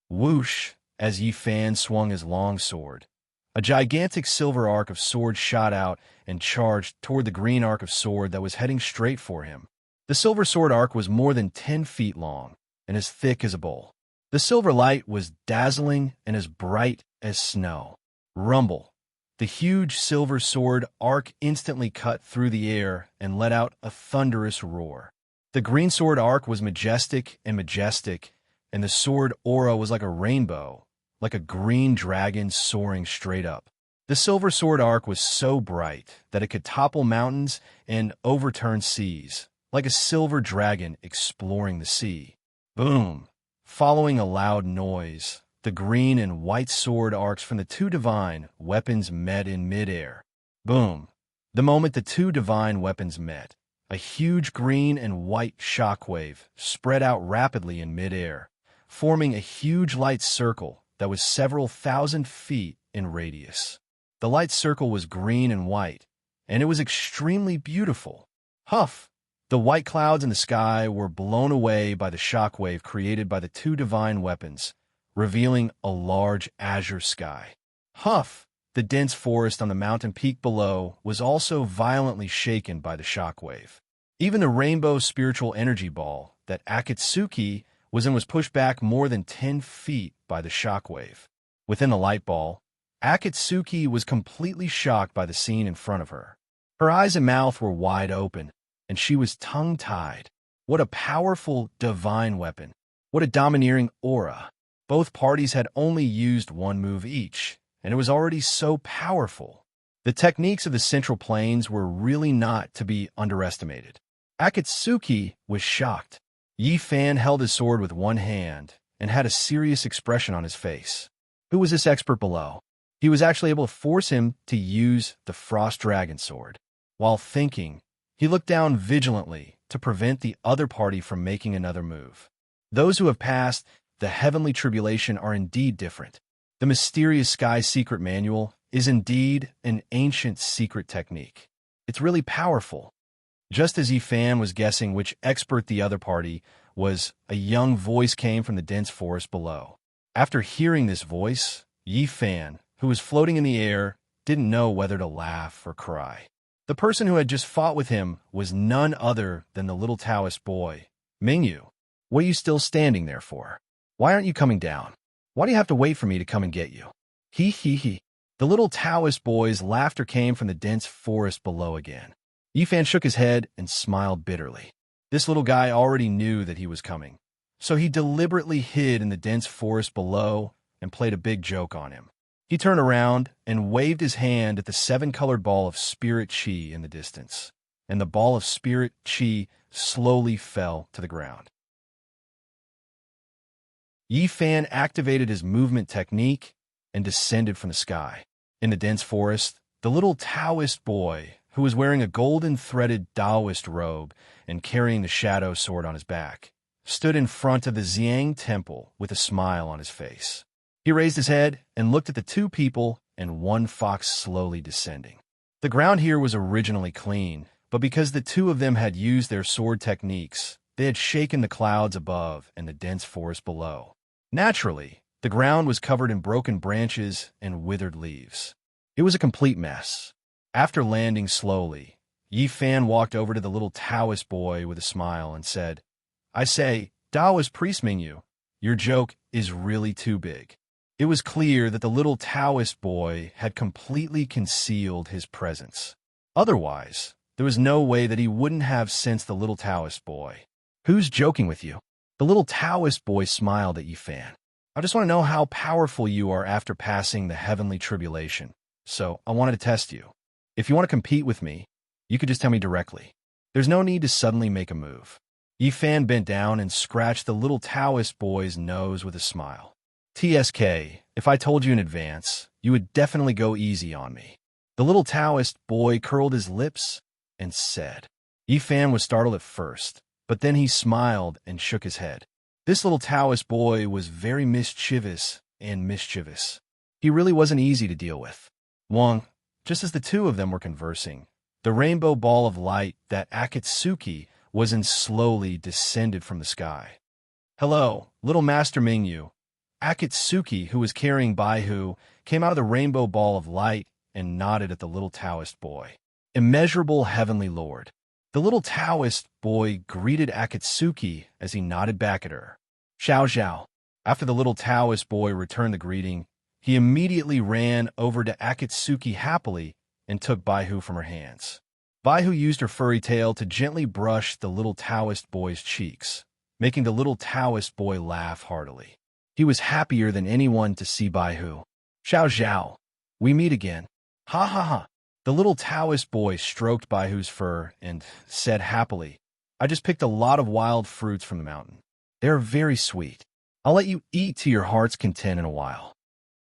Whoosh! As Yi Fan swung his long sword, a gigantic silver arc of sword shot out and charged toward the green arc of sword that was heading straight for him. The silver sword arc was more than 10 feet long and as thick as a bowl. The silver light was dazzling and as bright as snow. Rumble! The huge silver sword arc instantly cut through the air and let out a thunderous roar. The green sword arc was majestic, and the sword aura was like a rainbow, like a green dragon soaring straight up. The silver sword arc was so bright that it could topple mountains and overturn seas, like a silver dragon exploring the sea. Boom! Following a loud noise, the green and white sword arcs from the two divine weapons met in midair. Boom! The moment the two divine weapons met, a huge green and white shockwave spread out rapidly in midair, forming a huge light circle that was several thousand feet in radius. The light circle was green and white, and it was extremely beautiful. Huff! The white clouds in the sky were blown away by the shockwave created by the two divine weapons, revealing a large azure sky. Huff! The dense forest on the mountain peak below was also violently shaken by the shockwave. Even the rainbow spiritual energy ball that Akatsuki was in was pushed back more than 10 feet by the shockwave. Within the light ball, Akatsuki was completely shocked by the scene in front of her. Her eyes and mouth were wide open, and she was tongue-tied. What a powerful divine weapon. What a domineering aura. Both parties had only used one move each, and it was already so powerful. The techniques of the Central Plains were really not to be underestimated. Akatsuki was shocked. Yi Fan held his sword with one hand and had a serious expression on his face. Who was this expert below? He was actually able to force him to use the Frost Dragon Sword. While thinking, he looked down vigilantly to prevent the other party from making another move. Those who have passed the heavenly tribulation are indeed different. The mysterious Sky Secret Manual is indeed an ancient secret technique. It's really powerful. Just as Yi Fan was guessing which expert the other party was, a young voice came from the dense forest below. After hearing this voice, Yi Fan, who was floating in the air, didn't know whether to laugh or cry. The person who had just fought with him was none other than the little Taoist boy, Mingyu. What are you still standing there for? Why aren't you coming down? Why do you have to wait for me to come and get you? He. The little Taoist boy's laughter came from the dense forest below again. Yi Fan shook his head and smiled bitterly. This little guy already knew that he was coming, so he deliberately hid in the dense forest below and played a big joke on him. He turned around and waved his hand at the seven-colored ball of spirit chi in the distance, and the ball of spirit chi slowly fell to the ground. Yi Fan activated his movement technique and descended from the sky. In the dense forest, the little Taoist boy, who was wearing a golden-threaded Taoist robe and carrying the shadow sword on his back, stood in front of the Xiang temple with a smile on his face. He raised his head and looked at the two people and one fox slowly descending. The ground here was originally clean, but because the two of them had used their sword techniques, they had shaken the clouds above and the dense forest below. Naturally, the ground was covered in broken branches and withered leaves. It was a complete mess. After landing slowly, Yi Fan walked over to the little Taoist boy with a smile and said, "I say, Taoist priest Mingyu, your joke is really too big." It was clear that the little Taoist boy had completely concealed his presence. Otherwise, there was no way that he wouldn't have sensed the little Taoist boy. "Who's joking with you?" The little Taoist boy smiled at Yi Fan. "I just want to know how powerful you are after passing the heavenly tribulation, so I wanted to test you. If you want to compete with me, you could just tell me directly. There's no need to suddenly make a move." Yi Fan bent down and scratched the little Taoist boy's nose with a smile. "TSK, if I told you in advance, you would definitely go easy on me." The little Taoist boy curled his lips and said. Yi Fan was startled at first, but then he smiled and shook his head. This little Taoist boy was very mischievous. He really wasn't easy to deal with. Just as the two of them were conversing, the rainbow ball of light that Akatsuki was in slowly descended from the sky. "Hello, little Master Mingyu." Akatsuki, who was carrying Baihu, came out of the rainbow ball of light and nodded at the little Taoist boy. "Immeasurable heavenly lord." The little Taoist boy greeted Akatsuki as he nodded back at her. "Xiao Xiao." After the little Taoist boy returned the greeting, he immediately ran over to Akatsuki happily and took Baihu from her hands. Baihu used her furry tail to gently brush the little Taoist boy's cheeks, making the little Taoist boy laugh heartily. He was happier than anyone to see Baihu. "Xiao Xiao, we meet again." Ha ha ha. The little Taoist boy stroked Baihu's fur and said happily, I just picked a lot of wild fruits from the mountain. They are very sweet. I'll let you eat to your heart's content in a while.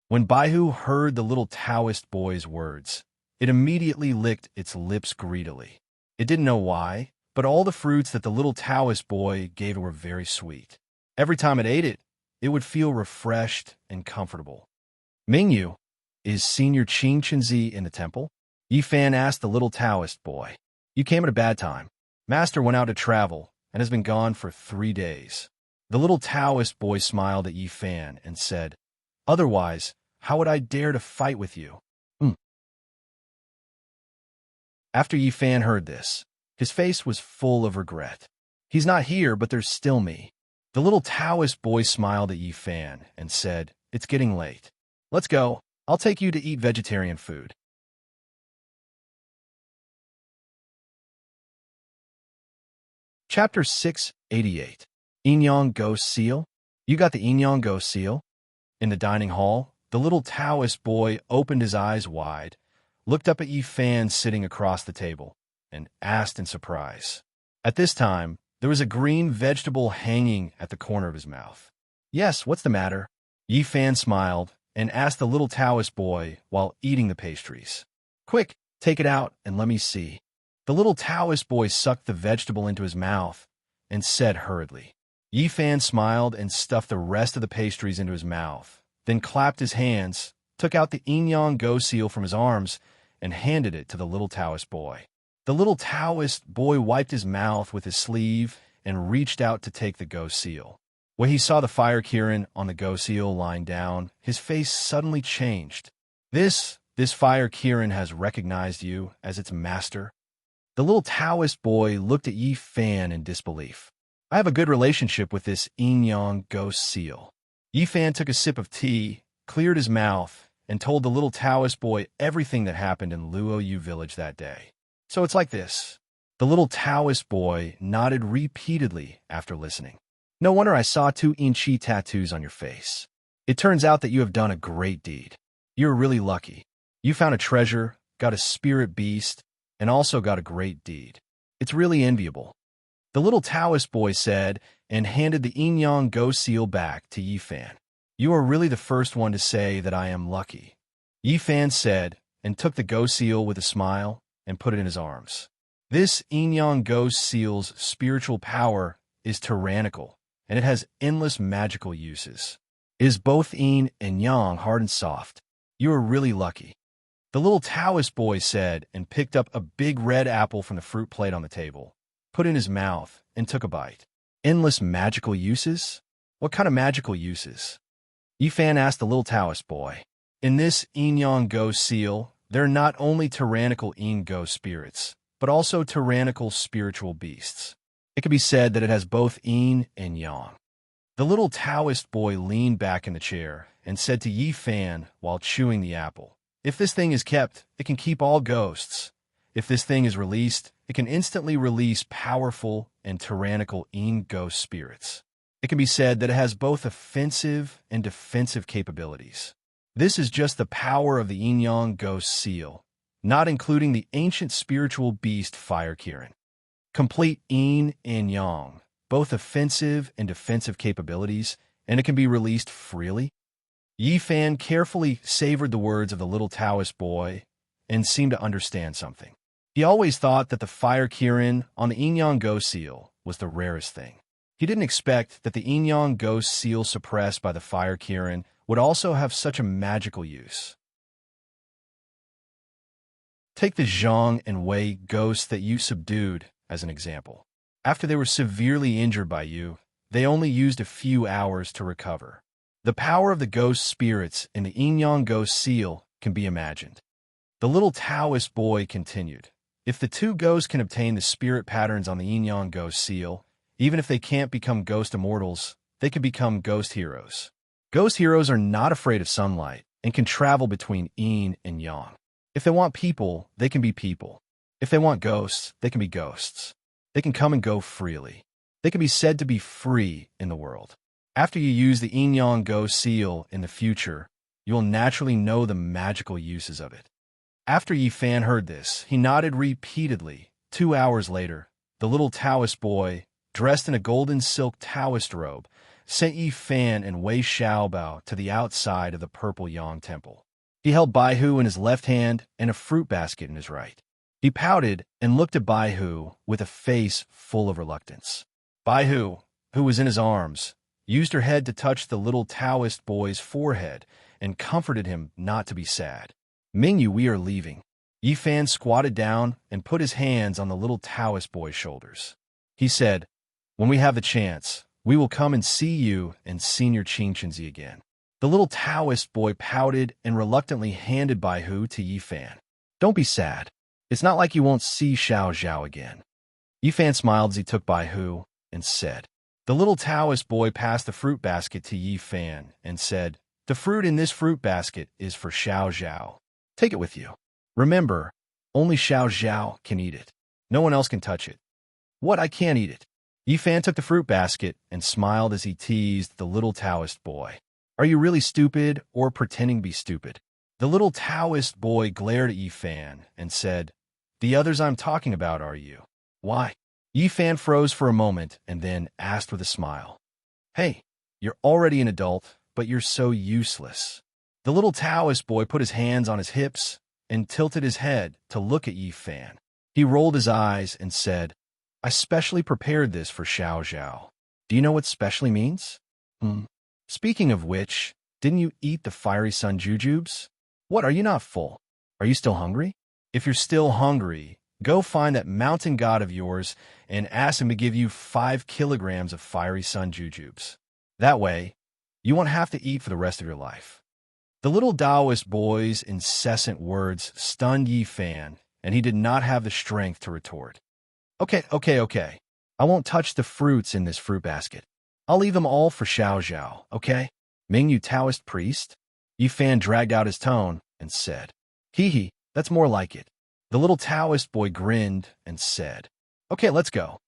When Baihu heard the little Taoist boy's words, it immediately licked its lips greedily. It didn't know why, but all the fruits that the little Taoist boy gave it were very sweet. Every time it ate it, it would feel refreshed and comfortable. Mingyu, is Senior Qing Chenzi in the temple? Yifan asked the little Taoist boy. You came at a bad time. Master went out to travel and has been gone for 3 days. The little Taoist boy smiled at Yifan and said, Otherwise, how would I dare to fight with you? After Yifan heard this, his face was full of regret. He's not here, but there's still me. The little Taoist boy smiled at Yifan and said, It's getting late. Let's go. I'll take you to eat vegetarian food. Chapter 688. Inyang Ghost Seal? You got the Inyang Ghost Seal? In the dining hall, the little Taoist boy opened his eyes wide, looked up at Yifan sitting across the table, and asked in surprise. At this time, there was a green vegetable hanging at the corner of his mouth. Yes, what's the matter? Yifan smiled and asked the little Taoist boy while eating the pastries. Quick, take it out and let me see. The little Taoist boy sucked the vegetable into his mouth and said hurriedly. Yifan smiled and stuffed the rest of the pastries into his mouth, then clapped his hands, took out the Inyang Go seal from his arms, and handed it to the little Taoist boy. The little Taoist boy wiped his mouth with his sleeve and reached out to take the Go seal. When he saw the fire Kirin on the Go seal lying down, his face suddenly changed. This fire Kirin has recognized you as its master. The little Taoist boy looked at Yifan in disbelief. I have a good relationship with this Inyang Ghost seal. Yifan took a sip of tea, cleared his mouth, and told the little Taoist boy everything that happened in Luoyu village that day. So it's like this. The little Taoist boy nodded repeatedly after listening. No wonder I saw 2 Inchi tattoos on your face. It turns out that you have done a great deed. You're really lucky. You found a treasure, got a spirit beast, and also got a great deed. It's really enviable. The little Taoist boy said and handed the Inyang Go seal back to Yifan. You are really the first one to say that I am lucky. Yifan said and took the Go seal with a smile and put it in his arms. This Inyang Go seal's spiritual power is tyrannical, and it has endless magical uses. It is both yin and yang, hard and soft. You are really lucky. The little Taoist boy said and picked up a big red apple from the fruit plate on the table, put it in his mouth, and took a bite. Endless magical uses? What kind of magical uses? Yifan asked the little Taoist boy. In this Inyang Go seal, there are not only tyrannical yin Go spirits, but also tyrannical spiritual beasts. It can be said that it has both yin and yang. The little Taoist boy leaned back in the chair and said to Yifan while chewing the apple, If this thing is kept, it can keep all ghosts. If this thing is released, it can instantly release powerful and tyrannical yin ghost spirits. It can be said that it has both offensive and defensive capabilities. This is just the power of the Inyang Ghost seal, not including the ancient spiritual beast Fire Kirin. Complete yin and yang, both offensive and defensive capabilities, and it can be released freely. Yifan carefully savored the words of the little Taoist boy and seemed to understand something. He always thought that the Fire Kirin on the Inyang Go seal was the rarest thing. He didn't expect that the Inyang Ghost seal suppressed by the Fire Kirin would also have such a magical use. Take the Zhang and Wei ghosts that you subdued as an example. After they were severely injured by you, they only used a few hours to recover. The power of the ghost spirits in the Inyang Ghost seal can be imagined. The little Taoist boy continued. If the 2 ghosts can obtain the spirit patterns on the Inyang Ghost seal, even if they can't become ghost immortals, they can become ghost heroes. Ghost heroes are not afraid of sunlight and can travel between yin and yang. If they want people, they can be people. If they want ghosts, they can be ghosts. They can come and go freely. They can be said to be free in the world. After you use the Inyang Go seal in the future, you will naturally know the magical uses of it. After Yi Fan heard this, he nodded repeatedly. 2 hours later, the little Taoist boy, dressed in a golden silk Taoist robe, sent Yi Fan and Wei Xiaobao to the outside of the Purple Yang Temple. He held Baihu in his left hand and a fruit basket in his right. He pouted and looked at Baihu with a face full of reluctance. Baihu, who was in his arms, used her head to touch the little Taoist boy's forehead and comforted him not to be sad. Mingyu, we are leaving. Yi Fan squatted down and put his hands on the little Taoist boy's shoulders. He said, when we have the chance, we will come and see you and Senior Qingqinzi again. The little Taoist boy pouted and reluctantly handed Baihu to Yi Fan. Don't be sad. It's not like you won't see Xiao Zhao again. Yi Fan smiled as he took Baihu and said. The little Taoist boy passed the fruit basket to Yi Fan and said, the fruit in this fruit basket is for Xiao Zhao. Take it with you. Remember, only Xiao Zhao can eat it. No one else can touch it. What? I can't eat it. Yi Fan took the fruit basket and smiled as he teased the little Taoist boy. Are you really stupid or pretending to be stupid? The little Taoist boy glared at Yi Fan and said, the others I'm talking about are you. Why? Yi Fan froze for a moment and then asked with a smile. Hey, you're already an adult, but you're so useless. The little Taoist boy put his hands on his hips and tilted his head to look at Yi Fan. He rolled his eyes and said, I specially prepared this for Xiao Zhao. Do you know what specially means? Speaking of which, didn't you eat the fiery sun jujubes? What, are you not full? Are you still hungry? If you're still hungry, go find that mountain god of yours and ask him to give you 5 kilograms of fiery sun jujubes. That way, you won't have to eat for the rest of your life. The little Taoist boy's incessant words stunned Yi Fan, and he did not have the strength to retort. Okay. I won't touch the fruits in this fruit basket. I'll leave them all for Xiao Zhao, okay? Mingyu Taoist priest? Yi Fan dragged out his tone and said, Hee, that's more like it. The little Taoist boy grinned and said, okay, let's go.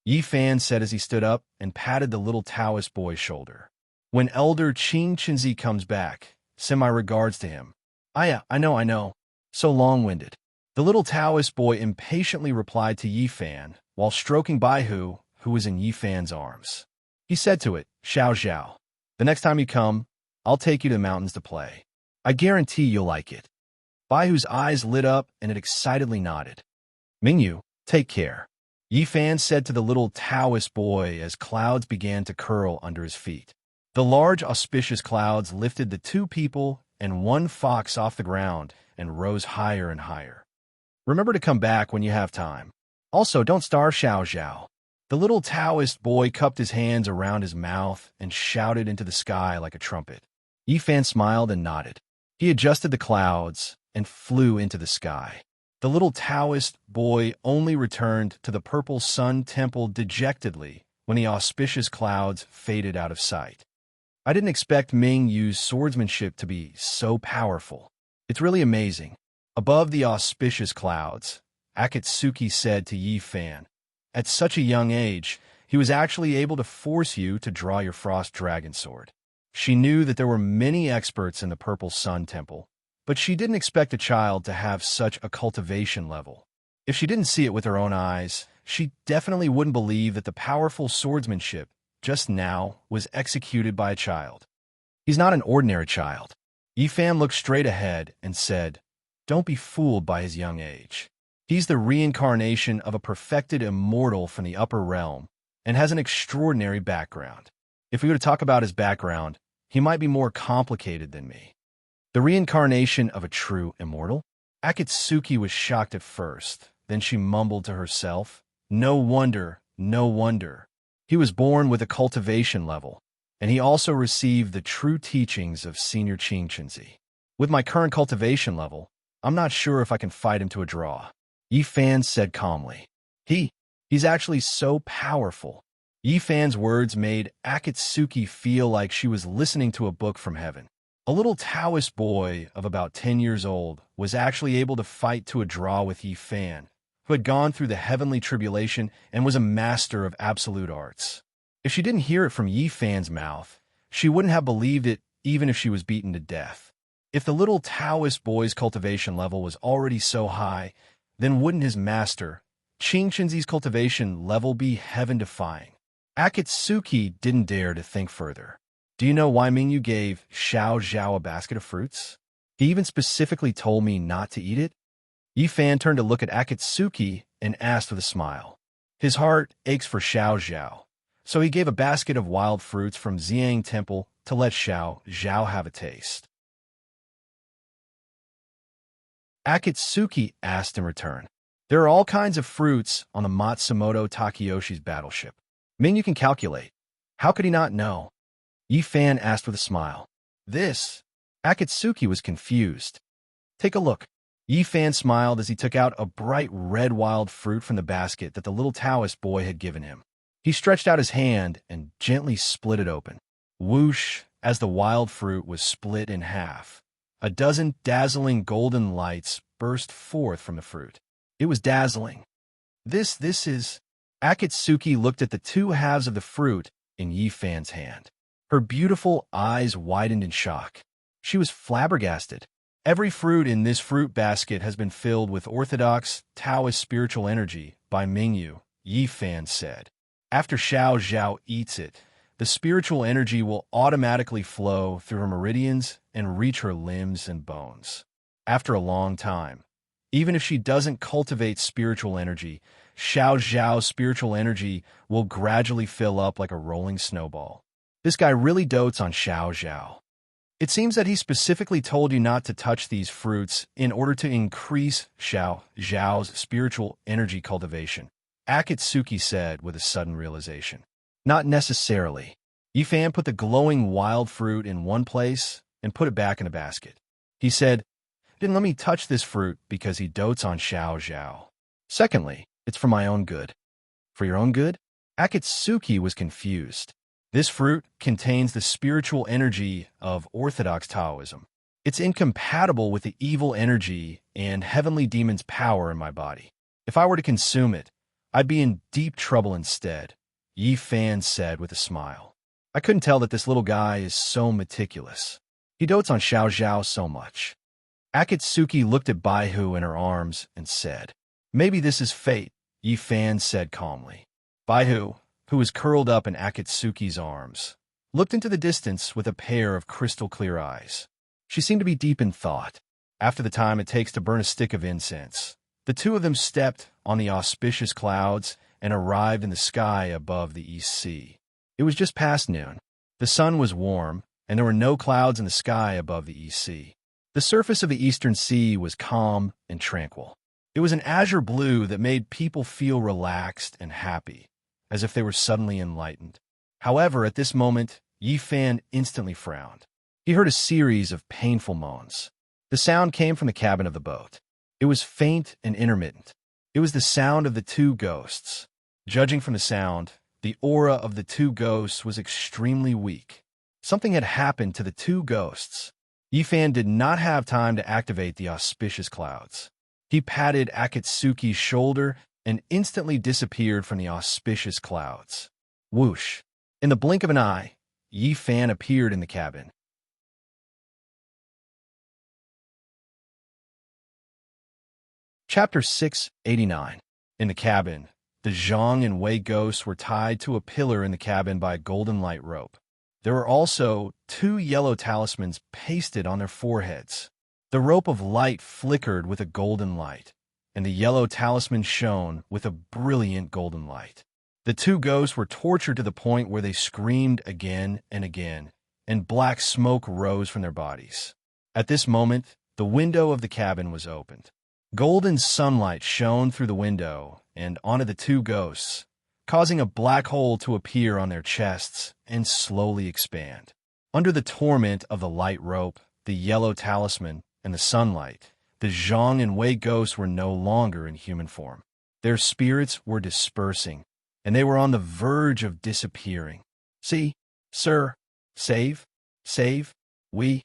Yi Fan said as he stood up and patted the little Taoist boy's shoulder. When Elder Qingqinzi comes back, send my regards to him. I know. So long-winded. The little Taoist boy impatiently replied to Yi Fan while stroking Baihu, who was in Yi Fan's arms. He said to it, Xiao Zhao, the next time you come, I'll take you to the mountains to play. I guarantee you'll like it. Baihu's eyes lit up and it excitedly nodded. Mingyu, take care. Yi Fan said to the little Taoist boy as clouds began to curl under his feet. The large, auspicious clouds lifted the 2 people and 1 fox off the ground and rose higher and higher. Remember to come back when you have time. Also, don't starve Xiao Zhao. The little Taoist boy cupped his hands around his mouth and shouted into the sky like a trumpet. Yi Fan smiled and nodded. He adjusted the clouds and flew into the sky. The little Taoist boy only returned to the Purple Sun Temple dejectedly when the auspicious clouds faded out of sight. I didn't expect Mingyu's swordsmanship to be so powerful. It's really amazing. Above the auspicious clouds, Akatsuki said to Yi Fan, at such a young age, he was actually able to force you to draw your frost dragon sword. She knew that there were many experts in the Purple Sun Temple, but she didn't expect a child to have such a cultivation level. If she didn't see it with her own eyes, she definitely wouldn't believe that the powerful swordsmanship just now was executed by a child. He's not an ordinary child. Yi Fan looked straight ahead and said, don't be fooled by his young age. He's the reincarnation of a perfected immortal from the upper realm and has an extraordinary background. If we were to talk about his background, he might be more complicated than me. The reincarnation of a true immortal? Akatsuki was shocked at first. Then she mumbled to herself, no wonder. He was born with a cultivation level, and he also received the true teachings of Senior Qingqinzi. With my current cultivation level, I'm not sure if I can fight him to a draw. Yi Fan said calmly. He's actually so powerful. Yi Fan's words made Akatsuki feel like she was listening to a book from heaven. A little Taoist boy of about 10 years old was actually able to fight to a draw with Yi Fan, who had gone through the heavenly tribulation and was a master of absolute arts. If she didn't hear it from Yi Fan's mouth, she wouldn't have believed it even if she was beaten to death. If the little Taoist boy's cultivation level was already so high, then wouldn't his master, Qing Shinzi's cultivation level be heaven-defying? Akatsuki didn't dare to think further. Do you know why Mingyu gave Xiao Zhao a basket of fruits? He even specifically told me not to eat it? Yi Fan turned to look at Akatsuki and asked with a smile. His heart aches for Xiao Zhao, so he gave a basket of wild fruits from Xiang Temple to let Xiao Zhao have a taste. Akatsuki asked in return. There are all kinds of fruits on the Matsumoto Takayoshi's battleship. Mingyu can calculate. How could he not know? Yi Fan asked with a smile. This? Akatsuki was confused. Take a look. Yi Fan smiled as he took out a bright red wild fruit from the basket that the little Taoist boy had given him. He stretched out his hand and gently split it open. Whoosh, as the wild fruit was split in half. A dozen dazzling golden lights burst forth from the fruit. It was dazzling. This is... Akatsuki looked at the two halves of the fruit in Yi Fan's hand. Her beautiful eyes widened in shock. She was flabbergasted. Every fruit in this fruit basket has been filled with orthodox Taoist spiritual energy by Mingyu, Yi Fan said. After Xiao Zhao eats it, the spiritual energy will automatically flow through her meridians and reach her limbs and bones. After a long time, even if she doesn't cultivate spiritual energy, Xiao Zhao's spiritual energy will gradually fill up like a rolling snowball. This guy really dotes on Xiao Zhao. It seems that he specifically told you not to touch these fruits in order to increase Xiao Zhao's spiritual energy cultivation, Akatsuki said with a sudden realization. Not necessarily. Yi Fan put the glowing wild fruit in one place and put it back in the basket. He said, "Didn't let me touch this fruit because he dotes on Xiao Zhao. Secondly, it's for my own good." For your own good? Akatsuki was confused. This fruit contains the spiritual energy of Orthodox Taoism. It's incompatible with the evil energy and heavenly demon's power in my body. If I were to consume it, I'd be in deep trouble instead, Yi Fan said with a smile. I couldn't tell that this little guy is so meticulous. He dotes on Xiao Zhao so much. Akatsuki looked at Baihu in her arms and said, "Maybe this is fate," Yi Fan said calmly. Baihu, who was curled up in Akatsuki's arms, looked into the distance with a pair of crystal-clear eyes. She seemed to be deep in thought. After the time it takes to burn a stick of incense, the two of them stepped on the auspicious clouds and arrived in the sky above the East Sea. It was just past noon. The sun was warm, and there were no clouds in the sky above the East Sea. The surface of the Eastern Sea was calm and tranquil. It was an azure blue that made people feel relaxed and happy, as if they were suddenly enlightened. However, at this moment, Yi Fan instantly frowned. He heard a series of painful moans. The sound came from the cabin of the boat. It was faint and intermittent. It was the sound of the two ghosts. Judging from the sound, the aura of the two ghosts was extremely weak. Something had happened to the two ghosts. Yi Fan did not have time to activate the auspicious clouds. He patted Akatsuki's shoulder and instantly disappeared from the auspicious clouds. Whoosh! In the blink of an eye, Yi Fan appeared in the cabin. Chapter 689. In the cabin, the Zhang and Wei ghosts were tied to a pillar in the cabin by a golden light rope. There were also 2 yellow talismans pasted on their foreheads. The rope of light flickered with a golden light, and the yellow talisman shone with a brilliant golden light. The 2 ghosts were tortured to the point where they screamed again and again, and black smoke rose from their bodies. At this moment, the window of the cabin was opened. Golden sunlight shone through the window and onto the 2 ghosts, causing a black hole to appear on their chests and slowly expand. Under the torment of the light rope, the yellow talisman, and the sunlight, the Zhang and Wei ghosts were no longer in human form. Their spirits were dispersing, and they were on the verge of disappearing. "See, sir, save, we,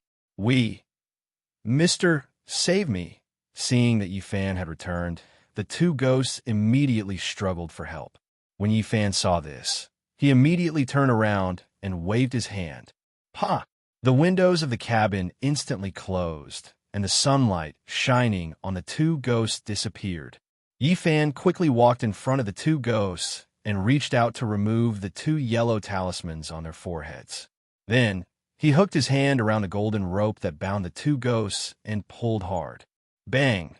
Mr. Save me." Seeing that Yi Fan had returned, the 2 ghosts immediately struggled for help. When Yi Fan saw this, he immediately turned around and waved his hand. "Ha! The windows of the cabin instantly closed, and the sunlight shining on the two ghosts disappeared. Yifan quickly walked in front of the two ghosts and reached out to remove the two yellow talismans on their foreheads. Then, he hooked his hand around the golden rope that bound the two ghosts and pulled hard. Bang!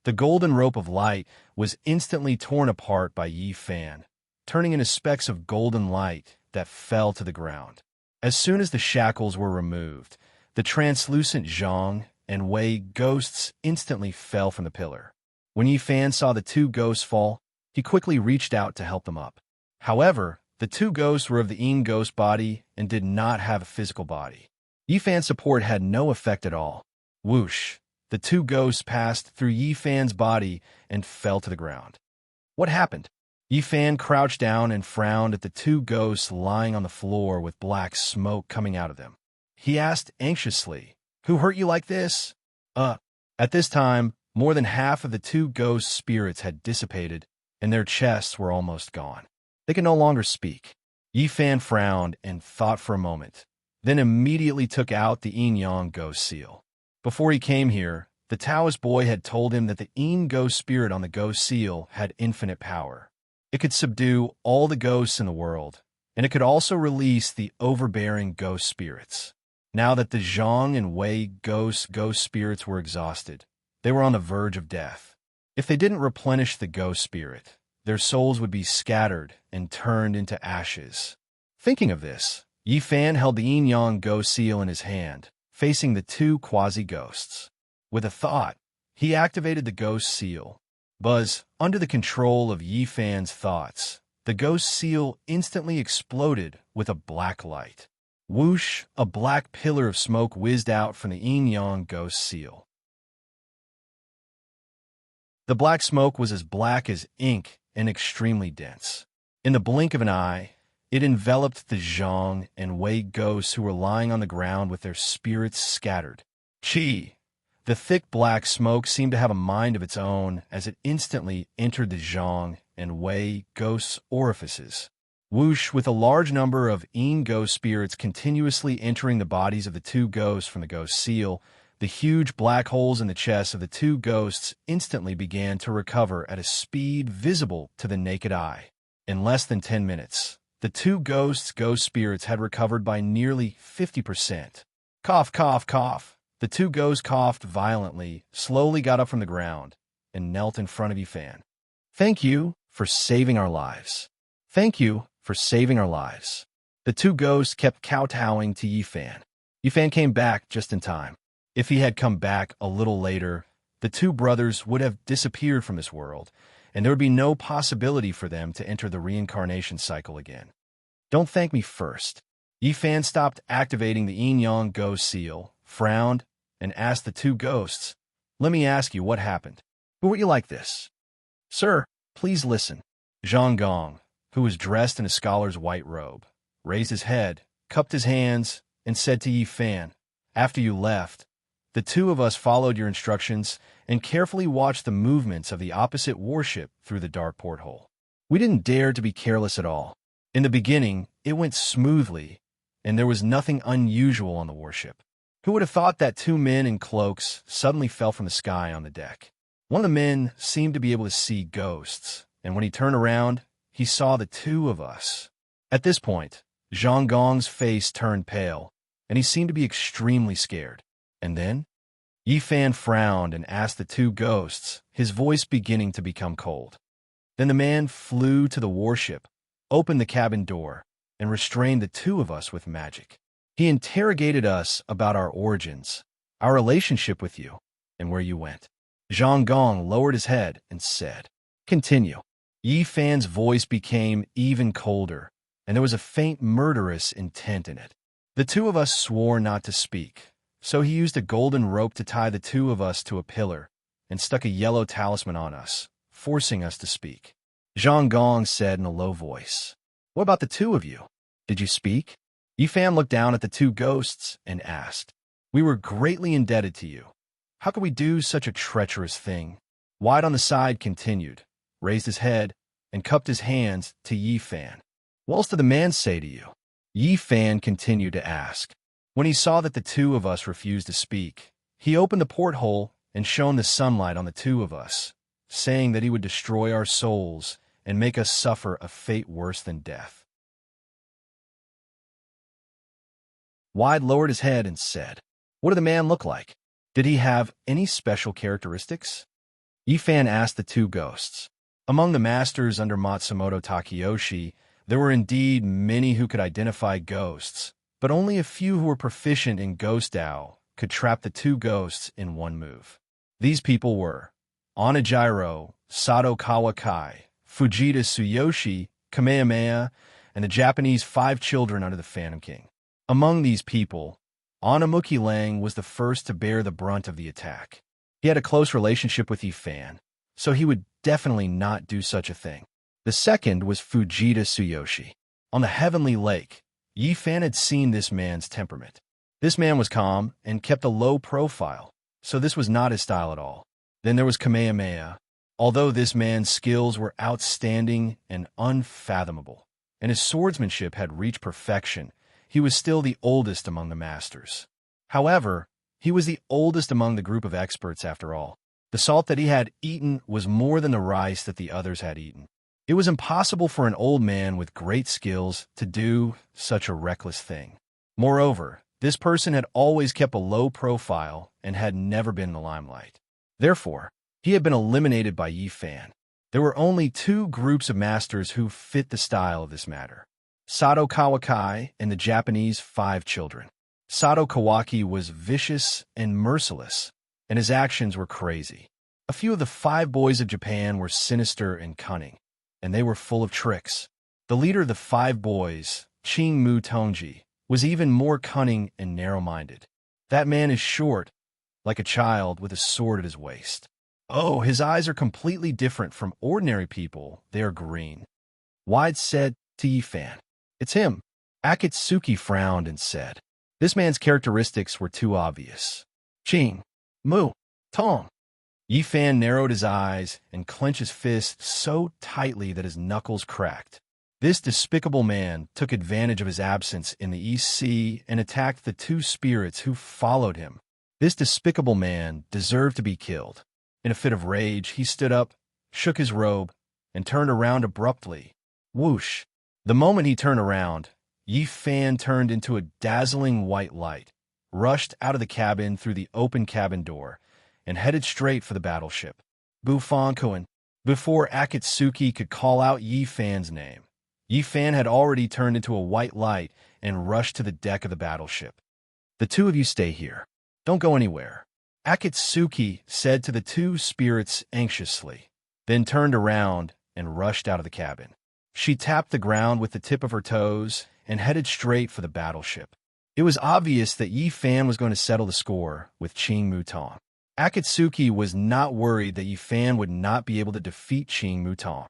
The golden rope of light was instantly torn apart by Yifan, turning into specks of golden light that fell to the ground. As soon as the shackles were removed, the translucent Zhang and Wei ghosts instantly fell from the pillar. When Yifan saw the two ghosts fall, he quickly reached out to help them up. However, the two ghosts were of the Yin ghost body and did not have a physical body. Yifan's support had no effect at all. Whoosh! The two ghosts passed through Yifan's body and fell to the ground. What happened? Yifan crouched down and frowned at the two ghosts lying on the floor with black smoke coming out of them. He asked anxiously, "Who hurt you like this?" At this time, more than half of the two ghost spirits had dissipated, and their chests were almost gone. They could no longer speak. Yifan frowned and thought for a moment, then immediately took out the yin-yang ghost seal. Before he came here, the Taoist boy had told him that the yin ghost spirit on the ghost seal had infinite power. It could subdue all the ghosts in the world, and it could also release the overbearing ghost spirits. Now that the Zhang and Wei ghost spirits were exhausted, they were on the verge of death. If they didn't replenish the ghost spirit, their souls would be scattered and turned into ashes. Thinking of this, Yifan held the yin-yang ghost seal in his hand, facing the two quasi-ghosts. With a thought, he activated the ghost seal. Buzz, under the control of Yifan's thoughts, the ghost seal instantly exploded with a black light. Whoosh! A black pillar of smoke whizzed out from the yin-yang ghost seal. The black smoke was as black as ink and extremely dense. In the blink of an eye, it enveloped the Zhang and Wei ghosts who were lying on the ground with their spirits scattered. Chi! The thick black smoke seemed to have a mind of its own as it instantly entered the Zhang and Wei ghosts' orifices. Whoosh! With a large number of Yin ghost spirits continuously entering the bodies of the two ghosts from the ghost seal, the huge black holes in the chests of the two ghosts instantly began to recover at a speed visible to the naked eye. In less than 10 minutes, the two ghost spirits had recovered by nearly 50%. Cough, cough, cough. The two ghosts coughed violently, slowly got up from the ground, and knelt in front of Yifan. "Thank you for saving our lives. Thank you for saving our lives." The two ghosts kept kowtowing to Yifan. Yifan came back just in time. If he had come back a little later, the two brothers would have disappeared from this world, and there would be no possibility for them to enter the reincarnation cycle again. "Don't thank me first." Yifan stopped activating the yin-yang ghost seal, frowned, and asked the two ghosts, "Let me ask you what happened. Who were you like this?" "Sir, please listen." Zhang Gong, who was dressed in a scholar's white robe, raised his head, cupped his hands, and said to Yifan, "After you left, the two of us followed your instructions and carefully watched the movements of the opposite warship through the dark porthole. We didn't dare to be careless at all. In the beginning, it went smoothly, and there was nothing unusual on the warship. Who would have thought that two men in cloaks suddenly fell from the sky on the deck? One of the men seemed to be able to see ghosts, and when he turned around, he saw the two of us." At this point, Zhang Gong's face turned pale, and he seemed to be extremely scared. And then, Yifan frowned and asked the two ghosts, his voice beginning to become cold. Then the man flew to the warship, opened the cabin door, and restrained the two of us with magic. He interrogated us about our origins, our relationship with you, and where you went. Zhang Gong lowered his head and said, "Continue." Yifan's voice became even colder, and there was a faint murderous intent in it. The two of us swore not to speak, so he used a golden rope to tie the two of us to a pillar and stuck a yellow talisman on us, forcing us to speak. Zhang Gong said in a low voice, "What about the two of you? Did you speak?" Yifan looked down at the two ghosts and asked, "We were greatly indebted to you. How could we do such a treacherous thing?" White on the side continued, raised his head, and cupped his hands to Yifan. "What else did the man say to you?" Yifan continued to ask. When he saw that the two of us refused to speak, he opened the porthole and shone the sunlight on the two of us, saying that he would destroy our souls and make us suffer a fate worse than death. Wide lowered his head and said, "What did the man look like? Did he have any special characteristics?" Yifan asked the two ghosts. Among the masters under Matsumoto Takeyoshi, there were indeed many who could identify ghosts, but only a few who were proficient in Ghost Dao could trap the two ghosts in one move. These people were Onijiro, Sato Kawakai, Fujita Tsuyoshi, Kamehameha, and the Japanese 5 children under the Phantom King. Among these people, Anamuki Lang was the first to bear the brunt of the attack. He had a close relationship with Yifan, so he would definitely not do such a thing. The second was Fujita Tsuyoshi. On the Heavenly Lake, Yifan had seen this man's temperament. This man was calm and kept a low profile, so this was not his style at all. Then there was Kamehameha. Although this man's skills were outstanding and unfathomable, and his swordsmanship had reached perfection, he was still the oldest among the masters. However, he was the oldest among the group of experts after all. The salt that he had eaten was more than the rice that the others had eaten. It was impossible for an old man with great skills to do such a reckless thing. Moreover, this person had always kept a low profile and had never been in the limelight. Therefore, he had been eliminated by Yifan. There were only 2 groups of masters who fit the style of this matter: Sato Kawakai and the Japanese 5 children. Sato Kawaki was vicious and merciless, and his actions were crazy. A few of the 5 boys of Japan were sinister and cunning, and they were full of tricks. The leader of the 5 boys, Ching Mu Tongji, was even more cunning and narrow-minded. That man is short, like a child with a sword at his waist. Oh, his eyes are completely different from ordinary people. They are green. Wide said to Yifan, "It's him." Akatsuki frowned and said, "This man's characteristics were too obvious." Ching Mu Tong. Yifan narrowed his eyes and clenched his fist so tightly that his knuckles cracked. This despicable man took advantage of his absence in the East Sea and attacked the 2 spirits who followed him. This despicable man deserved to be killed. In a fit of rage, he stood up, shook his robe, and turned around abruptly. Whoosh! The moment he turned around, Yifan turned into a dazzling white light, rushed out of the cabin through the open cabin door, and headed straight for the battleship. Bufonkoen. Before Akatsuki could call out Yifan's name, Yifan had already turned into a white light and rushed to the deck of the battleship. "The 2 of you stay here. Don't go anywhere," Akatsuki said to the 2 spirits anxiously, then turned around and rushed out of the cabin. She tapped the ground with the tip of her toes and headed straight for the battleship. It was obvious that Yifan was going to settle the score with Ching Mu Tong. Akatsuki was not worried that Yifan would not be able to defeat Ching Mu Tong.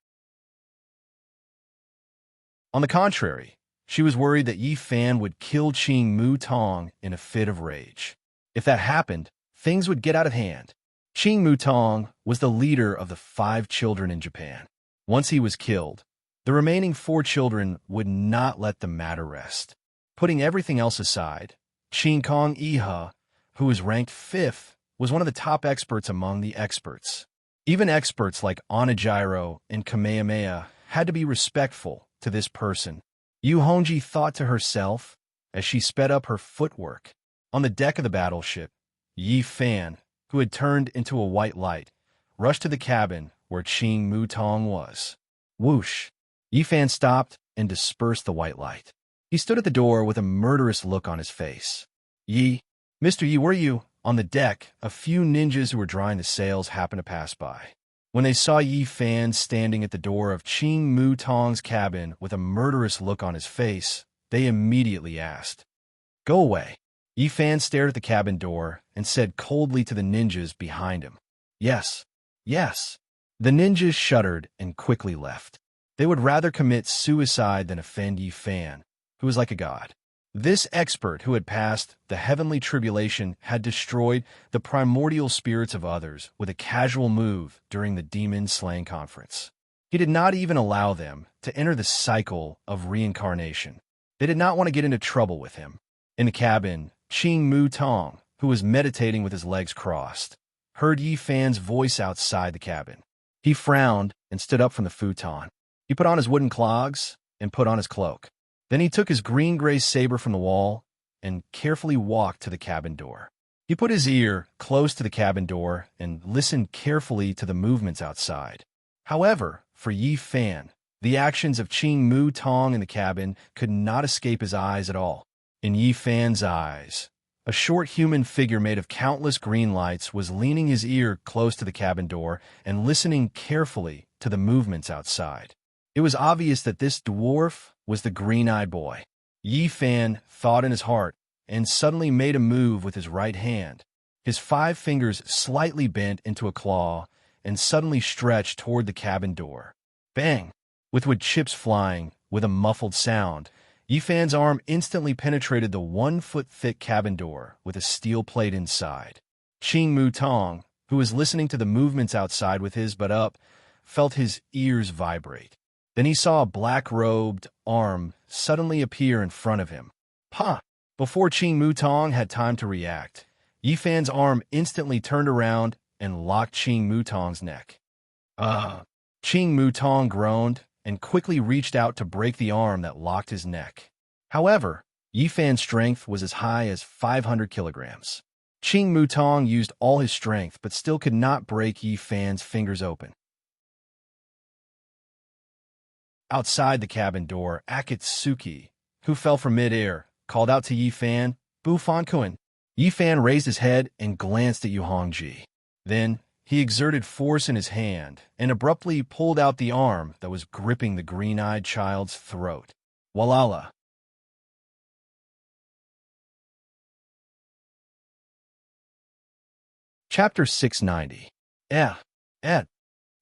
On the contrary, she was worried that Yifan would kill Ching Mu Tong in a fit of rage. If that happened, things would get out of hand. Ching Mu Tong was the leader of the 5 children in Japan. Once he was killed, the remaining 4 children would not let the matter rest. Putting everything else aside, Ching Kong Iha, who was ranked 5th, was one of the top experts among the experts. Even experts like Onijiro and Kamehameha had to be respectful to this person. Yu Honji thought to herself as she sped up her footwork. On the deck of the battleship, Yifan, who had turned into a white light, rushed to the cabin where Ching Mu Tong was. Whoosh! Yifan stopped and dispersed the white light. He stood at the door with a murderous look on his face. Mr. Yi, were you? On the deck, a few ninjas who were drying the sails happened to pass by. When they saw Yifan standing at the door of Ching Mu Tong's cabin with a murderous look on his face, they immediately asked, "Go away." Yifan stared at the cabin door and said coldly to the ninjas behind him, "Yes, yes." The ninjas shuddered and quickly left. They would rather commit suicide than offend Yifan, who was like a god. This expert who had passed the heavenly tribulation had destroyed the primordial spirits of others with a casual move during the demon slaying conference. He did not even allow them to enter the cycle of reincarnation. They did not want to get into trouble with him. In the cabin, Qing Mu Tong, who was meditating with his legs crossed, heard Yi Fan's voice outside the cabin. He frowned and stood up from the futon. He put on his wooden clogs and put on his cloak. Then he took his green-gray saber from the wall and carefully walked to the cabin door. He put his ear close to the cabin door and listened carefully to the movements outside. However, for Yi Fan, the actions of Qing Mu Tong in the cabin could not escape his eyes at all. In Yi Fan's eyes, a short human figure made of countless green lights was leaning his ear close to the cabin door and listening carefully to the movements outside. It was obvious that this dwarf was the green-eyed boy. Yi Fan thought in his heart and suddenly made a move with his right hand. His 5 fingers slightly bent into a claw and suddenly stretched toward the cabin door. Bang! With wood chips flying, with a muffled sound, Yi Fan's arm instantly penetrated the 1-foot-thick cabin door with a steel plate inside. Qing Mu Tong, who was listening to the movements outside with his butt up, felt his ears vibrate. Then he saw a black-robed arm suddenly appear in front of him. Pa! Before Qing Mu Tong had time to react, Yi Fan's arm instantly turned around and locked Qing Mu Tong's neck. Qing Mu Tong groaned and quickly reached out to break the arm that locked his neck. However, Yi Fan's strength was as high as 500 kilograms. Qing Mu Tong used all his strength but still could not break Yi Fan's fingers open. Outside the cabin door, Akatsuki, who fell from midair, called out to Yi Fan, "Bu Fan Kun." Yi Fan raised his head and glanced at Yu Hongji. Then, he exerted force in his hand and abruptly pulled out the arm that was gripping the green-eyed child's throat. Walala! Chapter 690. Ed.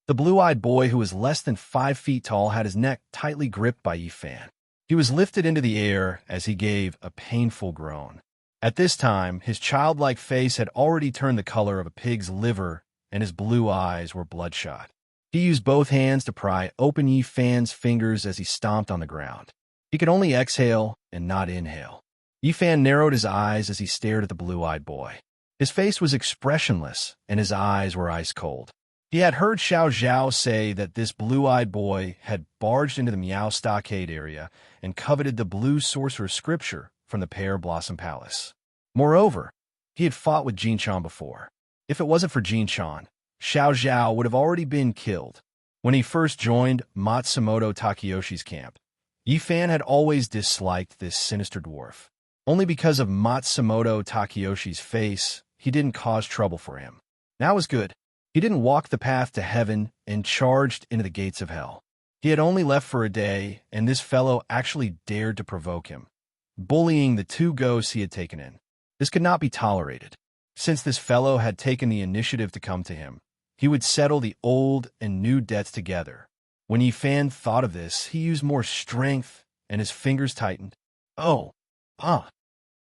The blue-eyed boy, who was less than 5 feet tall, had his neck tightly gripped by Yi Fan. He was lifted into the air as he gave a painful groan. At this time, his childlike face had already turned the color of a pig's liver, and his blue eyes were bloodshot. He used both hands to pry open Yi Fan's fingers as he stomped on the ground. He could only exhale and not inhale. Yi Fan narrowed his eyes as he stared at the blue-eyed boy. His face was expressionless, and his eyes were ice-cold. He had heard Xiao Zhao say that this blue-eyed boy had barged into the Miao Stockade area and coveted the blue sorcerer's scripture from the Pear Blossom Palace. Moreover, he had fought with Jin Chan before. If it wasn't for Jin Chan, Xiao Zhao would have already been killed. When he first joined Matsumoto Takayoshi's camp, Yi Fan had always disliked this sinister dwarf. Only because of Matsumoto Takayoshi's face, he didn't cause trouble for him. That was good. He didn't walk the path to heaven and charged into the gates of hell. He had only left for a day, and this fellow actually dared to provoke him, bullying the 2 ghosts he had taken in. This could not be tolerated. Since this fellow had taken the initiative to come to him, he would settle the old and new debts together. When Yi Fan thought of this, he used more strength, and his fingers tightened. The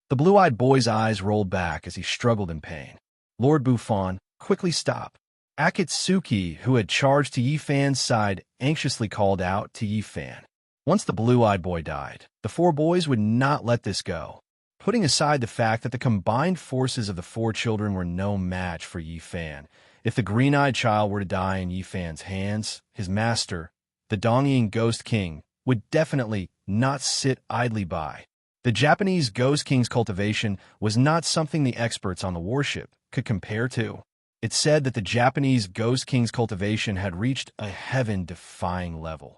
blue-eyed boy's eyes rolled back as he struggled in pain. Lord Buffon, quickly stop. Akatsuki, who had charged to Yi Fan's side, anxiously called out to Yi Fan. Once the blue-eyed boy died, the 4 boys would not let this go. Putting aside the fact that the combined forces of the 4 children were no match for Yi Fan, if the green-eyed child were to die in Yi Fan's hands, his master, the Dongying Ghost King, would definitely not sit idly by. The Japanese Ghost King's cultivation was not something the experts on the warship could compare to. It said that the Japanese Ghost King's cultivation had reached a heaven-defying level.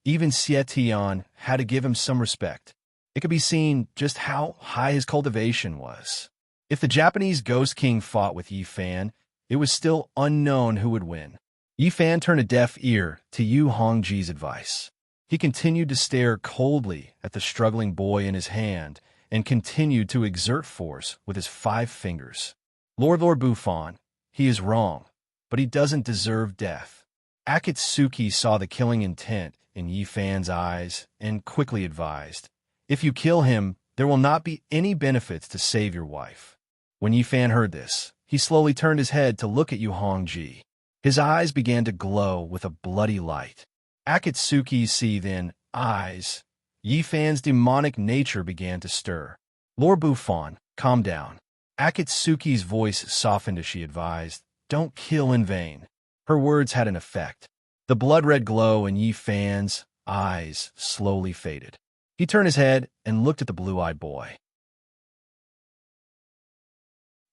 Even Xietian had to give him some respect. It could be seen just how high his cultivation was. If the Japanese Ghost King fought with Yi Fan, it was still unknown who would win. Yi Fan turned a deaf ear to Yu Hongji's advice. He continued to stare coldly at the struggling boy in his hand and continued to exert force with his 5 fingers. Lord Buffon, he is wrong, but he doesn't deserve death. Akatsuki saw the killing intent in Yi Fan's eyes and quickly advised, if you kill him, there will not be any benefits to save your wife. When Yi Fan heard this, he slowly turned his head to look at Yu Hongji. His eyes began to glow with a bloody light. Akatsuki's see-then eyes, Yi Fan's demonic nature began to stir. Lord Buffon, calm down. Akatsuki's voice softened as she advised, don't kill in vain. Her words had an effect. The blood-red glow in Yi Fan's eyes slowly faded. He turned his head and looked at the blue-eyed boy.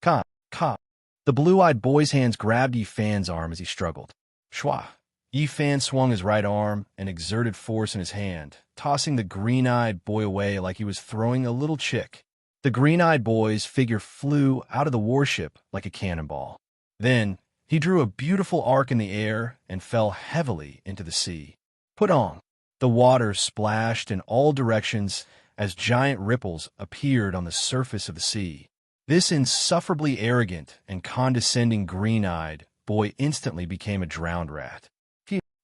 Ka, ka. The blue-eyed boy's hands grabbed Yi Fan's arm as he struggled. Shwa. Yi Fan swung his right arm and exerted force in his hand, tossing the green-eyed boy away like he was throwing a little chick. The green-eyed boy's figure flew out of the warship like a cannonball. Then, he drew a beautiful arc in the air and fell heavily into the sea. Put on. The water splashed in all directions as giant ripples appeared on the surface of the sea. This insufferably arrogant and condescending green-eyed boy instantly became a drowned rat.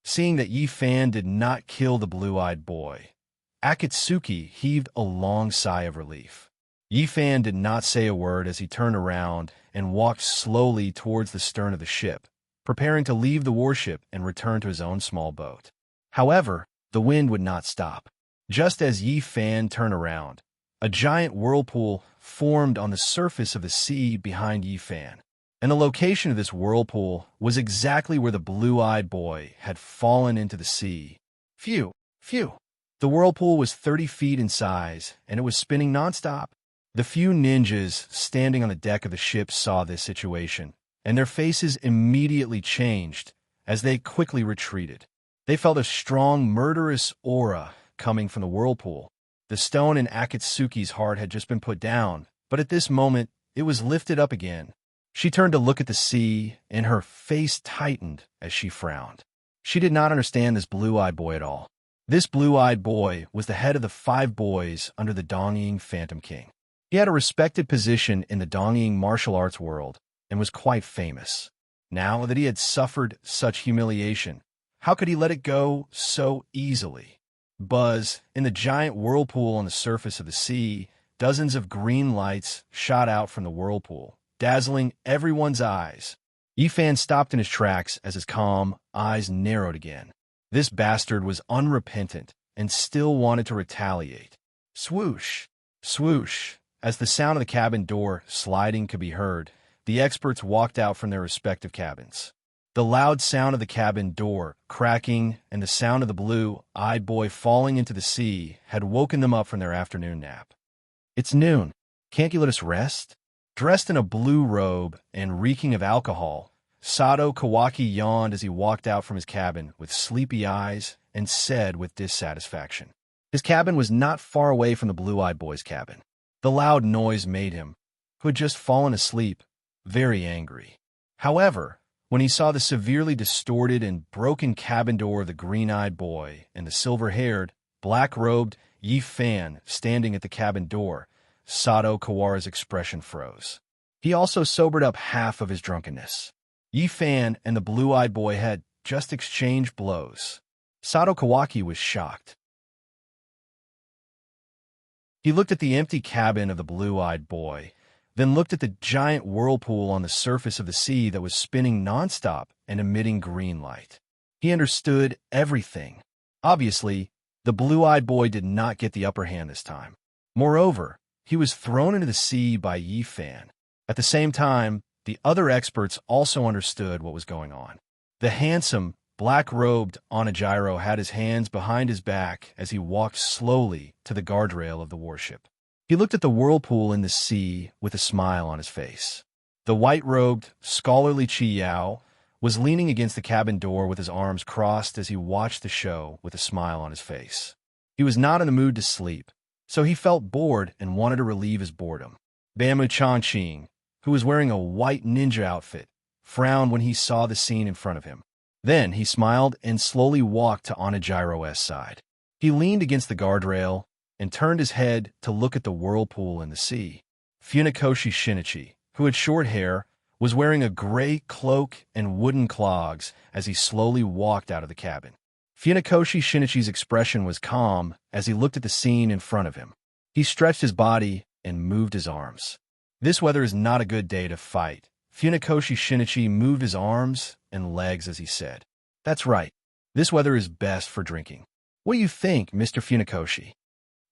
Seeing that Yi Fan did not kill the blue-eyed boy, Akatsuki heaved a long sigh of relief. Yi Fan did not say a word as he turned around and walked slowly towards the stern of the ship, preparing to leave the warship and return to his own small boat. However, the wind would not stop. Just as Yi Fan turned around, a giant whirlpool formed on the surface of the sea behind Yi Fan, and the location of this whirlpool was exactly where the blue-eyed boy had fallen into the sea. Phew, phew. The whirlpool was 30 feet in size, and it was spinning nonstop. The few ninjas standing on the deck of the ship saw this situation, and their faces immediately changed as they quickly retreated. They felt a strong, murderous aura coming from the whirlpool. The stone in Akatsuki's heart had just been put down, but at this moment, it was lifted up again. She turned to look at the sea, and her face tightened as she frowned. She did not understand this blue-eyed boy at all. This blue-eyed boy was the head of the 5 boys under the Dongying Phantom King. He had a respected position in the Dongying martial arts world and was quite famous. Now that he had suffered such humiliation, how could he let it go so easily? Buzz, in the giant whirlpool on the surface of the sea, dozens of green lights shot out from the whirlpool, dazzling everyone's eyes. Yi Fan stopped in his tracks as his calm eyes narrowed again. This bastard was unrepentant and still wanted to retaliate. Swoosh, swoosh. As the sound of the cabin door sliding could be heard, the experts walked out from their respective cabins. The loud sound of the cabin door cracking and the sound of the blue-eyed boy falling into the sea had woken them up from their afternoon nap. It's noon. Can't you let us rest? Dressed in a blue robe and reeking of alcohol, Sato Kawaki yawned as he walked out from his cabin with sleepy eyes and said with dissatisfaction. His cabin was not far away from the blue-eyed boy's cabin. The loud noise made him, who had just fallen asleep, very angry. However, when he saw the severely distorted and broken cabin door of the green-eyed boy and the silver-haired, black-robed Yi Fan standing at the cabin door, Sato Kawara's expression froze. He also sobered up half of his drunkenness. Yi Fan and the blue-eyed boy had just exchanged blows. Sato Kawaki was shocked. He looked at the empty cabin of the blue-eyed boy, then looked at the giant whirlpool on the surface of the sea that was spinning nonstop and emitting green light. He understood everything. Obviously, the blue-eyed boy did not get the upper hand this time. Moreover, he was thrown into the sea by Yi Fan. At the same time, the other experts also understood what was going on. The handsome, black-robed Onijiro had his hands behind his back as he walked slowly to the guardrail of the warship. He looked at the whirlpool in the sea with a smile on his face. The white-robed, scholarly Chi Yao was leaning against the cabin door with his arms crossed as he watched the show with a smile on his face. He was not in the mood to sleep, so he felt bored and wanted to relieve his boredom. Bamboo Changqing, who was wearing a white ninja outfit, frowned when he saw the scene in front of him. Then he smiled and slowly walked to Onijiro's side. He leaned against the guardrail and turned his head to look at the whirlpool in the sea. Funakoshi Shinichi, who had short hair, was wearing a gray cloak and wooden clogs as he slowly walked out of the cabin. Funakoshi Shinichi's expression was calm as he looked at the scene in front of him. He stretched his body and moved his arms. This weather is not a good day to fight. Funakoshi Shinichi moved his arms and legs as he said, "That's right. This weather is best for drinking. What do you think, Mr. Funakoshi?"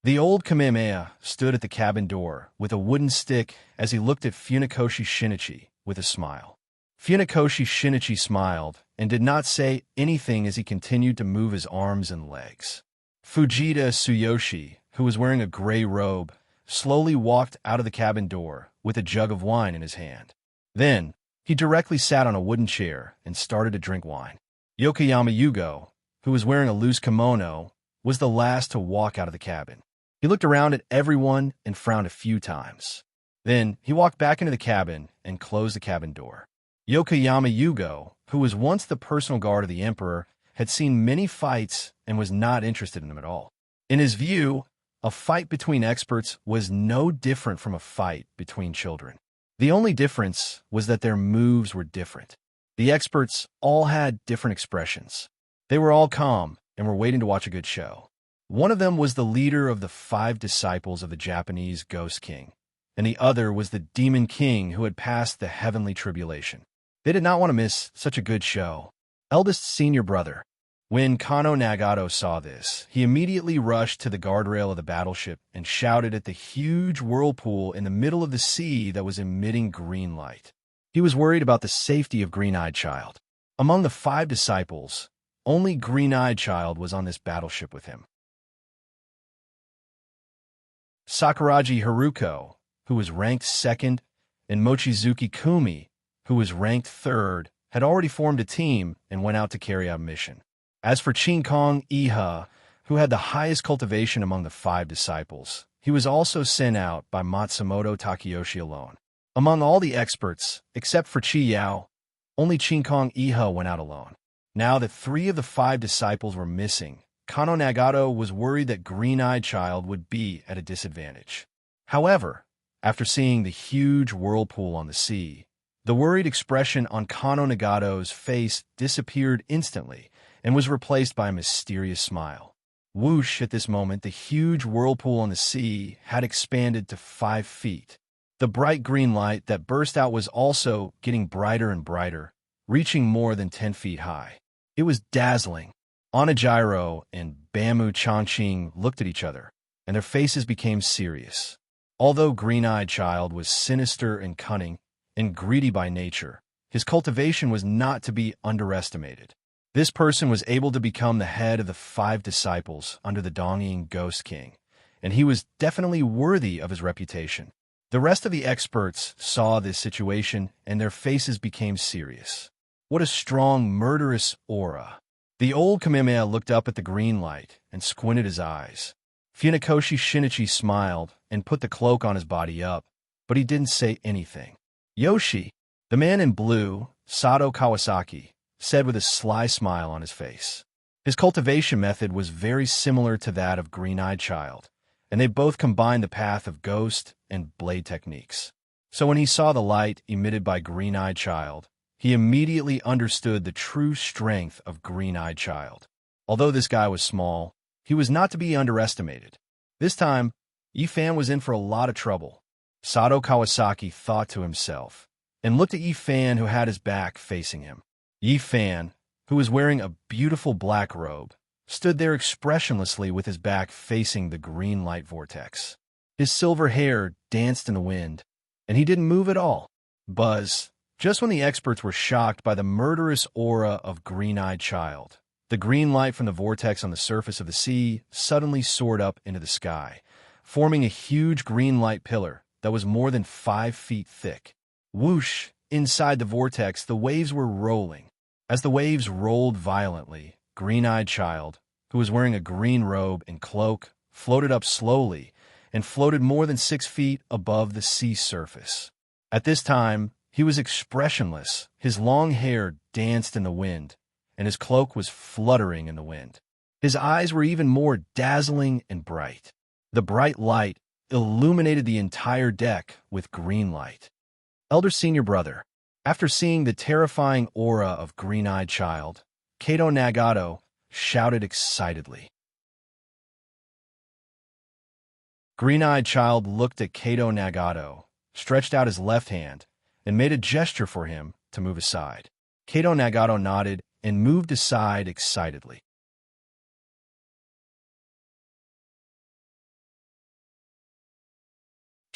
The old Kamehameha stood at the cabin door with a wooden stick as he looked at Funakoshi Shinichi with a smile. Funakoshi Shinichi smiled and did not say anything as he continued to move his arms and legs. Fujita Tsuyoshi, who was wearing a gray robe, slowly walked out of the cabin door with a jug of wine in his hand. Then, he directly sat on a wooden chair and started to drink wine. Yokoyama Yugo, who was wearing a loose kimono, was the last to walk out of the cabin. He looked around at everyone and frowned a few times. Then, he walked back into the cabin and closed the cabin door. Yokoyama Yugo, who was once the personal guard of the emperor, had seen many fights and was not interested in them at all. In his view, a fight between experts was no different from a fight between children. The only difference was that their moves were different. The experts all had different expressions. They were all calm and were waiting to watch a good show. One of them was the leader of the 5 disciples of the Japanese Ghost King, and the other was the Demon King who had passed the heavenly tribulation. They did not want to miss such a good show. Eldest senior brother. When Kano Nagato saw this, he immediately rushed to the guardrail of the battleship and shouted at the huge whirlpool in the middle of the sea that was emitting green light. He was worried about the safety of Green-Eyed Child. Among the 5 disciples, only Green-Eyed Child was on this battleship with him. Sakuraji Haruko, who was ranked 2nd, and Mochizuki Kumi, who was ranked 3rd, had already formed a team and went out to carry out a mission. As for Chinkong Iha, who had the highest cultivation among the 5 disciples, he was also sent out by Matsumoto Takeyoshi alone. Among all the experts, except for Chi Yao, only Chinkong Iha went out alone. Now that 3 of the 5 disciples were missing, Kano Nagato was worried that Green-Eyed Child would be at a disadvantage. However, after seeing the huge whirlpool on the sea, the worried expression on Kano Nagato's face disappeared instantly and was replaced by a mysterious smile. Whoosh, at this moment, the huge whirlpool on the sea had expanded to 5 feet. The bright green light that burst out was also getting brighter and brighter, reaching more than 10 feet high. It was dazzling. Onijiro and Bamu Changqing looked at each other, and their faces became serious. Although Green-Eyed Child was sinister and cunning and greedy by nature, his cultivation was not to be underestimated. This person was able to become the head of the 5 disciples under the Dongying Ghost King, and he was definitely worthy of his reputation. The rest of the experts saw this situation, and their faces became serious. What a strong, murderous aura. The old Kamehameha looked up at the green light and squinted his eyes. Funakoshi Shinichi smiled and put the cloak on his body up, but he didn't say anything. Yoshi, the man in blue, Sato Kawasaki, said with a sly smile on his face. His cultivation method was very similar to that of Green-Eyed Child, and they both combined the path of ghost and blade techniques. So when he saw the light emitted by Green-Eyed Child, he immediately understood the true strength of Green-Eyed Child. Although this guy was small, he was not to be underestimated. This time, Yifan was in for a lot of trouble. Sato Kawasaki thought to himself, and looked at Yifan, who had his back facing him. Yifan, who was wearing a beautiful black robe, stood there expressionlessly with his back facing the green light vortex. His silver hair danced in the wind, and he didn't move at all. Buzz, just when the experts were shocked by the murderous aura of Green-Eyed Child, the green light from the vortex on the surface of the sea suddenly soared up into the sky, forming a huge green light pillar that was more than 5 feet thick. Whoosh! Inside the vortex, the waves were rolling. As the waves rolled violently, Green-Eyed Child, who was wearing a green robe and cloak, floated up slowly and floated more than 6 feet above the sea surface. At this time, he was expressionless. His long hair danced in the wind, and his cloak was fluttering in the wind. His eyes were even more dazzling and bright. The bright light illuminated the entire deck with green light. Elder Senior Brother. After seeing the terrifying aura of Green-Eyed Child, Kato Nagato shouted excitedly. Green-Eyed Child looked at Kato Nagato, stretched out his left hand, and made a gesture for him to move aside. Kato Nagato nodded and moved aside excitedly.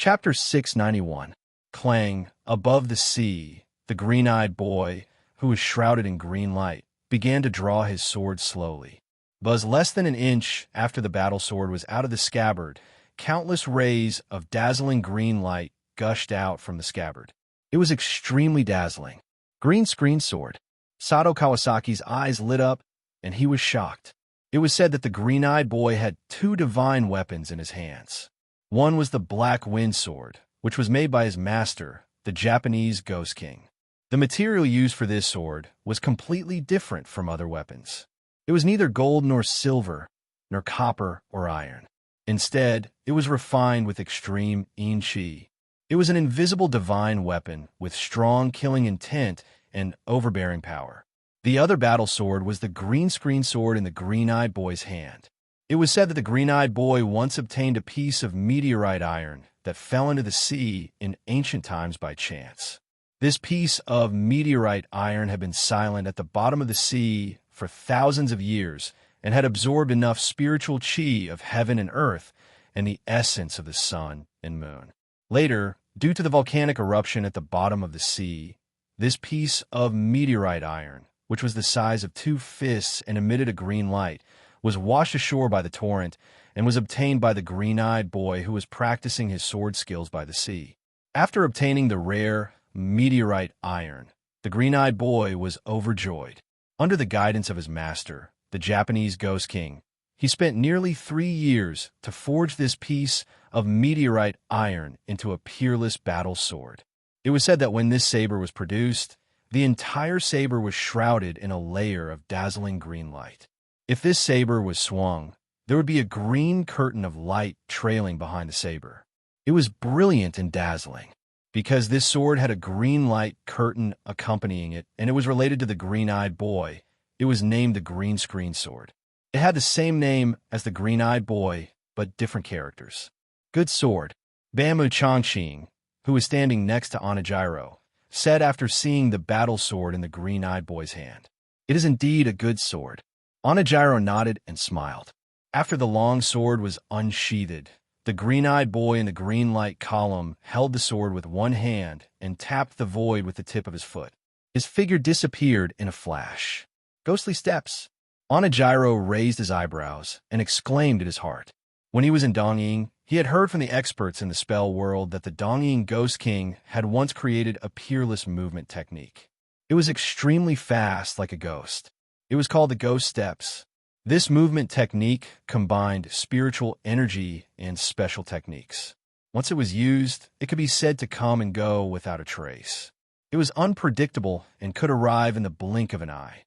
Chapter 691. Clang. Above the sea, the green-eyed boy, who was shrouded in green light, began to draw his sword slowly. Buzz less than an inch after the battle sword was out of the scabbard, countless rays of dazzling green light gushed out from the scabbard. It was extremely dazzling. Green screen sword. Sato Kawasaki's eyes lit up, and he was shocked. It was said that the green-eyed boy had two divine weapons in his hands. One was the Black Wind Sword, which was made by his master, the Japanese Ghost King. The material used for this sword was completely different from other weapons. It was neither gold nor silver, nor copper or iron. Instead, it was refined with extreme in-chi. It was an invisible divine weapon with strong killing intent and overbearing power. The other battle sword was the green screen sword in the green-eyed boy's hand. It was said that the green-eyed boy once obtained a piece of meteorite iron that fell into the sea in ancient times by chance. This piece of meteorite iron had been silent at the bottom of the sea for thousands of years and had absorbed enough spiritual chi of heaven and earth and the essence of the sun and moon. Later, due to the volcanic eruption at the bottom of the sea, this piece of meteorite iron, which was the size of 2 fists and emitted a green light, was washed ashore by the torrent and was obtained by the green-eyed boy who was practicing his sword skills by the sea. After obtaining the rare meteorite iron, the green-eyed boy was overjoyed. Under the guidance of his master, the Japanese Ghost King, he spent nearly 3 years to forge this piece of meteorite iron into a peerless battle sword. It was said that when this saber was produced, the entire saber was shrouded in a layer of dazzling green light. If this saber was swung, there would be a green curtain of light trailing behind the saber. It was brilliant and dazzling. Because this sword had a green light curtain accompanying it, and it was related to the green-eyed boy, it was named the green screen sword. It had the same name as the green-eyed boy, but different characters. Good sword. Bamu Changqing, who was standing next to Onijiro, said after seeing the battle sword in the green-eyed boy's hand. It is indeed a good sword. Onijiro nodded and smiled. After the long sword was unsheathed, the green-eyed boy in the green light column held the sword with one hand and tapped the void with the tip of his foot. His figure disappeared in a flash. Ghostly steps. Onijiro raised his eyebrows and exclaimed at his heart. When he was in Dongying, he had heard from the experts in the spell world that the Dongying Ghost King had once created a peerless movement technique. It was extremely fast like a ghost. It was called the Ghost Steps. This movement technique combined spiritual energy and special techniques. Once it was used, it could be said to come and go without a trace. It was unpredictable and could arrive in the blink of an eye.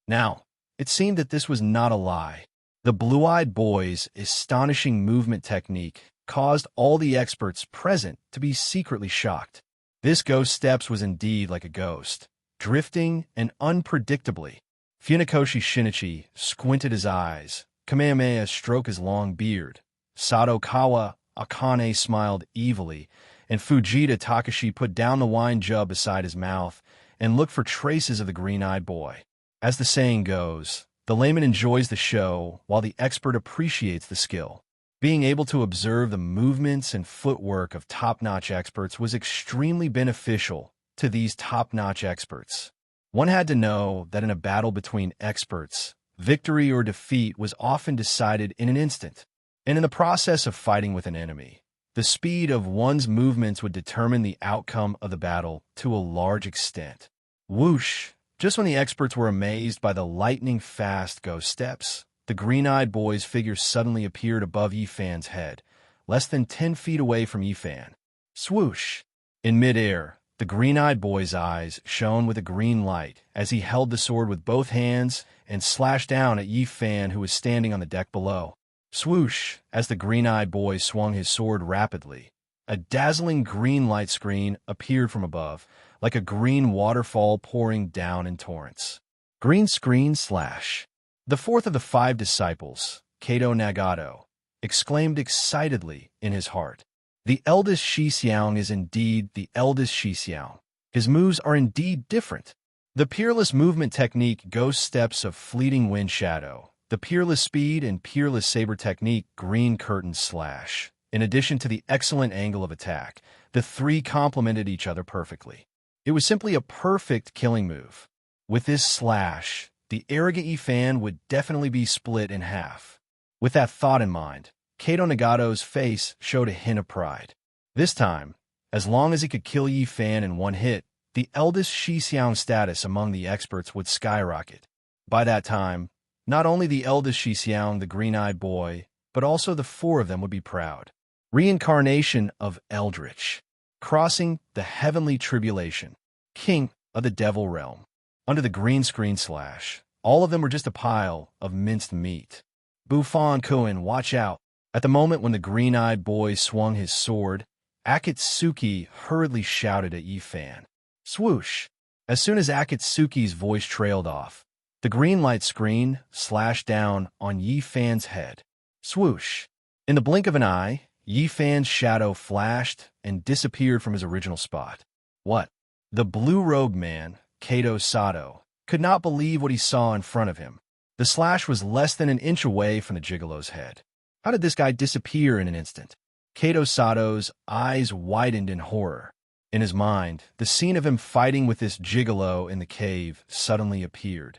Now, it seemed that this was not a lie. The blue-eyed boy's astonishing movement technique caused all the experts present to be secretly shocked. This Ghost Steps was indeed like a ghost, drifting and unpredictably. Funakoshi Shinichi squinted his eyes. Kamehameha stroked his long beard. Sato Kawa Akane smiled evilly, and Fujita Takashi put down the wine jug beside his mouth and looked for traces of the green-eyed boy. As the saying goes, the layman enjoys the show while the expert appreciates the skill. Being able to observe the movements and footwork of top-notch experts was extremely beneficial to these top-notch experts. One had to know that in a battle between experts, victory or defeat was often decided in an instant. And in the process of fighting with an enemy, the speed of one's movements would determine the outcome of the battle to a large extent. Whoosh! Just when the experts were amazed by the lightning-fast Ghost Steps, the green-eyed boy's figure suddenly appeared above Yifan's head, less than 10 feet away from Yifan. Swoosh! In midair, the green-eyed boy's eyes shone with a green light as he held the sword with both hands and slashed down at Yifan, who was standing on the deck below. Swoosh! As the green-eyed boy swung his sword rapidly, a dazzling green light screen appeared from above, like a green waterfall pouring down in torrents. Green screen slash. The fourth of the 5 disciples, Kato Nagato, exclaimed excitedly in his heart. The eldest Shixiang is indeed the eldest Shixiang. His moves are indeed different. The peerless movement technique Ghost Steps of Fleeting Wind Shadow The peerless speed and peerless saber technique green curtain slash. In addition to the excellent angle of attack, the three complemented each other perfectly. It was simply a perfect killing move. With this slash, the arrogant Yifan would definitely be split in half. With that thought in mind, Kato Nagato's face showed a hint of pride. This time, as long as he could kill Yifan in one hit, the eldest Shixiang status among the experts would skyrocket. By that time, not only the eldest Shixiang, the green-eyed boy, but also the four of them would be proud. Reincarnation of Eldritch, crossing the heavenly tribulation, king of the devil realm. Under the green screen slash, all of them were just a pile of minced meat. Bufon Kuin, watch out. At the moment when the green-eyed boy swung his sword, Akatsuki hurriedly shouted at Yifan. Swoosh! As soon as Akatsuki's voice trailed off, the green light screen slashed down on Yifan's head. Swoosh! In the blink of an eye, Yifan's shadow flashed and disappeared from his original spot. What? The blue-robed man, Kato Sato, could not believe what he saw in front of him. The slash was less than an inch away from the gigolo's head. How did this guy disappear in an instant? Kato Sato's eyes widened in horror. In his mind, the scene of him fighting with this gigolo in the cave suddenly appeared.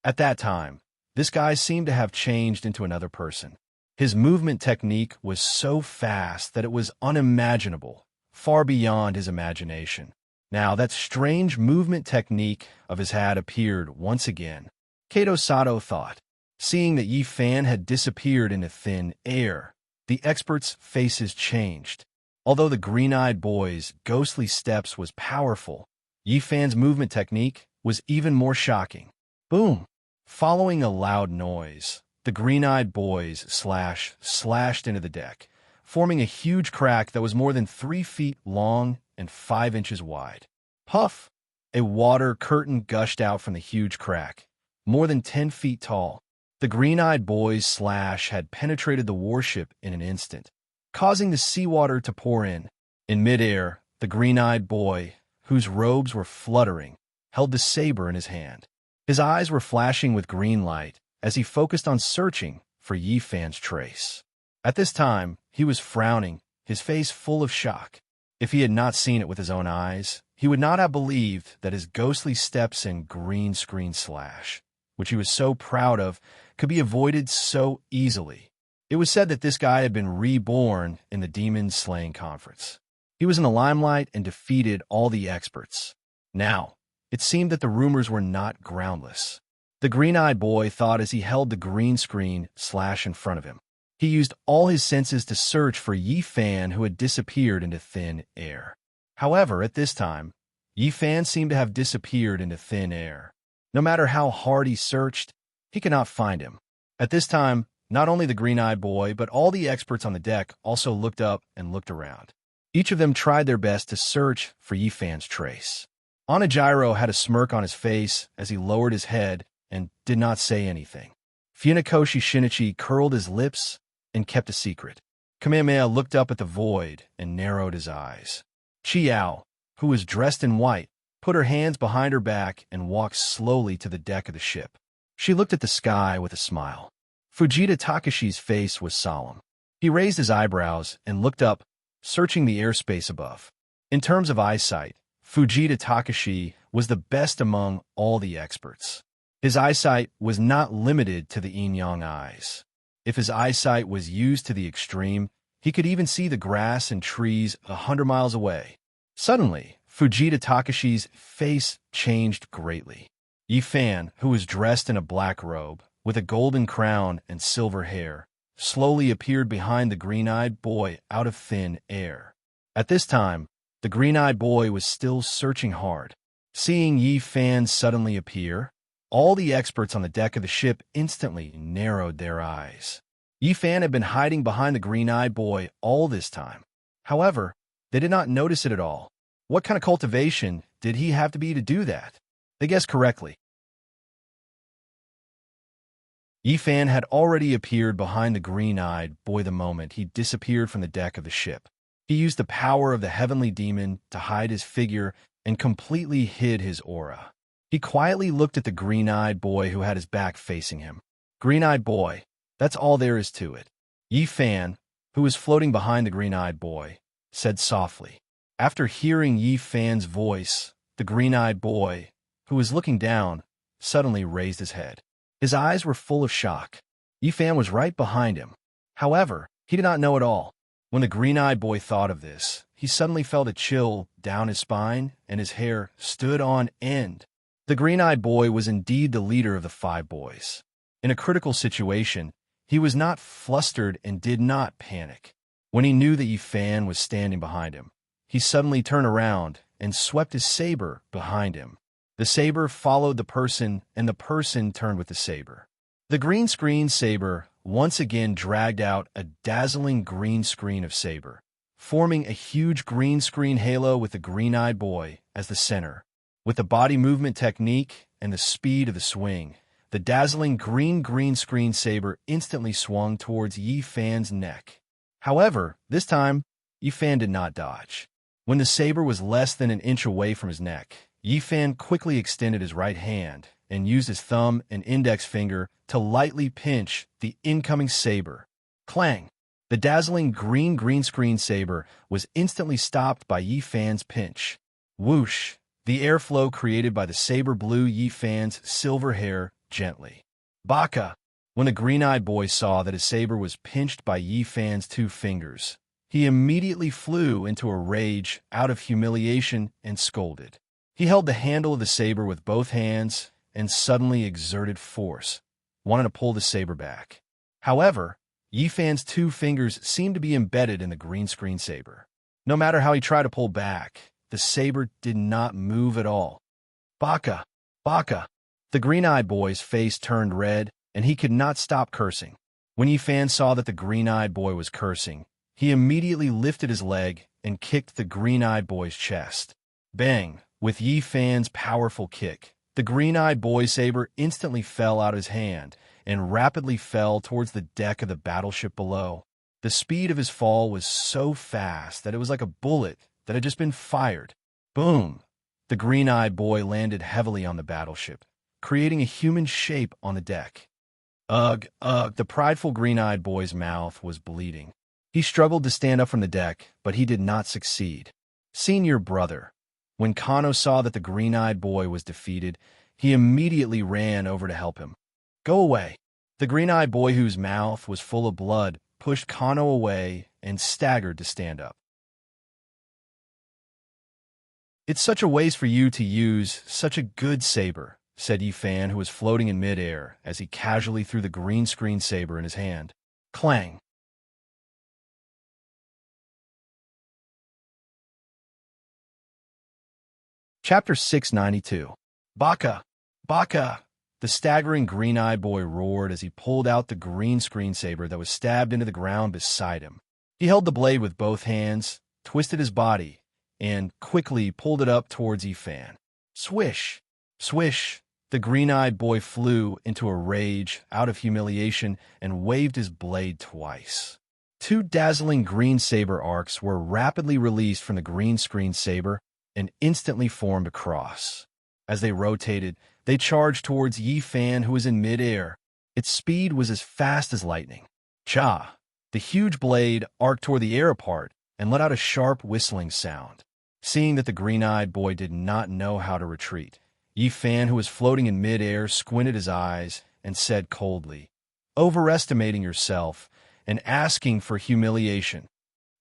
At that time, this guy seemed to have changed into another person. His movement technique was so fast that it was unimaginable, far beyond his imagination. Now, that strange movement technique of his had appeared once again. Kato Sato thought. Seeing that Yifan had disappeared into thin air, the experts' faces changed. Although the green-eyed boy's ghostly steps was powerful, Yifan's movement technique was even more shocking. Boom! Following a loud noise, the green-eyed boys slashed into the deck, forming a huge crack that was more than 3 feet long and 5 inches wide. Puff! A water curtain gushed out from the huge crack, more than 10 feet tall. The green-eyed boy's slash had penetrated the warship in an instant, causing the seawater to pour in. In midair, the green-eyed boy, whose robes were fluttering, held the saber in his hand. His eyes were flashing with green light as he focused on searching for Yifan's trace. At this time, he was frowning, his face full of shock. If he had not seen it with his own eyes, he would not have believed that his ghostly steps and green screen slash, which he was so proud of, could be avoided so easily. It was said that this guy had been reborn in the demon slaying conference. He was in the limelight and defeated all the experts. Now, it seemed that the rumors were not groundless. The green-eyed boy thought as he held the green screen slash in front of him. He used all his senses to search for Yifan, who had disappeared into thin air. However, at this time, Yifan seemed to have disappeared into thin air. No matter how hard he searched, he could not find him. At this time, not only the green-eyed boy, but all the experts on the deck also looked up and looked around. Each of them tried their best to search for Yifan's trace. Onijiro had a smirk on his face as he lowered his head and did not say anything. Funakoshi Shinichi curled his lips and kept a secret. Kamehameha looked up at the void and narrowed his eyes. Chiao, who was dressed in white, put her hands behind her back and walked slowly to the deck of the ship. She looked at the sky with a smile. Fujita Takashi's face was solemn. He raised his eyebrows and looked up, searching the airspace above. In terms of eyesight, Fujita Takashi was the best among all the experts. His eyesight was not limited to the yin-yang eyes. If his eyesight was used to the extreme, he could even see the grass and trees 100 miles away. Suddenly, Fujita Takashi's face changed greatly. Yifan, who was dressed in a black robe, with a golden crown and silver hair, slowly appeared behind the green-eyed boy out of thin air. At this time, the green-eyed boy was still searching hard. Seeing Yifan suddenly appear, all the experts on the deck of the ship instantly narrowed their eyes. Yifan had been hiding behind the green-eyed boy all this time. However, they did not notice it at all. What kind of cultivation did he have to be to do that? They guessed correctly. Yifan had already appeared behind the green-eyed boy the moment he disappeared from the deck of the ship. He used the power of the heavenly demon to hide his figure and completely hid his aura. He quietly looked at the green-eyed boy who had his back facing him. Green-eyed boy, that's all there is to it. Yi Fan, who was floating behind the green-eyed boy, said softly. After hearing Yi Fan's voice, the green-eyed boy, who was looking down, suddenly raised his head. His eyes were full of shock. Yi Fan was right behind him. However, he did not know it all. When the green-eyed boy thought of this, he suddenly felt a chill down his spine, and his hair stood on end. The green-eyed boy was indeed the leader of the 5 boys. In a critical situation, he was not flustered and did not panic. When he knew that Yi Fan was standing behind him, he suddenly turned around and swept his saber behind him. The saber followed the person, and the person turned with the saber. The green screen saber once again dragged out a dazzling green screen of saber, forming a huge green screen halo with the green-eyed boy as the center. With the body movement technique and the speed of the swing, the dazzling green screen saber instantly swung towards Yi Fan's neck. However, this time, Yi Fan did not dodge. When the saber was less than an inch away from his neck, Yi Fan quickly extended his right hand and used his thumb and index finger to lightly pinch the incoming saber. Clang! The dazzling green screen saber was instantly stopped by Yi Fan's pinch. Whoosh! The airflow created by the saber blew Yi Fan's silver hair gently. Baka! When the green-eyed boy saw that his saber was pinched by Yi Fan's 2 fingers, he immediately flew into a rage out of humiliation and scolded. He held the handle of the saber with both hands and suddenly exerted force, wanting to pull the saber back. However, Yi Fan's 2 fingers seemed to be embedded in the green screen saber. No matter how he tried to pull back, the saber did not move at all. Baka! Baka! The green-eyed boy's face turned red, and he could not stop cursing. When Yi Fan saw that the green-eyed boy was cursing, he immediately lifted his leg and kicked the green-eyed boy's chest. Bang! With Yi Fan's powerful kick, the green-eyed boy's saber instantly fell out of his hand and rapidly fell towards the deck of the battleship below. The speed of his fall was so fast that it was like a bullet that had just been fired. Boom! The green-eyed boy landed heavily on the battleship, creating a human shape on the deck. Ugh, ugh, the prideful green-eyed boy's mouth was bleeding. He struggled to stand up from the deck, but he did not succeed. Senior brother. When Kano saw that the green-eyed boy was defeated, he immediately ran over to help him. Go away. The green-eyed boy, whose mouth was full of blood, pushed Kano away and staggered to stand up. It's such a waste for you to use such a good saber, said Yi Fan, who was floating in midair as he casually threw the green screen saber in his hand. Clang! Chapter 692. Baka! Baka! The staggering green-eyed boy roared as he pulled out the green screen saber that was stabbed into the ground beside him. He held the blade with both hands, twisted his body, and quickly pulled it up towards Yi Fan. Swish! Swish! The green-eyed boy flew into a rage out of humiliation and waved his blade twice. 2 dazzling green saber arcs were rapidly released from the green screen saber and instantly formed a cross. As they rotated, they charged towards Yi Fan, who was in midair. Its speed was as fast as lightning. Cha! The huge blade arced toward the air apart and let out a sharp whistling sound. Seeing that the green-eyed boy did not know how to retreat, Yi Fan, who was floating in midair, squinted his eyes and said coldly, overestimating yourself and asking for humiliation.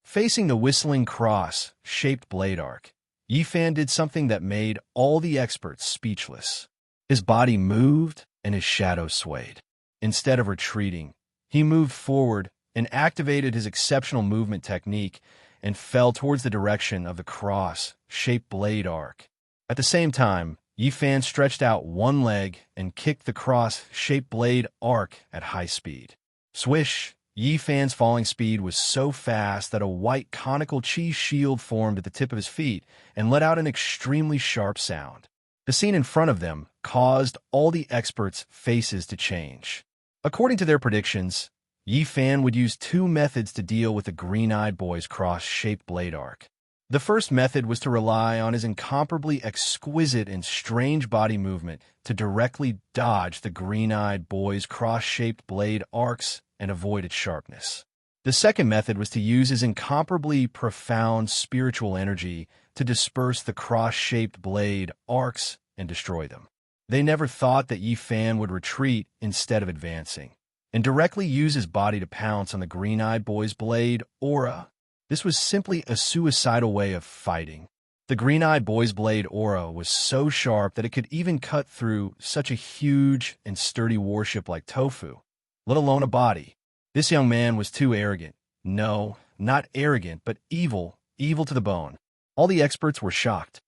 Facing the whistling cross-shaped blade arc, Yi Fan did something that made all the experts speechless. His body moved and his shadow swayed. Instead of retreating, he moved forward and activated his exceptional movement technique and fell towards the direction of the cross-shaped blade arc. At the same time, Yi Fan stretched out one leg and kicked the cross-shaped blade arc at high speed. Swish! Yi Fan's falling speed was so fast that a white conical cheese shield formed at the tip of his feet and let out an extremely sharp sound. The scene in front of them caused all the experts' faces to change. According to their predictions, Yi Fan would use 2 methods to deal with the green-eyed boy's cross-shaped blade arc. The first method was to rely on his incomparably exquisite and strange body movement to directly dodge the green-eyed boy's cross-shaped blade arcs and avoid its sharpness. The second method was to use his incomparably profound spiritual energy to disperse the cross-shaped blade arcs and destroy them. They never thought that Yi Fan would retreat instead of advancing, and directly use his body to pounce on the green-eyed boy's blade aura. This was simply a suicidal way of fighting. The green-eyed boy's blade aura was so sharp that it could even cut through such a huge and sturdy warship like Tofu, let alone a body. This young man was too arrogant. No, not arrogant, but evil to the bone. All the experts were shocked.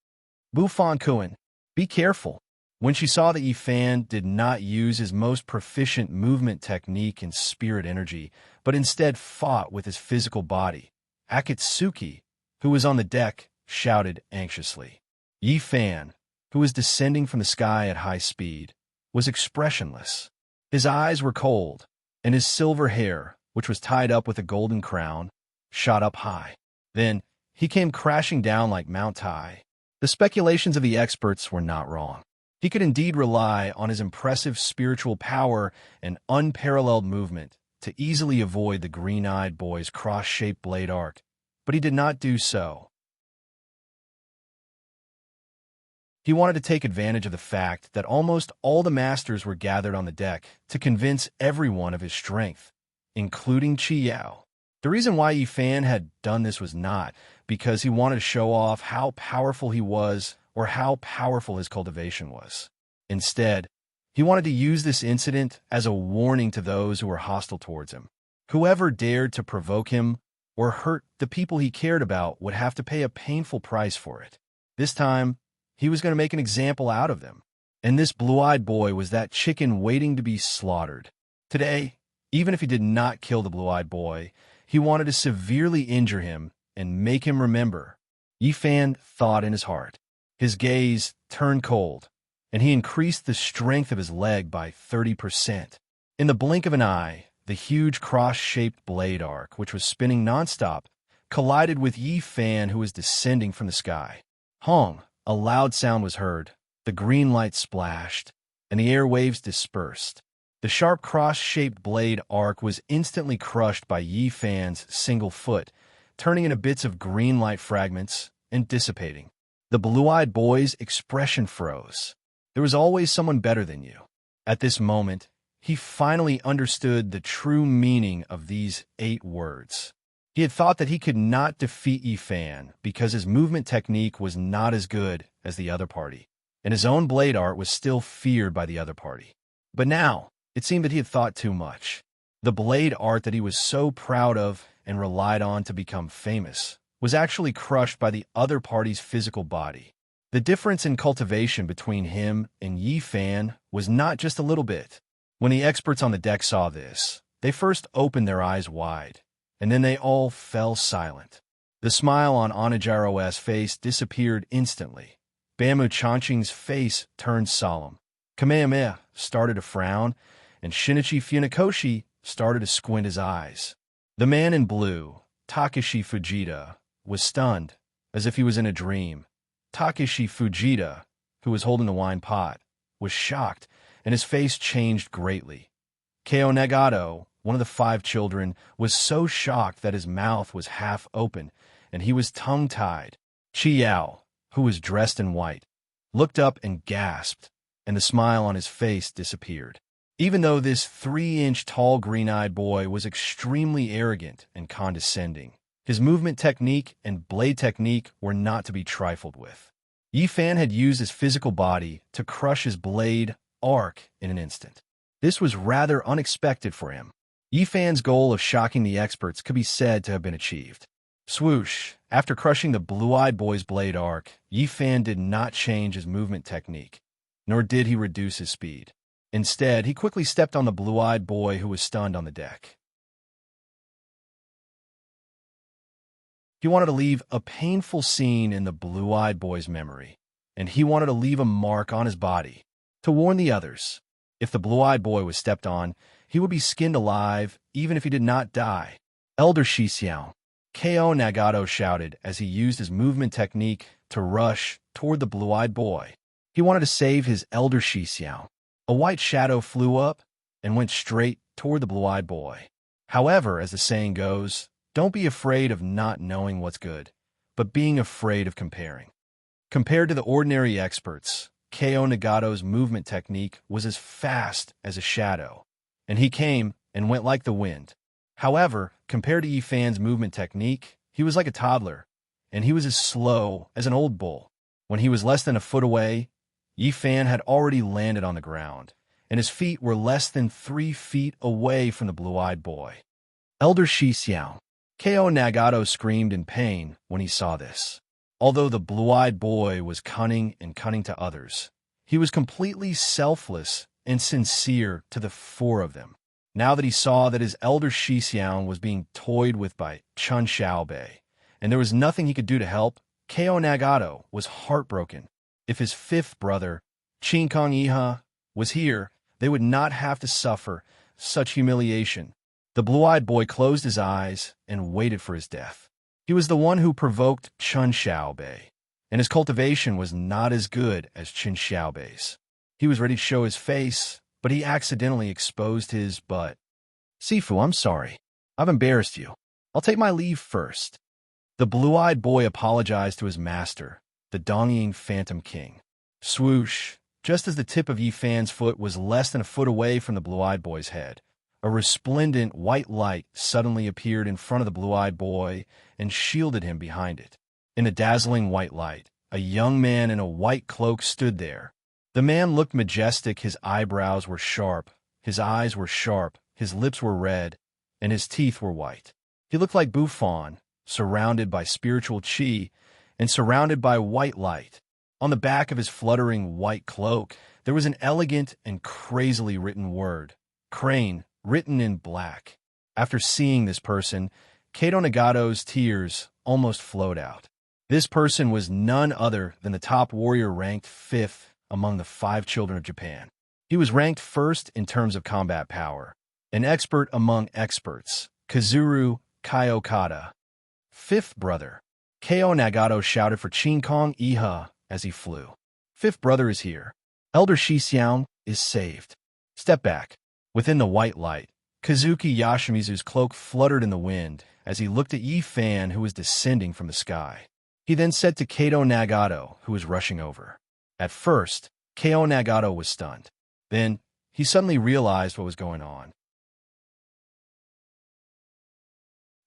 Bufan Kuan, be careful. When she saw that Yi Fan did not use his most proficient movement technique and spirit energy, but instead fought with his physical body, Akatsuki, who was on the deck, shouted anxiously. Yi Fan, who was descending from the sky at high speed, was expressionless. His eyes were cold, and his silver hair, which was tied up with a golden crown, shot up high. Then he came crashing down like Mount Tai. The speculations of the experts were not wrong. He could indeed rely on his impressive spiritual power and unparalleled movement to easily avoid the green-eyed boy's cross-shaped blade arc, but he did not do so. He wanted to take advantage of the fact that almost all the masters were gathered on the deck to convince everyone of his strength, including Qi Yao. The reason why Yi Fan had done this was not because he wanted to show off how powerful he was or how powerful his cultivation was. Instead, he wanted to use this incident as a warning to those who were hostile towards him. Whoever dared to provoke him or hurt the people he cared about would have to pay a painful price for it. This time, he was going to make an example out of them. And this blue-eyed boy was that chicken waiting to be slaughtered. Today, even if he did not kill the blue-eyed boy, he wanted to severely injure him and make him remember. Yi Fan thought in his heart. His gaze turned cold, and he increased the strength of his leg by 30%. In the blink of an eye, the huge cross-shaped blade arc, which was spinning nonstop, collided with Yi Fan, who was descending from the sky. Hong! A loud sound was heard. The green light splashed, and the airwaves dispersed. The sharp cross-shaped blade arc was instantly crushed by Yi Fan's single foot, turning into bits of green light fragments and dissipating. The blue-eyed boy's expression froze. There was always someone better than you. At this moment, he finally understood the true meaning of these 8 words. He had thought that he could not defeat Yi Fan because his movement technique was not as good as the other party, and his own blade art was still feared by the other party. But now, it seemed that he had thought too much. The blade art that he was so proud of and relied on to become famous was actually crushed by the other party's physical body. The difference in cultivation between him and Yi Fan was not just a little bit. When the experts on the deck saw this, they first opened their eyes wide, and then they all fell silent. The smile on Onijiro's face disappeared instantly. Bamu Chanqing's face turned solemn. Kamehameha started to frown, and Shinichi Funakoshi started to squint his eyes. The man in blue, Takeshi Fujita, was stunned, as if he was in a dream. Takeshi Fujita, who was holding the wine pot, was shocked, and his face changed greatly. Keo Nagato, one of the 5 children, was so shocked that his mouth was half open, and he was tongue-tied. Qi Yao, who was dressed in white, looked up and gasped, and the smile on his face disappeared. Even though this 3-inch tall green-eyed boy was extremely arrogant and condescending, his movement technique and blade technique were not to be trifled with. Yi Fan had used his physical body to crush his blade arc in an instant. This was rather unexpected for him. Yi Fan's goal of shocking the experts could be said to have been achieved. Swoosh! After crushing the blue-eyed boy's blade arc, Yi Fan did not change his movement technique, nor did he reduce his speed. Instead, he quickly stepped on the blue-eyed boy who was stunned on the deck. He wanted to leave a painful scene in the blue-eyed boy's memory, and he wanted to leave a mark on his body to warn the others. If the blue-eyed boy was stepped on, he would be skinned alive even if he did not die. Elder Shixiao, Ko Nagato shouted as he used his movement technique to rush toward the blue-eyed boy. He wanted to save his elder Shixiao. A white shadow flew up and went straight toward the blue-eyed boy. However, as the saying goes, don't be afraid of not knowing what's good, but being afraid of comparing. Compared to the ordinary experts, Ko Nagato's movement technique was as fast as a shadow, and he came and went like the wind. However, compared to Yifan's movement technique, he was like a toddler, and he was as slow as an old bull. When he was less than a foot away, Yifan had already landed on the ground, and his feet were less than 3 feet away from the blue-eyed boy. Elder Shixiao. Ko Nagato screamed in pain when he saw this. Although the blue-eyed boy was cunning and cunning to others, he was completely selfless and sincere to the 4 of them. Now that he saw that his elder Shixiao was being toyed with by Chun Xiaobei, and there was nothing he could do to help, Ko Nagato was heartbroken. If his 5th brother, Qin Kong Iha, was here, they would not have to suffer such humiliation. The blue-eyed boy closed his eyes and waited for his death. He was the one who provoked Chun Xiaobei, and his cultivation was not as good as Qin Xiaobei's. He was ready to show his face, but he accidentally exposed his butt. Sifu, I'm sorry. I've embarrassed you. I'll take my leave first. The blue-eyed boy apologized to his master, the Dongying Phantom King. Swoosh! Just as the tip of Yifan's foot was less than a foot away from the blue-eyed boy's head, a resplendent white light suddenly appeared in front of the blue-eyed boy and shielded him behind it. In the dazzling white light, a young man in a white cloak stood there. The man looked majestic, his eyebrows were sharp, his eyes were sharp, his lips were red, and his teeth were white. He looked like Buffon, surrounded by spiritual chi and surrounded by white light. On the back of his fluttering white cloak, there was an elegant and crazily written word, Crane, written in black. After seeing this person, Kato Nagato's tears almost flowed out. This person was none other than the top warrior ranked 5th among the 5 children of Japan. He was ranked 1st in terms of combat power, an expert among experts, Kazuru Kayokata. 5th brother. Ko Nagato shouted for Qin Kong Iha as he flew. 5th brother is here. Elder Shixiao is saved. Step back. Within the white light, Kazuki Yoshimizu's cloak fluttered in the wind as he looked at Yifan, who was descending from the sky. He then said to Kato Nagato, who was rushing over. At first, Ko Nagato was stunned. Then, he suddenly realized what was going on.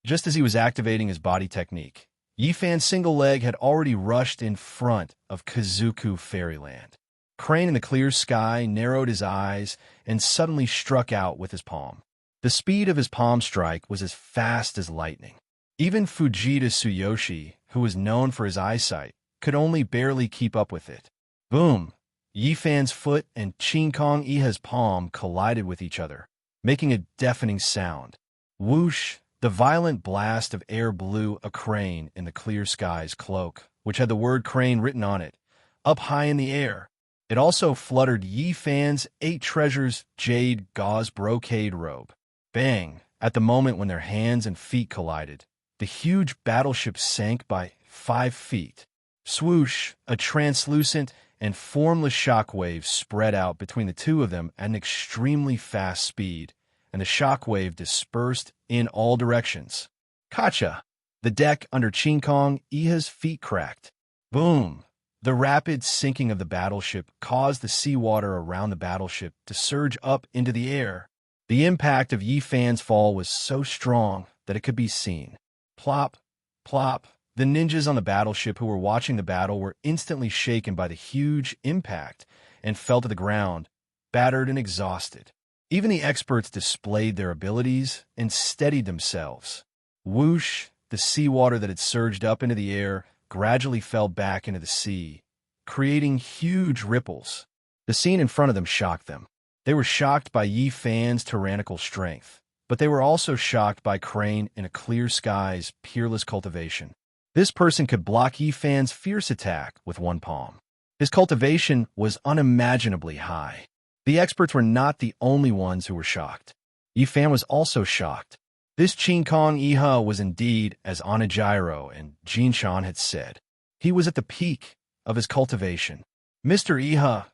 Just as he was activating his body technique, Yifan's single leg had already rushed in front of Kazuku Fairyland. Crane in the clear sky narrowed his eyes and suddenly struck out with his palm. The speed of his palm strike was as fast as lightning. Even Fujita Tsuyoshi, who was known for his eyesight, could only barely keep up with it. Boom! Yifan's foot and Qin Kong Iha's palm collided with each other, making a deafening sound. Whoosh! The violent blast of air blew a crane in the clear sky's cloak, which had the word crane written on it, up high in the air. It also fluttered Yifan's 8 treasures jade gauze brocade robe. Bang! At the moment when their hands and feet collided, the huge battleship sank by 5 feet. Swoosh! A translucent and formless shockwave spread out between the 2 of them at an extremely fast speed, and the shockwave dispersed in all directions. Kacha! The deck under Qin Kong Iha's feet cracked. Boom! The rapid sinking of the battleship caused the seawater around the battleship to surge up into the air. The impact of Yifan's fall was so strong that it could be seen. Plop! Plop! The ninjas on the battleship who were watching the battle were instantly shaken by the huge impact and fell to the ground, battered and exhausted. Even the experts displayed their abilities and steadied themselves. Whoosh! The seawater that had surged up into the air gradually fell back into the sea, creating huge ripples. The scene in front of them shocked them. They were shocked by Yifan's tyrannical strength, but they were also shocked by Crane in a clear sky's peerless cultivation. This person could block Yifan's fierce attack with one palm. His cultivation was unimaginably high. The experts were not the only ones who were shocked. Yifan was also shocked. This Kong Iha was indeed as Onijiro and Jinshan had said. He was at the peak of his cultivation. Mr. Iha,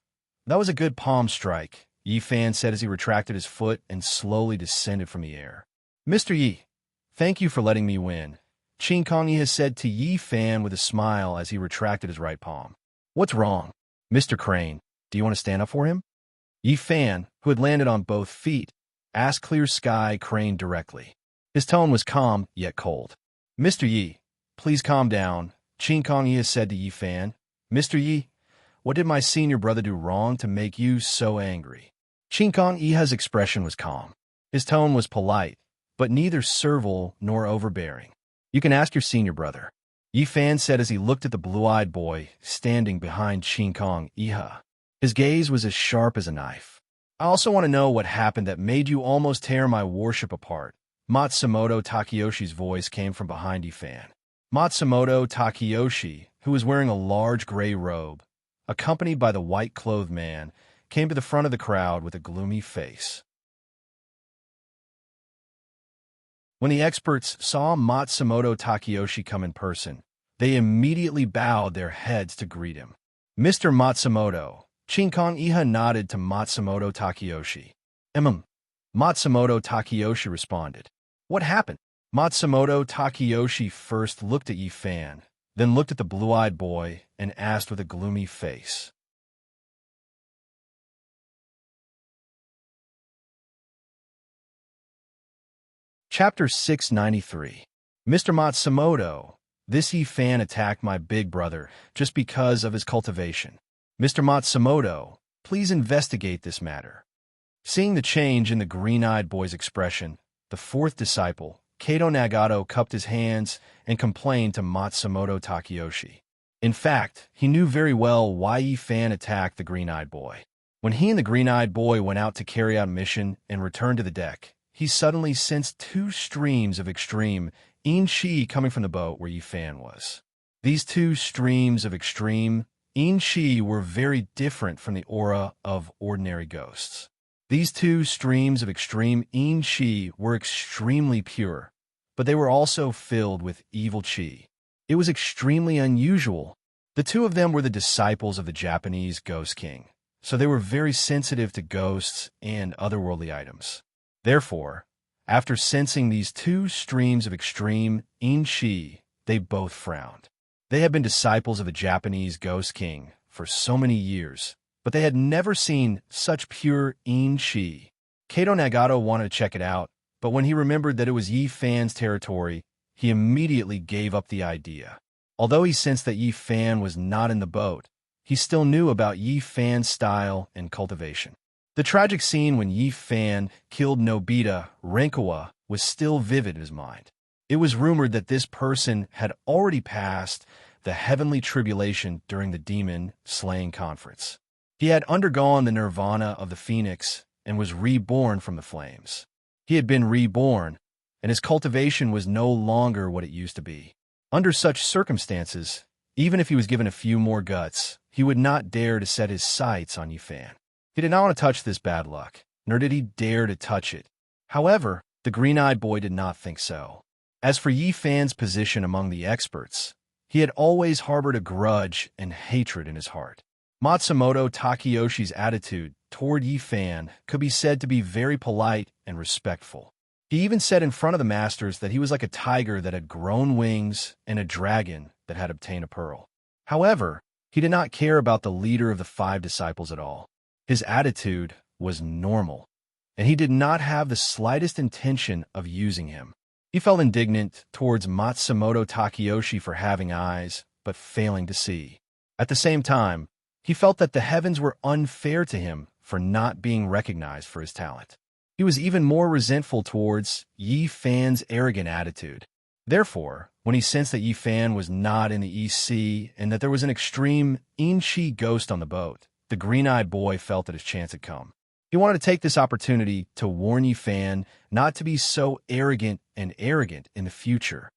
that was a good palm strike, Yi Fan said as he retracted his foot and slowly descended from the air. Mr. Yi, thank you for letting me win, Kong Iha said to Yi Fan with a smile as he retracted his right palm. What's wrong? Mr. Crane, do you want to stand up for him? Yi Fan, who had landed on both feet, asked Clear Sky Crane directly. His tone was calm, yet cold. Mr. Yi, please calm down, Kong Iha said to Yi Fan. Mr. Yi, what did my senior brother do wrong to make you so angry? Kong Iha's expression was calm. His tone was polite, but neither servile nor overbearing. You can ask your senior brother, Yi Fan said as he looked at the blue-eyed boy standing behind Kong Iha. His gaze was as sharp as a knife. I also want to know what happened that made you almost tear my worship apart. Matsumoto Takayoshi's voice came from behind Yi Fan. Matsumoto Takayoshi, who was wearing a large gray robe, accompanied by the white-clothed man, came to the front of the crowd with a gloomy face. When the experts saw Matsumoto Takayoshi come in person, they immediately bowed their heads to greet him. Mr. Matsumoto, Kong Iha nodded to Matsumoto Takayoshi. Matsumoto Takayoshi responded. What happened? Matsumoto Takayoshi first looked at Yi Fan, then looked at the blue-eyed boy and asked with a gloomy face. Chapter 693. Mr. Matsumoto, this Yi Fan attacked my big brother just because of his cultivation. Mr. Matsumoto, please investigate this matter. Seeing the change in the green-eyed boy's expression, the fourth disciple, Kato Nagato, cupped his hands and complained to Matsumoto Takayoshi. In fact, he knew very well why Yi Fan attacked the green-eyed boy. When he and the green-eyed boy went out to carry out a mission and returned to the deck, he suddenly sensed two streams of extreme in-chi coming from the boat where Yi Fan was. These two streams of extreme in-chi were very different from the aura of ordinary ghosts. These two streams of extreme in-chi were extremely pure, but they were also filled with evil chi. It was extremely unusual. The two of them were the disciples of the Japanese Ghost King, so they were very sensitive to ghosts and otherworldly items. Therefore, after sensing these two streams of extreme in-chi, they both frowned. They had been disciples of the Japanese Ghost King for so many years, but they had never seen such pure in-chi. Kato Nagato wanted to check it out, but when he remembered that it was Yi Fan's territory, he immediately gave up the idea. Although he sensed that Yi Fan was not in the boat, he still knew about Yi Fan's style and cultivation. The tragic scene when Yi Fan killed Nobita Renkawa was still vivid in his mind. It was rumored that this person had already passed the heavenly tribulation during the demon-slaying conference. He had undergone the nirvana of the phoenix and was reborn from the flames. He had been reborn, and his cultivation was no longer what it used to be. Under such circumstances, even if he was given a few more guts, he would not dare to set his sights on Yi Fan. He did not want to touch this bad luck, nor did he dare to touch it. However, the green-eyed boy did not think so. As for Yi Fan's position among the experts, he had always harbored a grudge and hatred in his heart. Matsumoto Takayoshi's attitude toward Yi Fan could be said to be very polite and respectful. He even said in front of the masters that he was like a tiger that had grown wings and a dragon that had obtained a pearl. However, he did not care about the leader of the 5 disciples at all. His attitude was normal, and he did not have the slightest intention of using him. He felt indignant towards Matsumoto Takayoshi for having eyes, but failing to see. At the same time, he felt that the heavens were unfair to him for not being recognized for his talent. He was even more resentful towards Yi Fan's arrogant attitude. Therefore, when he sensed that Yi Fan was not in the East Sea and that there was an extreme in-chi ghost on the boat, the green-eyed boy felt that his chance had come. He wanted to take this opportunity to warn Yi Fan not to be so arrogant in the future.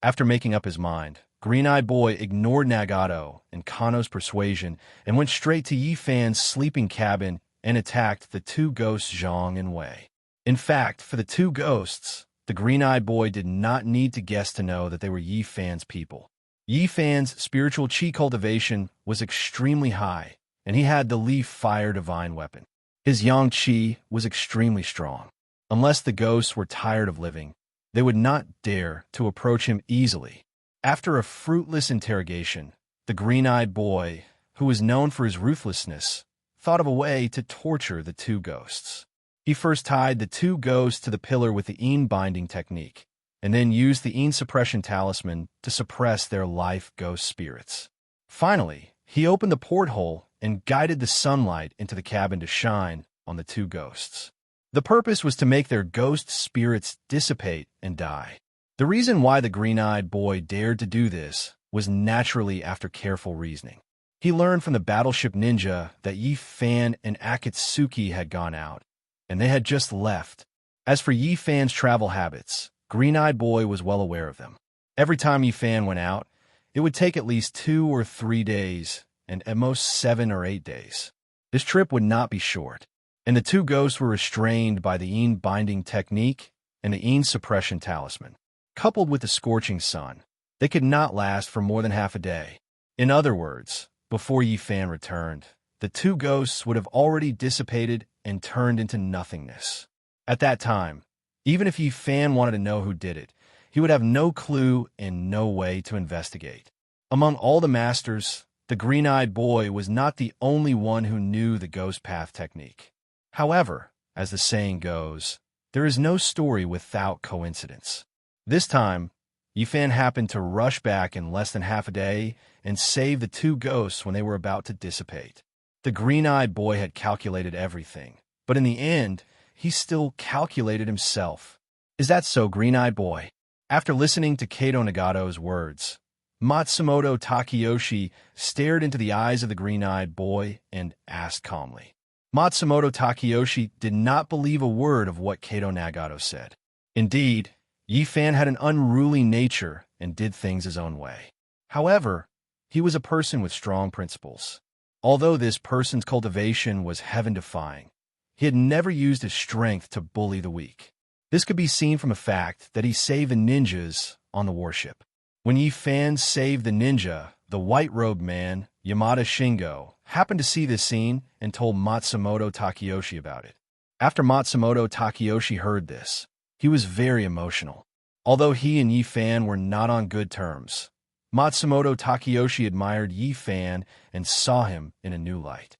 After making up his mind, Green-Eyed Boy ignored Nagato and Kano's persuasion and went straight to Yi Fan's sleeping cabin and attacked the two ghosts Zhang and Wei. In fact, for the two ghosts, the green-eyed boy did not need to guess to know that they were Yi Fan's people. Yi Fan's spiritual qi cultivation was extremely high, and he had the Leaf Fire Divine weapon. His yang qi was extremely strong. Unless the ghosts were tired of living, they would not dare to approach him easily. After a fruitless interrogation, the green-eyed boy, who was known for his ruthlessness, thought of a way to torture the two ghosts. He first tied the two ghosts to the pillar with the Een binding technique, and then used the Een suppression talisman to suppress their life ghost spirits. Finally, he opened the porthole and guided the sunlight into the cabin to shine on the two ghosts. The purpose was to make their ghost spirits dissipate and die. The reason why the green-eyed boy dared to do this was naturally after careful reasoning. He learned from the battleship ninja that Yi Fan and Akatsuki had gone out, and they had just left. As for Yi Fan's travel habits, Green-Eyed Boy was well aware of them. Every time Yi Fan went out, it would take at least 2 or 3 days, and at most 7 or 8 days. This trip would not be short, and the two ghosts were restrained by the Een binding technique and the Een suppression talisman. Coupled with the scorching sun, they could not last for more than half a day. In other words, before Yi Fan returned, the two ghosts would have already dissipated and turned into nothingness. At that time, even if Yi Fan wanted to know who did it, he would have no clue and no way to investigate. Among all the masters, the green-eyed boy was not the only one who knew the ghost path technique. However, as the saying goes, there is no story without coincidence. This time, Yi Fan happened to rush back in less than half a day and save the two ghosts when they were about to dissipate. The green-eyed boy had calculated everything, but in the end, he still calculated himself. Is that so, green-eyed boy? After listening to Kato Nagato's words, Matsumoto Takeyoshi stared into the eyes of the green-eyed boy and asked calmly. Matsumoto Takeyoshi did not believe a word of what Kato Nagato said. Indeed, Yi Fan had an unruly nature and did things his own way. However, he was a person with strong principles. Although this person's cultivation was heaven-defying, he had never used his strength to bully the weak. This could be seen from the fact that he saved the ninjas on the warship. When Yi Fan saved the ninja, the white-robed man, Yamada Shingo, happened to see this scene and told Matsumoto Takeyoshi about it. After Matsumoto Takeyoshi heard this, he was very emotional. Although he and Yi Fan were not on good terms, Matsumoto Takeyoshi admired Yi Fan and saw him in a new light.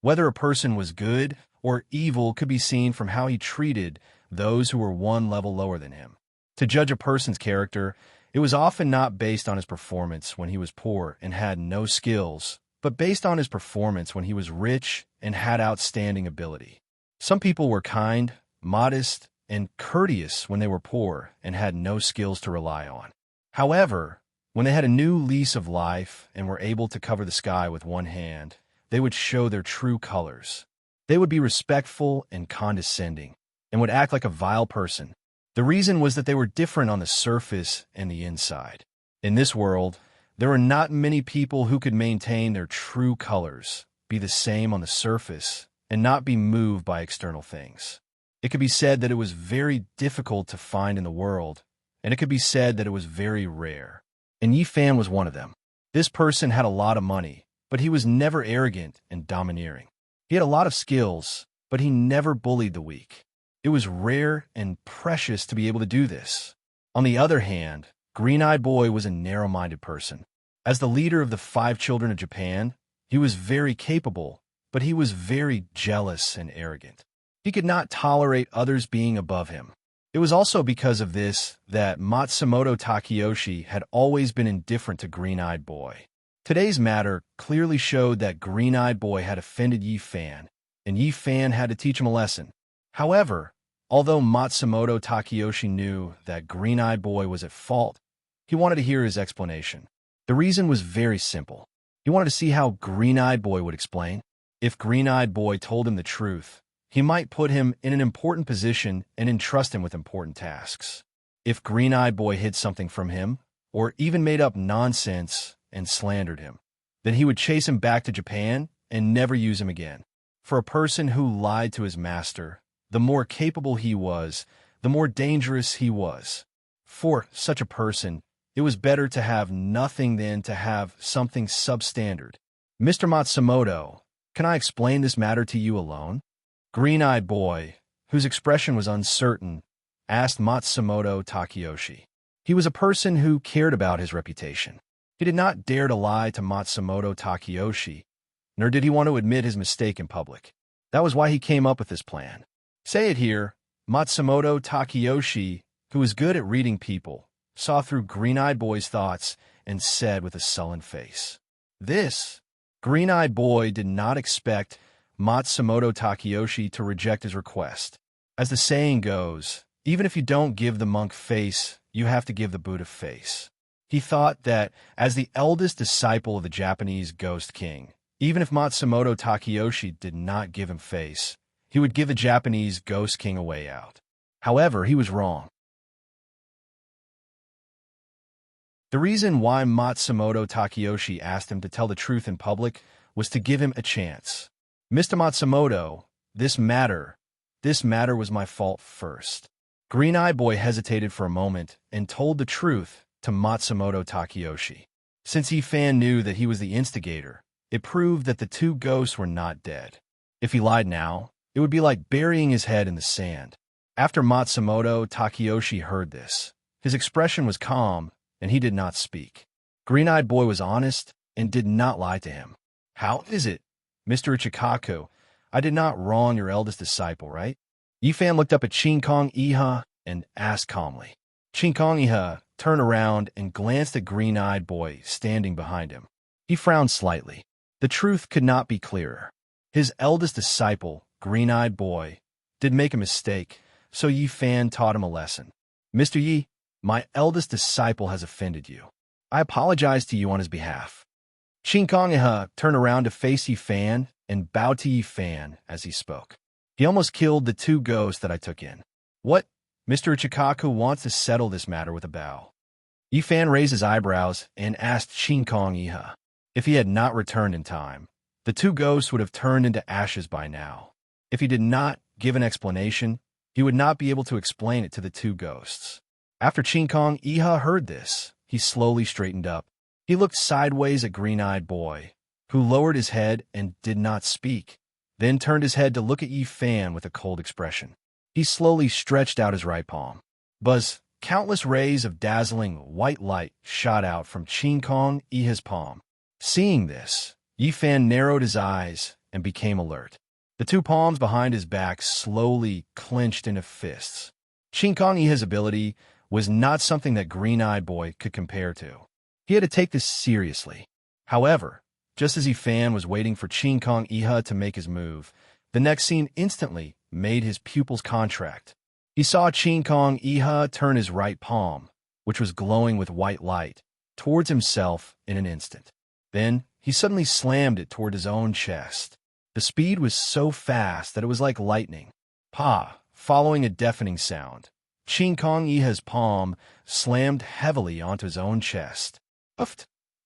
Whether a person was good or evil could be seen from how he treated those who were one level lower than him. To judge a person's character, it was often not based on his performance when he was poor and had no skills, but based on his performance when he was rich and had outstanding ability. Some people were kind, modest, and courteous when they were poor and had no skills to rely on. However, when they had a new lease of life and were able to cover the sky with one hand, they would show their true colors. They would be respectful and condescending, and would act like a vile person. The reason was that they were different on the surface and the inside. In this world, there are not many people who could maintain their true colors, be the same on the surface, and not be moved by external things. It could be said that it was very difficult to find in the world, and it could be said that it was very rare. And Yi Fan was one of them. This person had a lot of money, but he was never arrogant and domineering. He had a lot of skills, but he never bullied the weak. It was rare and precious to be able to do this. On the other hand, Green-Eyed Boy was a narrow-minded person. As the leader of the 5 children of Japan, he was very capable, but he was very jealous and arrogant. He could not tolerate others being above him. It was also because of this that Matsumoto Takeyoshi had always been indifferent to Green-Eyed Boy. Today's matter clearly showed that Green-Eyed Boy had offended Yi Fan, and Yi Fan had to teach him a lesson. However, although Matsumoto Takeyoshi knew that Green-Eyed Boy was at fault, he wanted to hear his explanation. The reason was very simple. He wanted to see how Green-Eyed Boy would explain. If Green-Eyed Boy told him the truth, he might put him in an important position and entrust him with important tasks. If Green-Eyed Boy hid something from him, or even made up nonsense and slandered him, Then he would chase him back to Japan and never use him again. For a person who lied to his master, the more capable he was, the more dangerous he was. For such a person, it was better to have nothing than to have something substandard. Mr. Matsumoto, can I explain this matter to you alone? Green-eyed boy, whose expression was uncertain, asked Matsumoto Takeyoshi. He was a person who cared about his reputation. He did not dare to lie to Matsumoto Takeyoshi, nor did he want to admit his mistake in public. That was why he came up with this plan. Say it here, Matsumoto Takeyoshi, who was good at reading people, saw through Green-eyed boy's thoughts and said with a sullen face, "This." Green-eyed boy did not expect Matsumoto Takeyoshi to reject his request. As the saying goes, even if you don't give the monk face, you have to give the Buddha face. He thought that, as the eldest disciple of the Japanese ghost king, even if Matsumoto Takeyoshi did not give him face, he would give the Japanese ghost king a way out. However, he was wrong. The reason why Matsumoto Takeyoshi asked him to tell the truth in public was to give him a chance. Mr. Matsumoto, this matter was my fault first. Green-eyed boy hesitated for a moment and told the truth to Matsumoto Takeyoshi. Since Ifan knew that he was the instigator, it proved that the two ghosts were not dead. If he lied now, it would be like burying his head in the sand. After Matsumoto Takeyoshi heard this, his expression was calm, and he did not speak. Green-eyed boy was honest and did not lie to him. How is it, Mr. Ichikaku? I did not wrong your eldest disciple, right? Ifan looked up at Shinkong Iha and asked calmly. Shinkong Iha turned around and glanced at Green-eyed boy standing behind him. He frowned slightly. The truth could not be clearer. His eldest disciple, Green-eyed boy, did make a mistake, so Yi Fan taught him a lesson. Mr. Yi, my eldest disciple has offended you. I apologize to you on his behalf. Shinkong Iha turned around to face Yi Fan and bowed to Yi Fan as he spoke. He almost killed the two ghosts that I took in. What? Mr. Ichikaku wants to settle this matter with a bow. Yi Fan raised his eyebrows and asked Shinkong Iha. If he had not returned in time, the two ghosts would have turned into ashes by now. If he did not give an explanation, he would not be able to explain it to the two ghosts. After Shinkong Iha heard this, he slowly straightened up. He looked sideways at Green-eyed boy, who lowered his head and did not speak, then turned his head to look at Yi Fan with a cold expression. He slowly stretched out his right palm. Buzz, countless rays of dazzling white light shot out from Shinkong Iha's palm. Seeing this, Yi Fan narrowed his eyes and became alert. The two palms behind his back slowly clenched into fists. Shinkong Iha's ability was not something that Green-eyed boy could compare to. He had to take this seriously. However, just as Yi Fan was waiting for Shinkong Iha to make his move, the next scene instantly made his pupils contract. He saw Shinkong Iha turn his right palm, which was glowing with white light, towards himself in an instant. Then, he suddenly slammed it toward his own chest. The speed was so fast that it was like lightning. Pa, following a deafening sound, Shinkong Iha's palm slammed heavily onto his own chest. Puffed.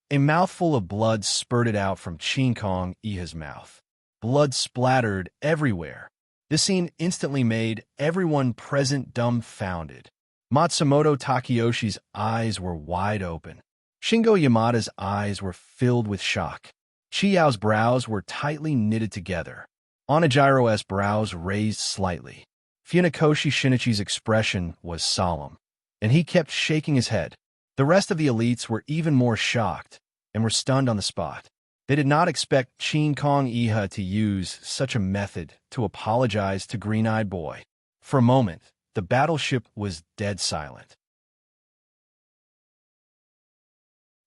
A mouthful of blood spurted out from Shinkong Iha's mouth. Blood splattered everywhere. This scene instantly made everyone present dumbfounded. Matsumoto Takeyoshi's eyes were wide open. Shingo Yamada's eyes were filled with shock. Chiyao's brows were tightly knitted together. Onijiro's brows raised slightly. Funakoshi Shinichi's expression was solemn, and he kept shaking his head. The rest of the elites were even more shocked and were stunned on the spot. They did not expect Shinkong Iha to use such a method to apologize to Green-eyed boy. For a moment, the battleship was dead silent.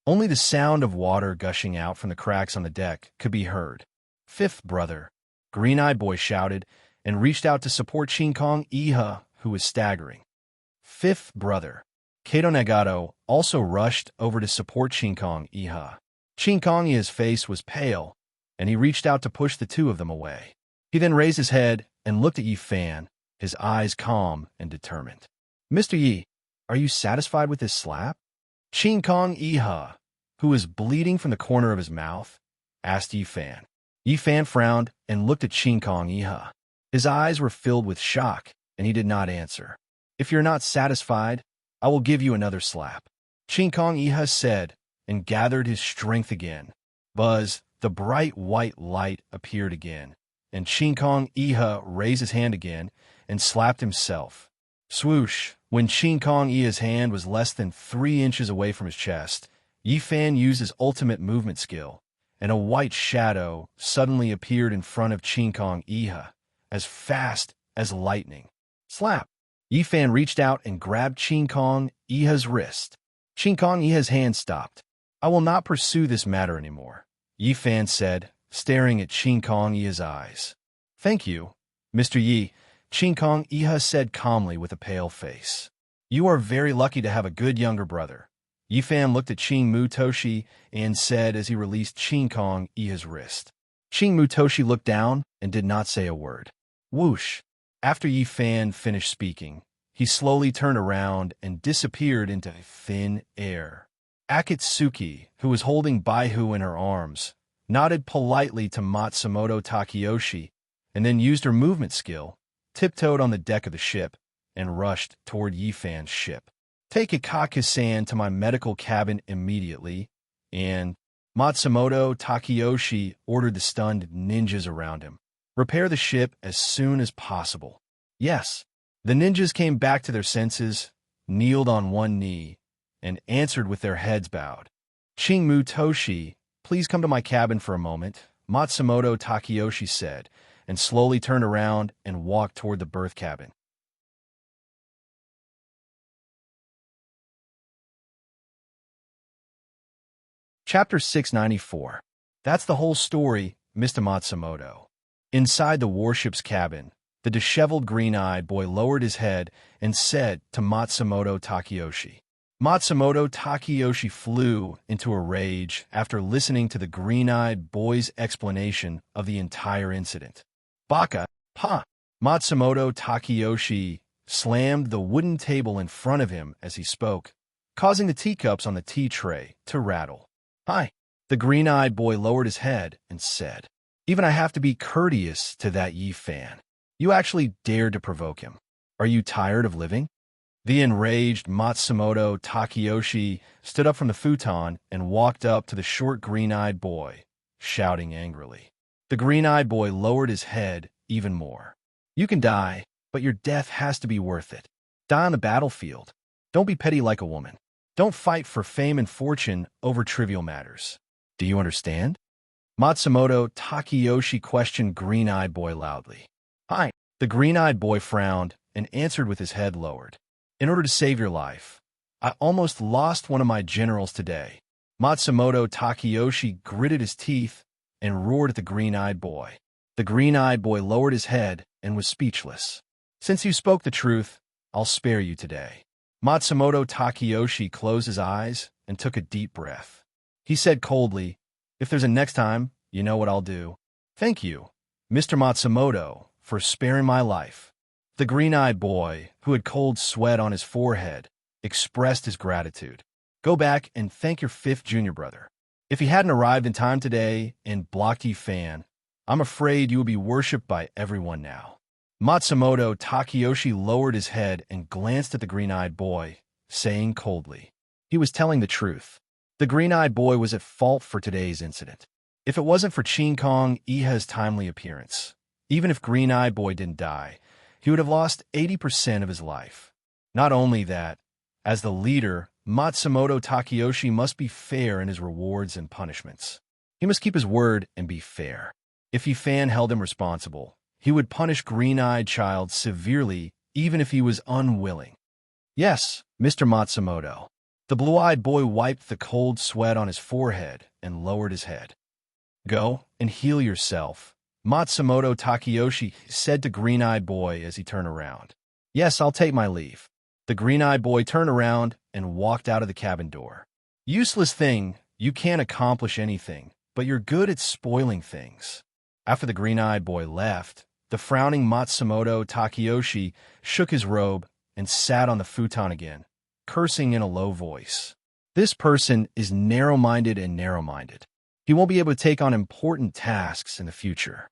Only the sound of water gushing out from the cracks on the deck could be heard. Fifth brother, Green-eyed boy shouted and reached out to support Shinkong Iha, who was staggering. Fifth brother, Kato Nagato, also rushed over to support Shinkong Iha. Shinkong Iha's face was pale, and he reached out to push the two of them away. He then raised his head and looked at Yi Fan, his eyes calm and determined. Mr. Yi, are you satisfied with this slap? Shinkong Iha, who was bleeding from the corner of his mouth?" asked Yifan. Yifan frowned and looked at Qin Kong Iha. His eyes were filled with shock, and he did not answer. "If you're not satisfied, I will give you another slap," Qin Kong Iha said, and gathered his strength again. Buzz, the bright white light appeared again, and Qin Kong Iha raised his hand again and slapped himself. Swoosh! When Qin Kong Iha's hand was less than 3 inches away from his chest, Yifan used his ultimate movement skill, and a white shadow suddenly appeared in front of Qin Kong Iha, as fast as lightning. Slap! Yifan reached out and grabbed Qin Kong Iha's wrist. Qin Kong Iha's hand stopped. "I will not pursue this matter anymore," Yifan said, staring at Qin Kong Iha's eyes. "Thank you, Mr. Yi," Qin Kong Iha said calmly with a pale face. "You are very lucky to have a good younger brother." Yifan looked at Qing Mutoshi and said as he released Qin Kong Iha's wrist. Qing Mutoshi looked down and did not say a word. Whoosh! After Yifan finished speaking, he slowly turned around and disappeared into thin air. Akatsuki, who was holding Baihu in her arms, nodded politely to Matsumoto Takeyoshi and then used her movement skill, tiptoed on the deck of the ship, and rushed toward Yifan's ship. "Take Ikaka-san to my medical cabin immediately," and Matsumoto Takeyoshi ordered the stunned ninjas around him. "Repair the ship as soon as possible." Yes. The ninjas came back to their senses, kneeled on one knee, and answered with their heads bowed. "Qing Mutoshi, please come to my cabin for a moment," Matsumoto Takeyoshi said, and slowly turned around and walked toward the berth cabin. Chapter 694. That's the whole story, Mr. Matsumoto. Inside the warship's cabin, the disheveled green-eyed boy lowered his head and said to Matsumoto Takeyoshi. Matsumoto Takeyoshi flew into a rage after listening to the green-eyed boy's explanation of the entire incident. "Baka, pa!" Matsumoto Takeyoshi slammed the wooden table in front of him as he spoke, causing the teacups on the tea tray to rattle. "Hi." The green-eyed boy lowered his head and said, "Even I have to be courteous to that Yifan. You actually dared to provoke him. Are you tired of living?" The enraged Matsumoto Takeyoshi stood up from the futon and walked up to the short green-eyed boy, shouting angrily. The green-eyed boy lowered his head even more. "You can die, but your death has to be worth it. Die on the battlefield. Don't be petty like a woman. Don't fight for fame and fortune over trivial matters. Do you understand?" Matsumoto Takeyoshi questioned green-eyed boy loudly. "Hi." The green-eyed boy frowned and answered with his head lowered. "In order to save your life, I almost lost one of my generals today." Matsumoto Takeyoshi gritted his teeth and roared at the green-eyed boy. The green-eyed boy lowered his head and was speechless. "Since you spoke the truth, I'll spare you today." Matsumoto Takeyoshi closed his eyes and took a deep breath. He said coldly, "If there's a next time, you know what I'll do." "Thank you, Mr. Matsumoto, for sparing my life." The green-eyed boy, who had cold sweat on his forehead, expressed his gratitude. "Go back and thank your 5th junior brother. If he hadn't arrived in time today and blocked Yifan, I'm afraid you will be worshipped by everyone now." Matsumoto Takeyoshi lowered his head and glanced at the green-eyed boy, saying coldly, he was telling the truth. The green-eyed boy was at fault for today's incident. If it wasn't for Qin Kong Iha's timely appearance, even if green-eyed boy didn't die, he would have lost 80% of his life. Not only that, as the leader, Matsumoto Takeyoshi must be fair in his rewards and punishments. He must keep his word and be fair. If Yifan held him responsible, he would punish green-eyed child severely even if he was unwilling. "Yes, Mr. Matsumoto." The blue-eyed boy wiped the cold sweat on his forehead and lowered his head. "Go and heal yourself," Matsumoto Takeyoshi said to green-eyed boy as he turned around. "Yes, I'll take my leave." The green-eyed boy turned around and walked out of the cabin door. "Useless thing, you can't accomplish anything, but you're good at spoiling things." After the green-eyed boy left, the frowning Matsumoto Takeyoshi shook his robe and sat on the futon again, cursing in a low voice. This person is narrow-minded and narrow-minded. He won't be able to take on important tasks in the future.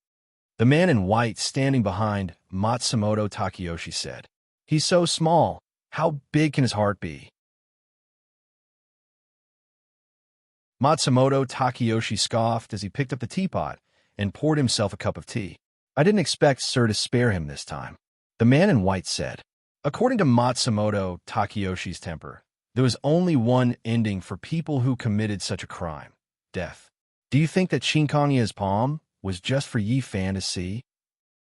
The man in white standing behind Matsumoto Takeyoshi said, "He's so small. How big can his heart be?" Matsumoto Takeyoshi scoffed as he picked up the teapot and poured himself a cup of tea. "I didn't expect Sir to spare him this time," the man in white said. According to Matsumoto Takeyoshi's temper, there was only one ending for people who committed such a crime: death. "Do you think that Shinkanya's palm was just for Yi Fan to see?"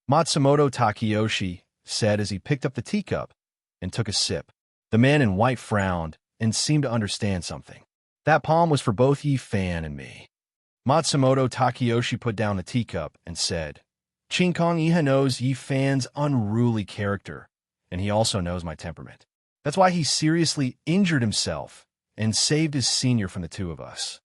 Matsumoto Takeyoshi said as he picked up the teacup and took a sip. The man in white frowned and seemed to understand something. "That palm was for both Yi Fan and me." Matsumoto Takeyoshi put down the teacup and said, "Shinkong Iha knows Yi Fan's unruly character, and he also knows my temperament. That's why he seriously injured himself and saved his senior from the two of us."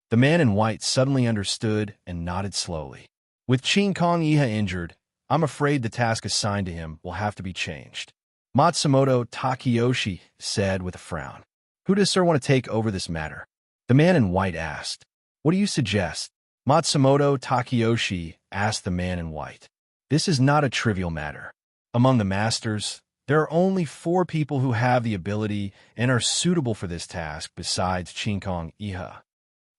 The man in white suddenly understood and nodded slowly. "With Shinkong Iha injured, I'm afraid the task assigned to him will have to be changed," Matsumoto Takeyoshi said with a frown. "Who does Sir want to take over this matter?" The man in white asked. "What do you suggest?" Matsumoto Takeyoshi asked the man in white. "This is not a trivial matter. Among the masters, there are only 4 people who have the ability and are suitable for this task besides Shinkong Iha."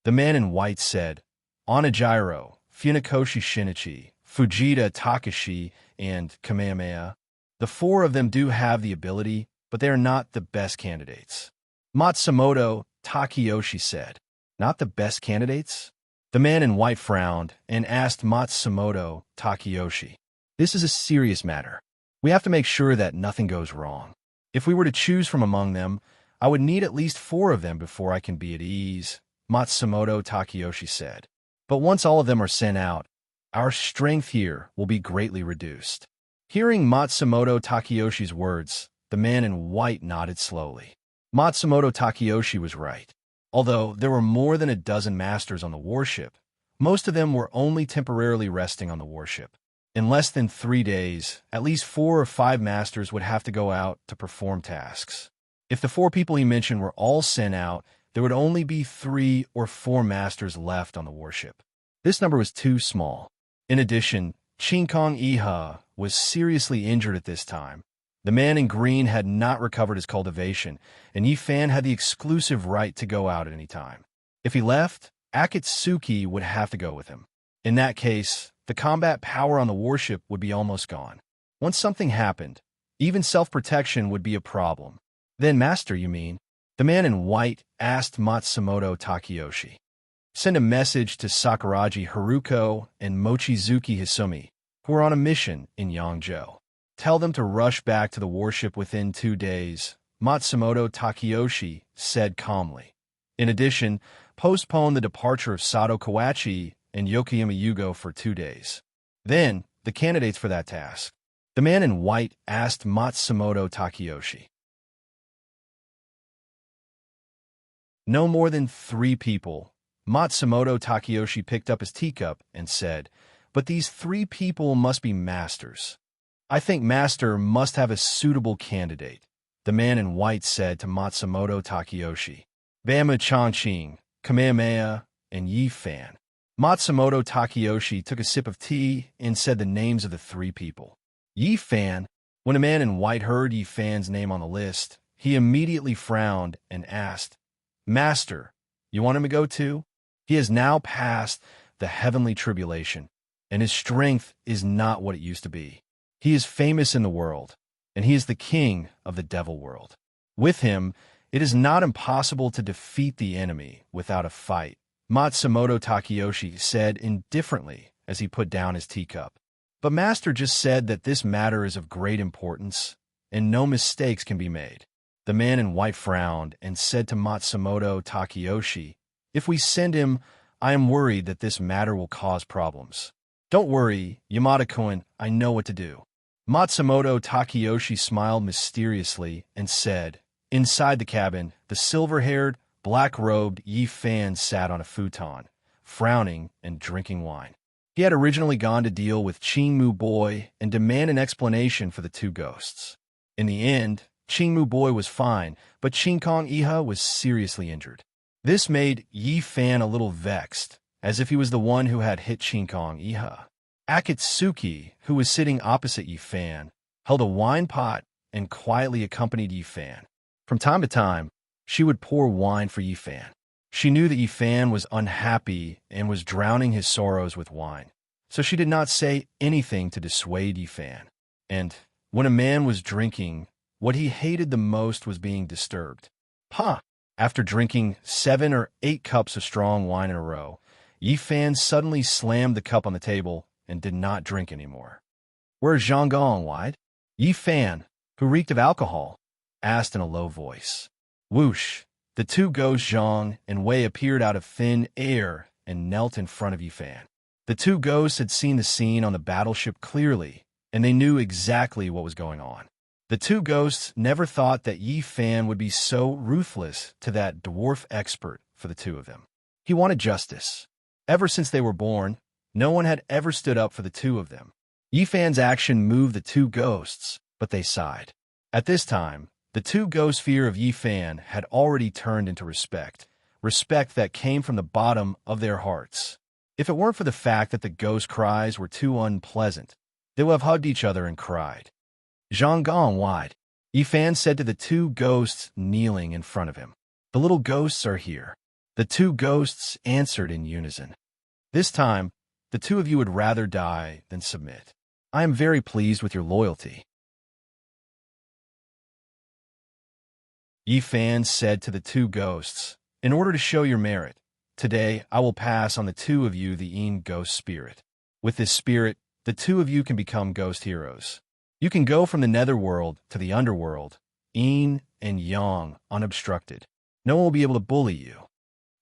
The man in white said, "Onijiro, Funakoshi Shinichi, Fujita Takashi, and Kamehameha. The 4 of them do have the ability, but they are not the best candidates." Matsumoto Takeyoshi said, "Not the best candidates?" The man in white frowned and asked Matsumoto Takeyoshi, "This is a serious matter. We have to make sure that nothing goes wrong. If we were to choose from among them, I would need at least 4 of them before I can be at ease," Matsumoto Takeyoshi said. "But once all of them are sent out, our strength here will be greatly reduced." Hearing Matsumoto Takeyoshi's words, the man in white nodded slowly. Matsumoto Takeyoshi was right. Although there were more than a dozen masters on the warship, most of them were only temporarily resting on the warship. In less than 3 days, at least 4 or 5 masters would have to go out to perform tasks. If the 4 people he mentioned were all sent out, there would only be 3 or 4 masters left on the warship. This number was too small. In addition, Shinkong Iha was seriously injured at this time. The man in green had not recovered his cultivation, and Yi Fan had the exclusive right to go out at any time. If he left, Akatsuki would have to go with him. In that case, the combat power on the warship would be almost gone. Once something happened, even self-protection would be a problem. "Then, master, you mean?" the man in white asked Matsumoto Takeyoshi. "Send a message to Sakuraji Haruko and Mochizuki Hisumi, who are on a mission in Yangzhou. Tell them to rush back to the warship within 2 days," Matsumoto Takeyoshi said calmly. "In addition, postpone the departure of Sato Kawachi and Yokoyama Yugo for 2 days. Then, the candidates for that task." The man in white asked Matsumoto Takeyoshi. "No more than 3 people." Matsumoto Takeyoshi picked up his teacup and said, "But these 3 people must be masters. I think master must have a suitable candidate," the man in white said to Matsumoto Takeyoshi. "Bama Chongqing, Kamehameha, and Yi Fan." Matsumoto Takeyoshi took a sip of tea and said the names of the 3 people. Yi Fan. When a man in white heard Yi Fan's name on the list, he immediately frowned and asked, "Master, you want him to go too? He has now passed the heavenly tribulation, and his strength is not what it used to be. He is famous in the world, and he is the king of the devil world. With him, it is not impossible to defeat the enemy without a fight," Matsumoto Takeyoshi said indifferently as he put down his teacup. "But master just said that this matter is of great importance, and no mistakes can be made." The man in white frowned and said to Matsumoto Takeyoshi, "If we send him, I am worried that this matter will cause problems." "Don't worry, Yamada-kun, I know what to do." Matsumoto Takeyoshi smiled mysteriously and said, Inside the cabin, the silver-haired, black-robed Yi Fan sat on a futon, frowning and drinking wine. He had originally gone to deal with Qing Mu Boy and demand an explanation for the 2 ghosts. In the end, Qingmu Boy was fine, but Qingkong Iha was seriously injured. This made Yi Fan a little vexed, as if he was the one who had hit Qingkong Iha. Akatsuki, who was sitting opposite Yi Fan, held a wine pot and quietly accompanied Yi Fan. From time to time, she would pour wine for Yi Fan. She knew that Yi Fan was unhappy and was drowning his sorrows with wine, so she did not say anything to dissuade Yi Fan. And when a man was drinking, what he hated the most was being disturbed. After drinking 7 or 8 cups of strong wine in a row, Yi Fan suddenly slammed the cup on the table and did not drink anymore. "Where's Zhang Gong, Wide?" Yi Fan, who reeked of alcohol, asked in a low voice. Whoosh! The two ghosts Zhang and Wei appeared out of thin air and knelt in front of Yi Fan. The two ghosts had seen the scene on the battleship clearly, and they knew exactly what was going on. The two ghosts never thought that Yi Fan would be so ruthless to that dwarf expert for the two of them. He wanted justice. Ever since they were born, no one had ever stood up for the two of them. Yi Fan's action moved the two ghosts, but they sighed. At this time, the two ghosts' fear of Yi Fan had already turned into respect that came from the bottom of their hearts. If it weren't for the fact that the ghost cries were too unpleasant, they would have hugged each other and cried. "Zhang Gong, Wide," Yi Fan said to the two ghosts kneeling in front of him. "The little ghosts are here." The two ghosts answered in unison. "This time, the two of you would rather die than submit. I am very pleased with your loyalty." Yi Fan said to the two ghosts, "In order to show your merit, today I will pass on the two of you the Een ghost spirit. With this spirit, the two of you can become ghost heroes. You can go from the netherworld to the underworld, Een and Yang, unobstructed. No one will be able to bully you."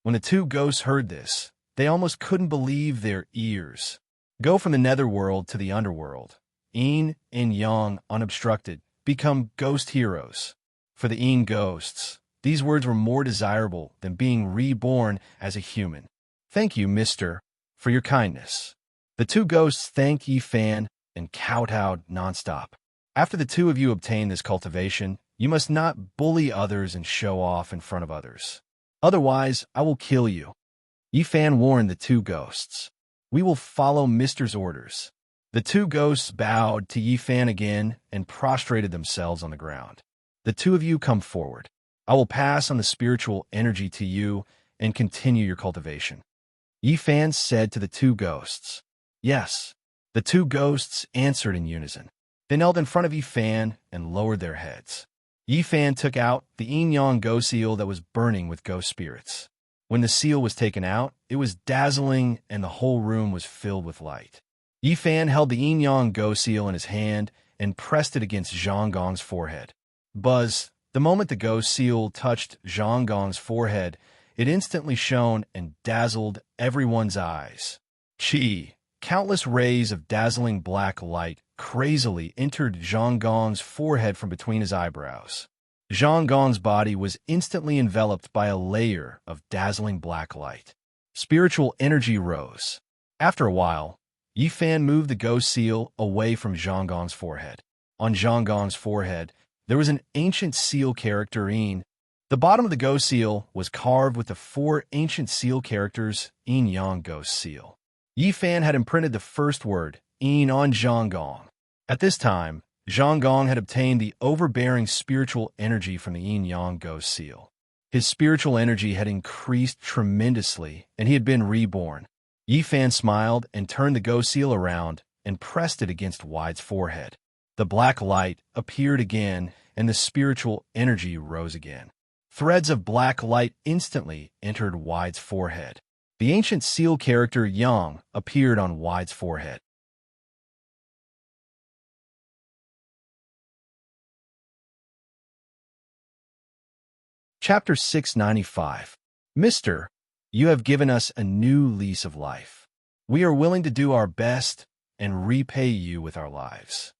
When the two ghosts heard this, they almost couldn't believe their ears. Go from the netherworld to the underworld, Een and Yang, unobstructed, become ghost heroes. For the Een ghosts, these words were more desirable than being reborn as a human. "Thank you, mister, for your kindness." The two ghosts thanked Yi Fan and kowtowed nonstop. "After the two of you obtain this cultivation, you must not bully others and show off in front of others. Otherwise, I will kill you." Yi Fan warned the two ghosts. "We will follow Mister's orders." The two ghosts bowed to Yi Fan again and prostrated themselves on the ground. "The two of you come forward. I will pass on the spiritual energy to you and continue your cultivation." Yi Fan said to the two ghosts. "Yes." The two ghosts answered in unison. They knelt in front of Yi Fan and lowered their heads. Yi Fan took out the Yin Yang ghost seal that was burning with ghost spirits. When the seal was taken out, it was dazzling and the whole room was filled with light. Yi Fan held the Yin Yang ghost seal in his hand and pressed it against Zhang Gong's forehead. Buzz! The moment the ghost seal touched Zhang Gong's forehead, it instantly shone and dazzled everyone's eyes. Chi! Countless rays of dazzling black light crazily entered Zhang Gong's forehead from between his eyebrows. Zhang Gong's body was instantly enveloped by a layer of dazzling black light. Spiritual energy rose. After a while, Yi Fan moved the ghost seal away from Zhang Gong's forehead. On Zhang Gong's forehead, there was an ancient seal character Een. The bottom of the ghost seal was carved with the 4 ancient seal characters Yin Yang ghost seal. Yi Fan had imprinted the first word, Een, on Zhang Gong. At this time, Zhang Gong had obtained the overbearing spiritual energy from the Yin Yang ghost seal. His spiritual energy had increased tremendously, and he had been reborn. Yi Fan smiled and turned the ghost seal around and pressed it against Wide's forehead. The black light appeared again, and the spiritual energy rose again. Threads of black light instantly entered Wide's forehead. The ancient seal character Yang appeared on Wide's forehead. Chapter 695. Mister, you have given us a new lease of life. We are willing to do our best and repay you with our lives.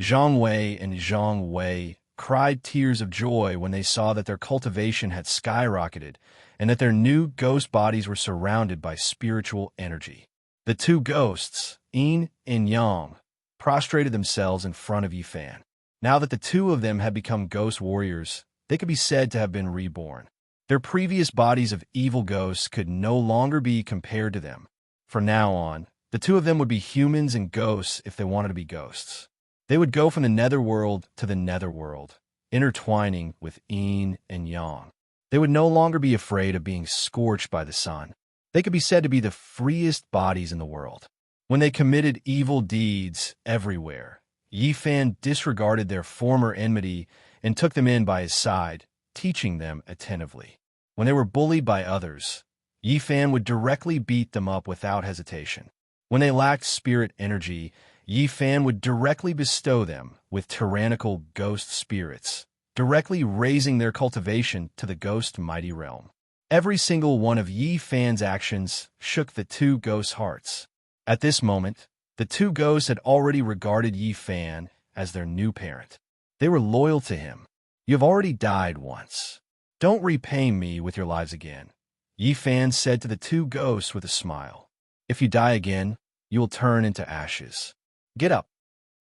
Zhang Wei and Zhang Wei cried tears of joy when they saw that their cultivation had skyrocketed and that their new ghost bodies were surrounded by spiritual energy. The two ghosts, Een and Yang, prostrated themselves in front of Yi Fan. Now that the two of them had become ghost warriors, they could be said to have been reborn. Their previous bodies of evil ghosts could no longer be compared to them. From now on, the two of them would be humans and ghosts if they wanted to be ghosts. They would go from the netherworld to the netherworld, intertwining with yin and yang. They would no longer be afraid of being scorched by the sun. They could be said to be the freest bodies in the world. When they committed evil deeds everywhere, Yifan disregarded their former enmity and took them in by his side, teaching them attentively. When they were bullied by others, Yifan would directly beat them up without hesitation. When they lacked spirit energy, Yifan would directly bestow them with tyrannical ghost spirits, directly raising their cultivation to the ghost mighty realm. Every single one of Yifan's actions shook the two ghosts' hearts. At this moment, the two ghosts had already regarded Yifan as their new parent. They were loyal to him. "You have already died once. Don't repay me with your lives again," Yifan said to the two ghosts with a smile. "If you die again, you will turn into ashes. Get up."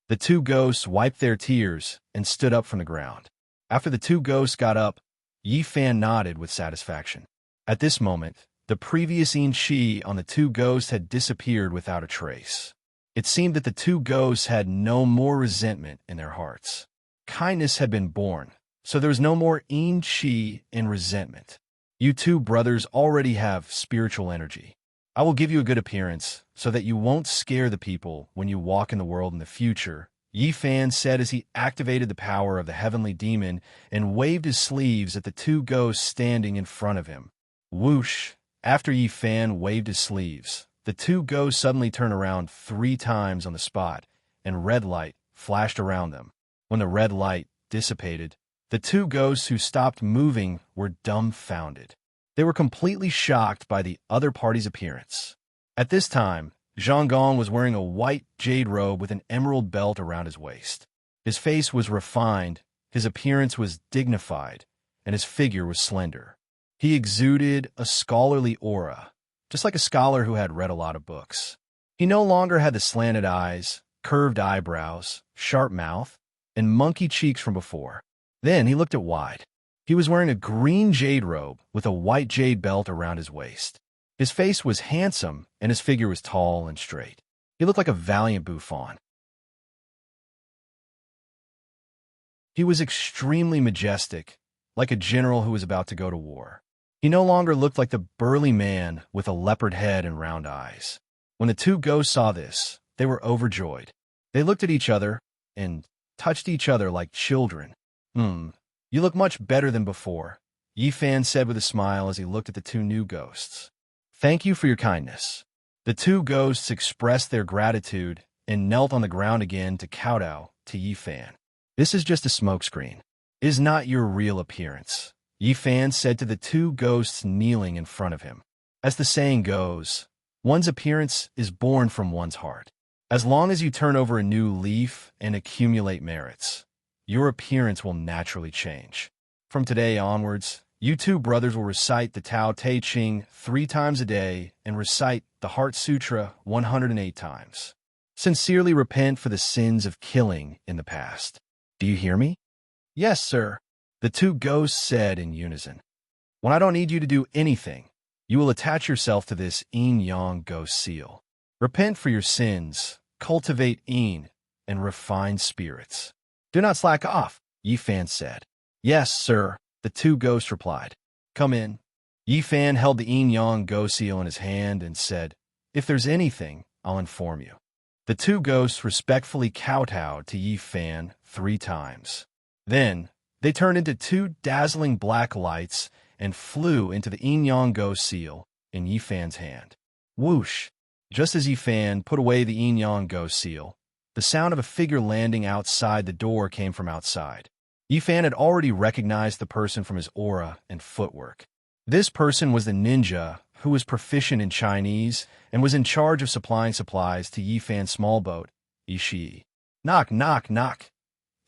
The two ghosts wiped their tears and stood up from the ground. After the two ghosts got up, Yifan nodded with satisfaction. At this moment, the previous Yin Qi on the two ghosts had disappeared without a trace. It seemed that the two ghosts had no more resentment in their hearts. Kindness had been born, so there was no more Yin Qi and resentment. "You two brothers already have spiritual energy. I will give you a good appearance so that you won't scare the people when you walk in the world in the future," Yifan said as he activated the power of the heavenly demon and waved his sleeves at the two ghosts standing in front of him. Whoosh! After Yifan waved his sleeves, the two ghosts suddenly turned around 3 times on the spot, and red light flashed around them. When the red light dissipated, the two ghosts who stopped moving were dumbfounded. They were completely shocked by the other party's appearance. At this time, Zhang Gong was wearing a white jade robe with an emerald belt around his waist. His face was refined, his appearance was dignified, and his figure was slender. He exuded a scholarly aura, just like a scholar who had read a lot of books. He no longer had the slanted eyes, curved eyebrows, sharp mouth, and monkey cheeks from before. Then he looked at Wide. He was wearing a green jade robe with a white jade belt around his waist. His face was handsome, and his figure was tall and straight. He looked like a valiant bouffon. He was extremely majestic, like a general who was about to go to war. He no longer looked like the burly man with a leopard head and round eyes. When the two ghosts saw this, they were overjoyed. They looked at each other and touched each other like children. You look much better than before," Yifan said with a smile as he looked at the two new ghosts. "Thank you for your kindness." The two ghosts expressed their gratitude and knelt on the ground again to kowtow to Yifan. "This is just a smokescreen. It is not your real appearance," Yifan said to the two ghosts kneeling in front of him. As the saying goes, one's appearance is born from one's heart. As long as you turn over a new leaf and accumulate merits, your appearance will naturally change. From today onwards, you two brothers will recite the Tao Te Ching 3 times a day and recite the Heart Sutra 108 times. Sincerely repent for the sins of killing in the past. Do you hear me? "Yes, sir," the two ghosts said in unison. "When I don't need you to do anything, you will attach yourself to this yin-yang ghost seal. Repent for your sins, cultivate yin, and refine spirits. Do not slack off," Yifan said. "Yes, sir," the two ghosts replied. "Come in." Yifan held the yin-yang ghost seal in his hand and said, "If there's anything, I'll inform you." The two ghosts respectfully kowtowed to Yifan 3 times. Then, they turned into 2 dazzling black lights and flew into the yin-yang ghost seal in Yifan's hand. Whoosh! Just as Yifan put away the yin-yang ghost seal, the sound of a figure landing outside the door came from outside. Yifan had already recognized the person from his aura and footwork. This person was the ninja who was proficient in Chinese and was in charge of supplying supplies to Yifan's small boat, Ishii. "Knock, knock, knock."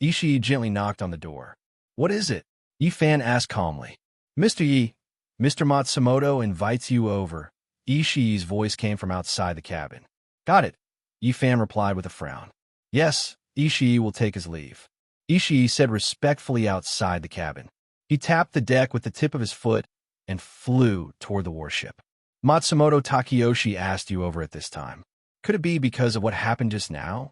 Ishii gently knocked on the door. "What is it?" Yifan asked calmly. "Mr. Yi, Mr. Matsumoto invites you over." Ishii's voice came from outside the cabin. "Got it," Yifan replied with a frown. "Yes, Ishii will take his leave." Ishii said respectfully outside the cabin. He tapped the deck with the tip of his foot and flew toward the warship. Matsumoto Takeyoshi asked you over at this time. Could it be because of what happened just now?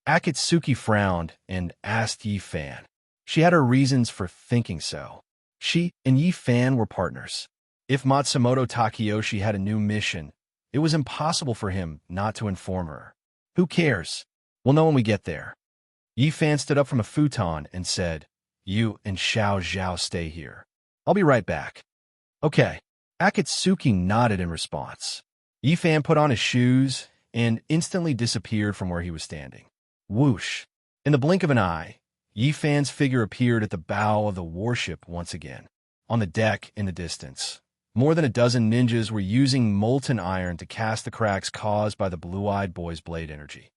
Akatsuki frowned and asked Yi Fan. She had her reasons for thinking so. She and Yi Fan were partners. If Matsumoto Takeyoshi had a new mission, it was impossible for him not to inform her. Who cares? We'll know when we get there. Yi Fan stood up from a futon and said, You and Xiao Zhao stay here. I'll be right back. Okay. Akatsuki nodded in response. Yi Fan put on his shoes and instantly disappeared from where he was standing. Whoosh! In the blink of an eye, Yi Fan's figure appeared at the bow of the warship once again. On the deck in the distance, more than a dozen ninjas were using molten iron to cast the cracks caused by the blue-eyed boy's blade energy.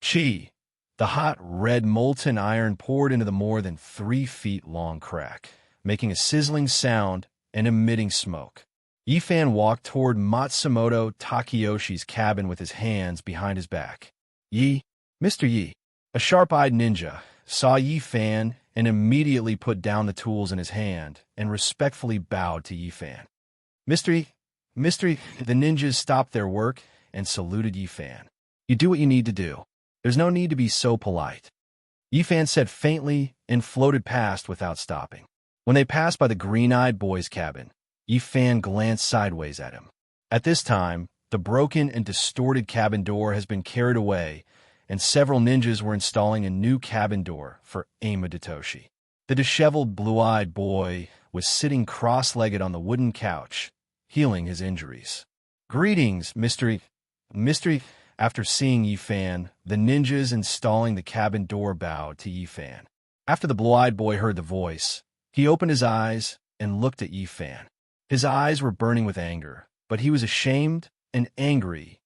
Chi! The hot, red molten iron poured into the more than 3 feet long crack, making a sizzling sound and emitting smoke. Yi Fan walked toward Matsumoto Takeyoshi's cabin with his hands behind his back. Yi, Mr. Yi, a sharp-eyed ninja, saw Yi Fan and immediately put down the tools in his hand and respectfully bowed to Yi Fan. Mr. Yi, the ninjas stopped their work and saluted Yi Fan. You do what you need to do. There's no need to be so polite. Yi Fan said faintly and floated past without stopping. When they passed by the green-eyed boy's cabin, Yi Fan glanced sideways at him. At this time, the broken and distorted cabin door has been carried away, and several ninjas were installing a new cabin door for Ama Datoshi. The disheveled blue-eyed boy was sitting cross-legged on the wooden couch, healing his injuries. Greetings, Mr. After seeing Yi Fan, the ninjas installing the cabin door bowed to Yi Fan. After the blue-eyed boy heard the voice, he opened his eyes and looked at Yi Fan. His eyes were burning with anger, but he was ashamed and angry.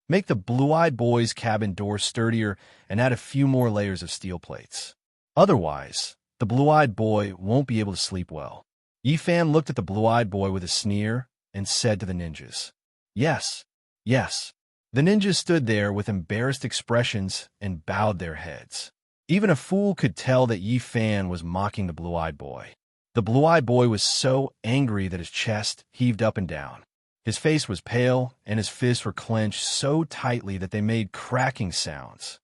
Make the blue-eyed boy's cabin door sturdier and add a few more layers of steel plates. Otherwise, the blue-eyed boy won't be able to sleep well. Yi Fan looked at the blue-eyed boy with a sneer and said to the ninjas, Yes, yes. The ninjas stood there with embarrassed expressions and bowed their heads. Even a fool could tell that Yi Fan was mocking the blue-eyed boy. The blue-eyed boy was so angry that his chest heaved up and down. His face was pale, and his fists were clenched so tightly that they made cracking sounds.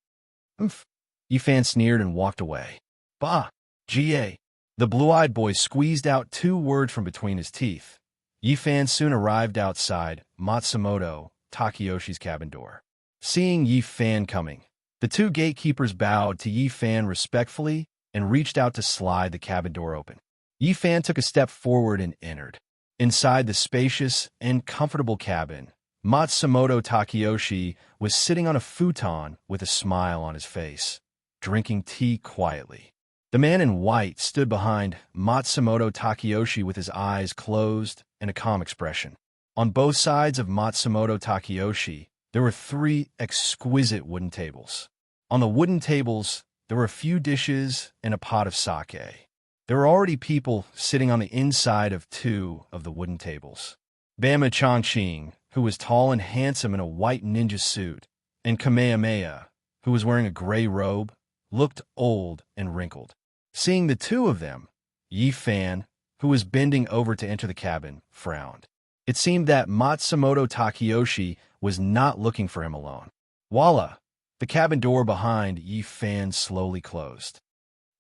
Umph! Yi Fan sneered and walked away. Bah! Ga! The blue-eyed boy squeezed out 2 words from between his teeth. Yi Fan soon arrived outside Matsumoto Takeyoshi's cabin door. Seeing Yi Fan coming, the 2 gatekeepers bowed to Yi Fan respectfully and reached out to slide the cabin door open. Yi Fan took a step forward and entered. Inside the spacious and comfortable cabin, Matsumoto Takeyoshi was sitting on a futon with a smile on his face, drinking tea quietly. The man in white stood behind Matsumoto Takeyoshi with his eyes closed and a calm expression. On both sides of Matsumoto Takeyoshi, there were 3 exquisite wooden tables. On the wooden tables, there were a few dishes and a pot of sake. There were already people sitting on the inside of 2 of the wooden tables. Bama Changqing, who was tall and handsome in a white ninja suit, and Kamehameha, who was wearing a gray robe, looked old and wrinkled. Seeing the 2 of them, Yi Fan, who was bending over to enter the cabin, frowned. It seemed that Matsumoto Takeyoshi was not looking for him alone. Voila! The cabin door behind Yi Fan slowly closed.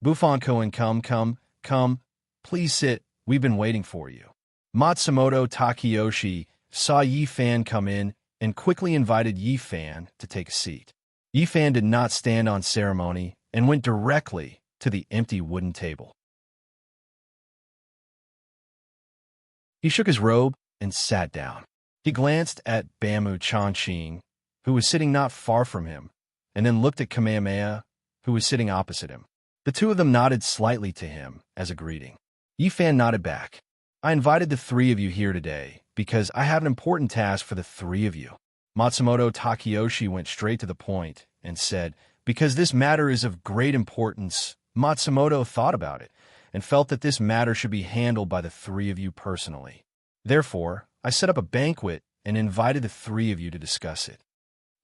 Buffon-Cohen, come, please sit, we've been waiting for you. Matsumoto Takeyoshi saw Yi Fan come in and quickly invited Yi Fan to take a seat. Yi Fan did not stand on ceremony and went directly to the empty wooden table. He shook his robe and sat down. He glanced at Bama Changqing, who was sitting not far from him, and then looked at Kamehameha, who was sitting opposite him. The 2 of them nodded slightly to him as a greeting. Yi Fan nodded back. I invited the 3 of you here today because I have an important task for the 3 of you. Matsumoto Takeyoshi went straight to the point and said, Because this matter is of great importance, Matsumoto thought about it and felt that this matter should be handled by the 3 of you personally. Therefore, I set up a banquet and invited the 3 of you to discuss it.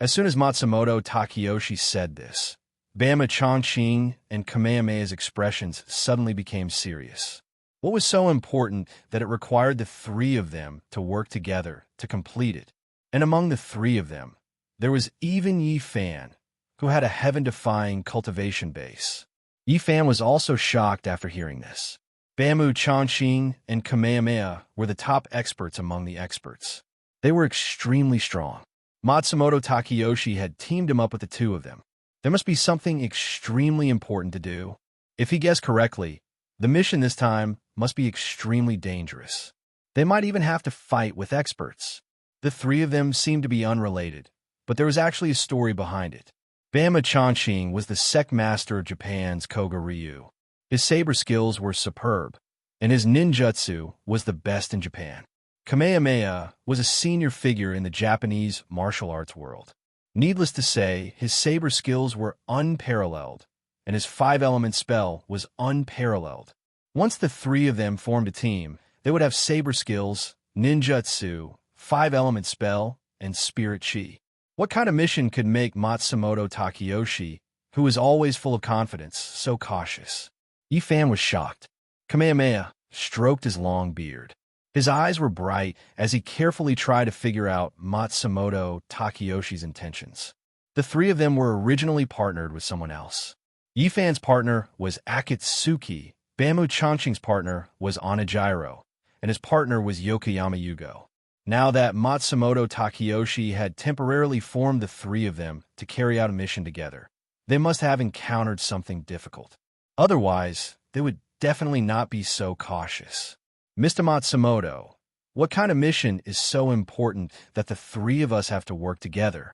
As soon as Matsumoto Takeyoshi said this, Bama Chongqing and Kamehameha's expressions suddenly became serious. What was so important that it required the three of them to work together to complete it? And among the three of them, there was even Yi Fan, who had a heaven-defying cultivation base. Yi Fan was also shocked after hearing this. Bama Chongqing and Kamehameha were the top experts among the experts. They were extremely strong. Matsumoto Takeyoshi had teamed him up with the two of them. There must be something extremely important to do. If he guessed correctly, the mission this time must be extremely dangerous. They might even have to fight with experts. The three of them seemed to be unrelated, but there was actually a story behind it. Bama Chongqing was the sect master of Japan's Koga Ryu. His saber skills were superb, and his ninjutsu was the best in Japan. Kamehameha was a senior figure in the Japanese martial arts world. Needless to say, his saber skills were unparalleled, and his five-element spell was unparalleled. Once the three of them formed a team, they would have saber skills, ninjutsu, five-element spell, and spirit chi. What kind of mission could make Matsumoto Takeyoshi, who was always full of confidence, so cautious? Yi Fan was shocked. Kamehameha stroked his long beard. His eyes were bright as he carefully tried to figure out Matsumoto Takeyoshi's intentions. The three of them were originally partnered with someone else. Yi Fan's partner was Akatsuki, Bama Chongqing's partner was Onijiro, and his partner was Yokoyama Yugo. Now that Matsumoto Takeyoshi had temporarily formed the three of them to carry out a mission together, they must have encountered something difficult. Otherwise, they would definitely not be so cautious. Mr. Matsumoto, what kind of mission is so important that the three of us have to work together?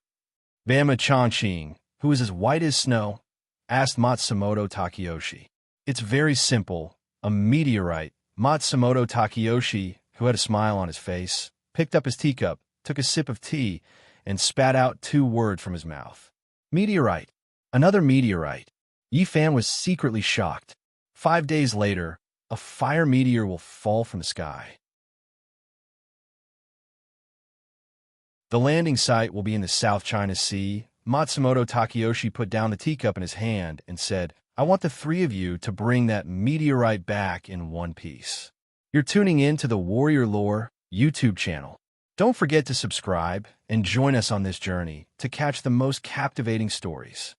Bama Chongqing, who is as white as snow, asked Matsumoto Takeyoshi. It's very simple, a meteorite. Matsumoto Takeyoshi, who had a smile on his face, picked up his teacup, took a sip of tea, and spat out two words from his mouth. Meteorite. Another meteorite. Yi Fan was secretly shocked. 5 days later, a fire meteor will fall from the sky. The landing site will be in the South China Sea. Matsumoto Takeyoshi put down the teacup in his hand and said, I want the three of you to bring that meteorite back in one piece. You're tuning in to the Warrior Lore YouTube channel. Don't forget to subscribe and join us on this journey to catch the most captivating stories.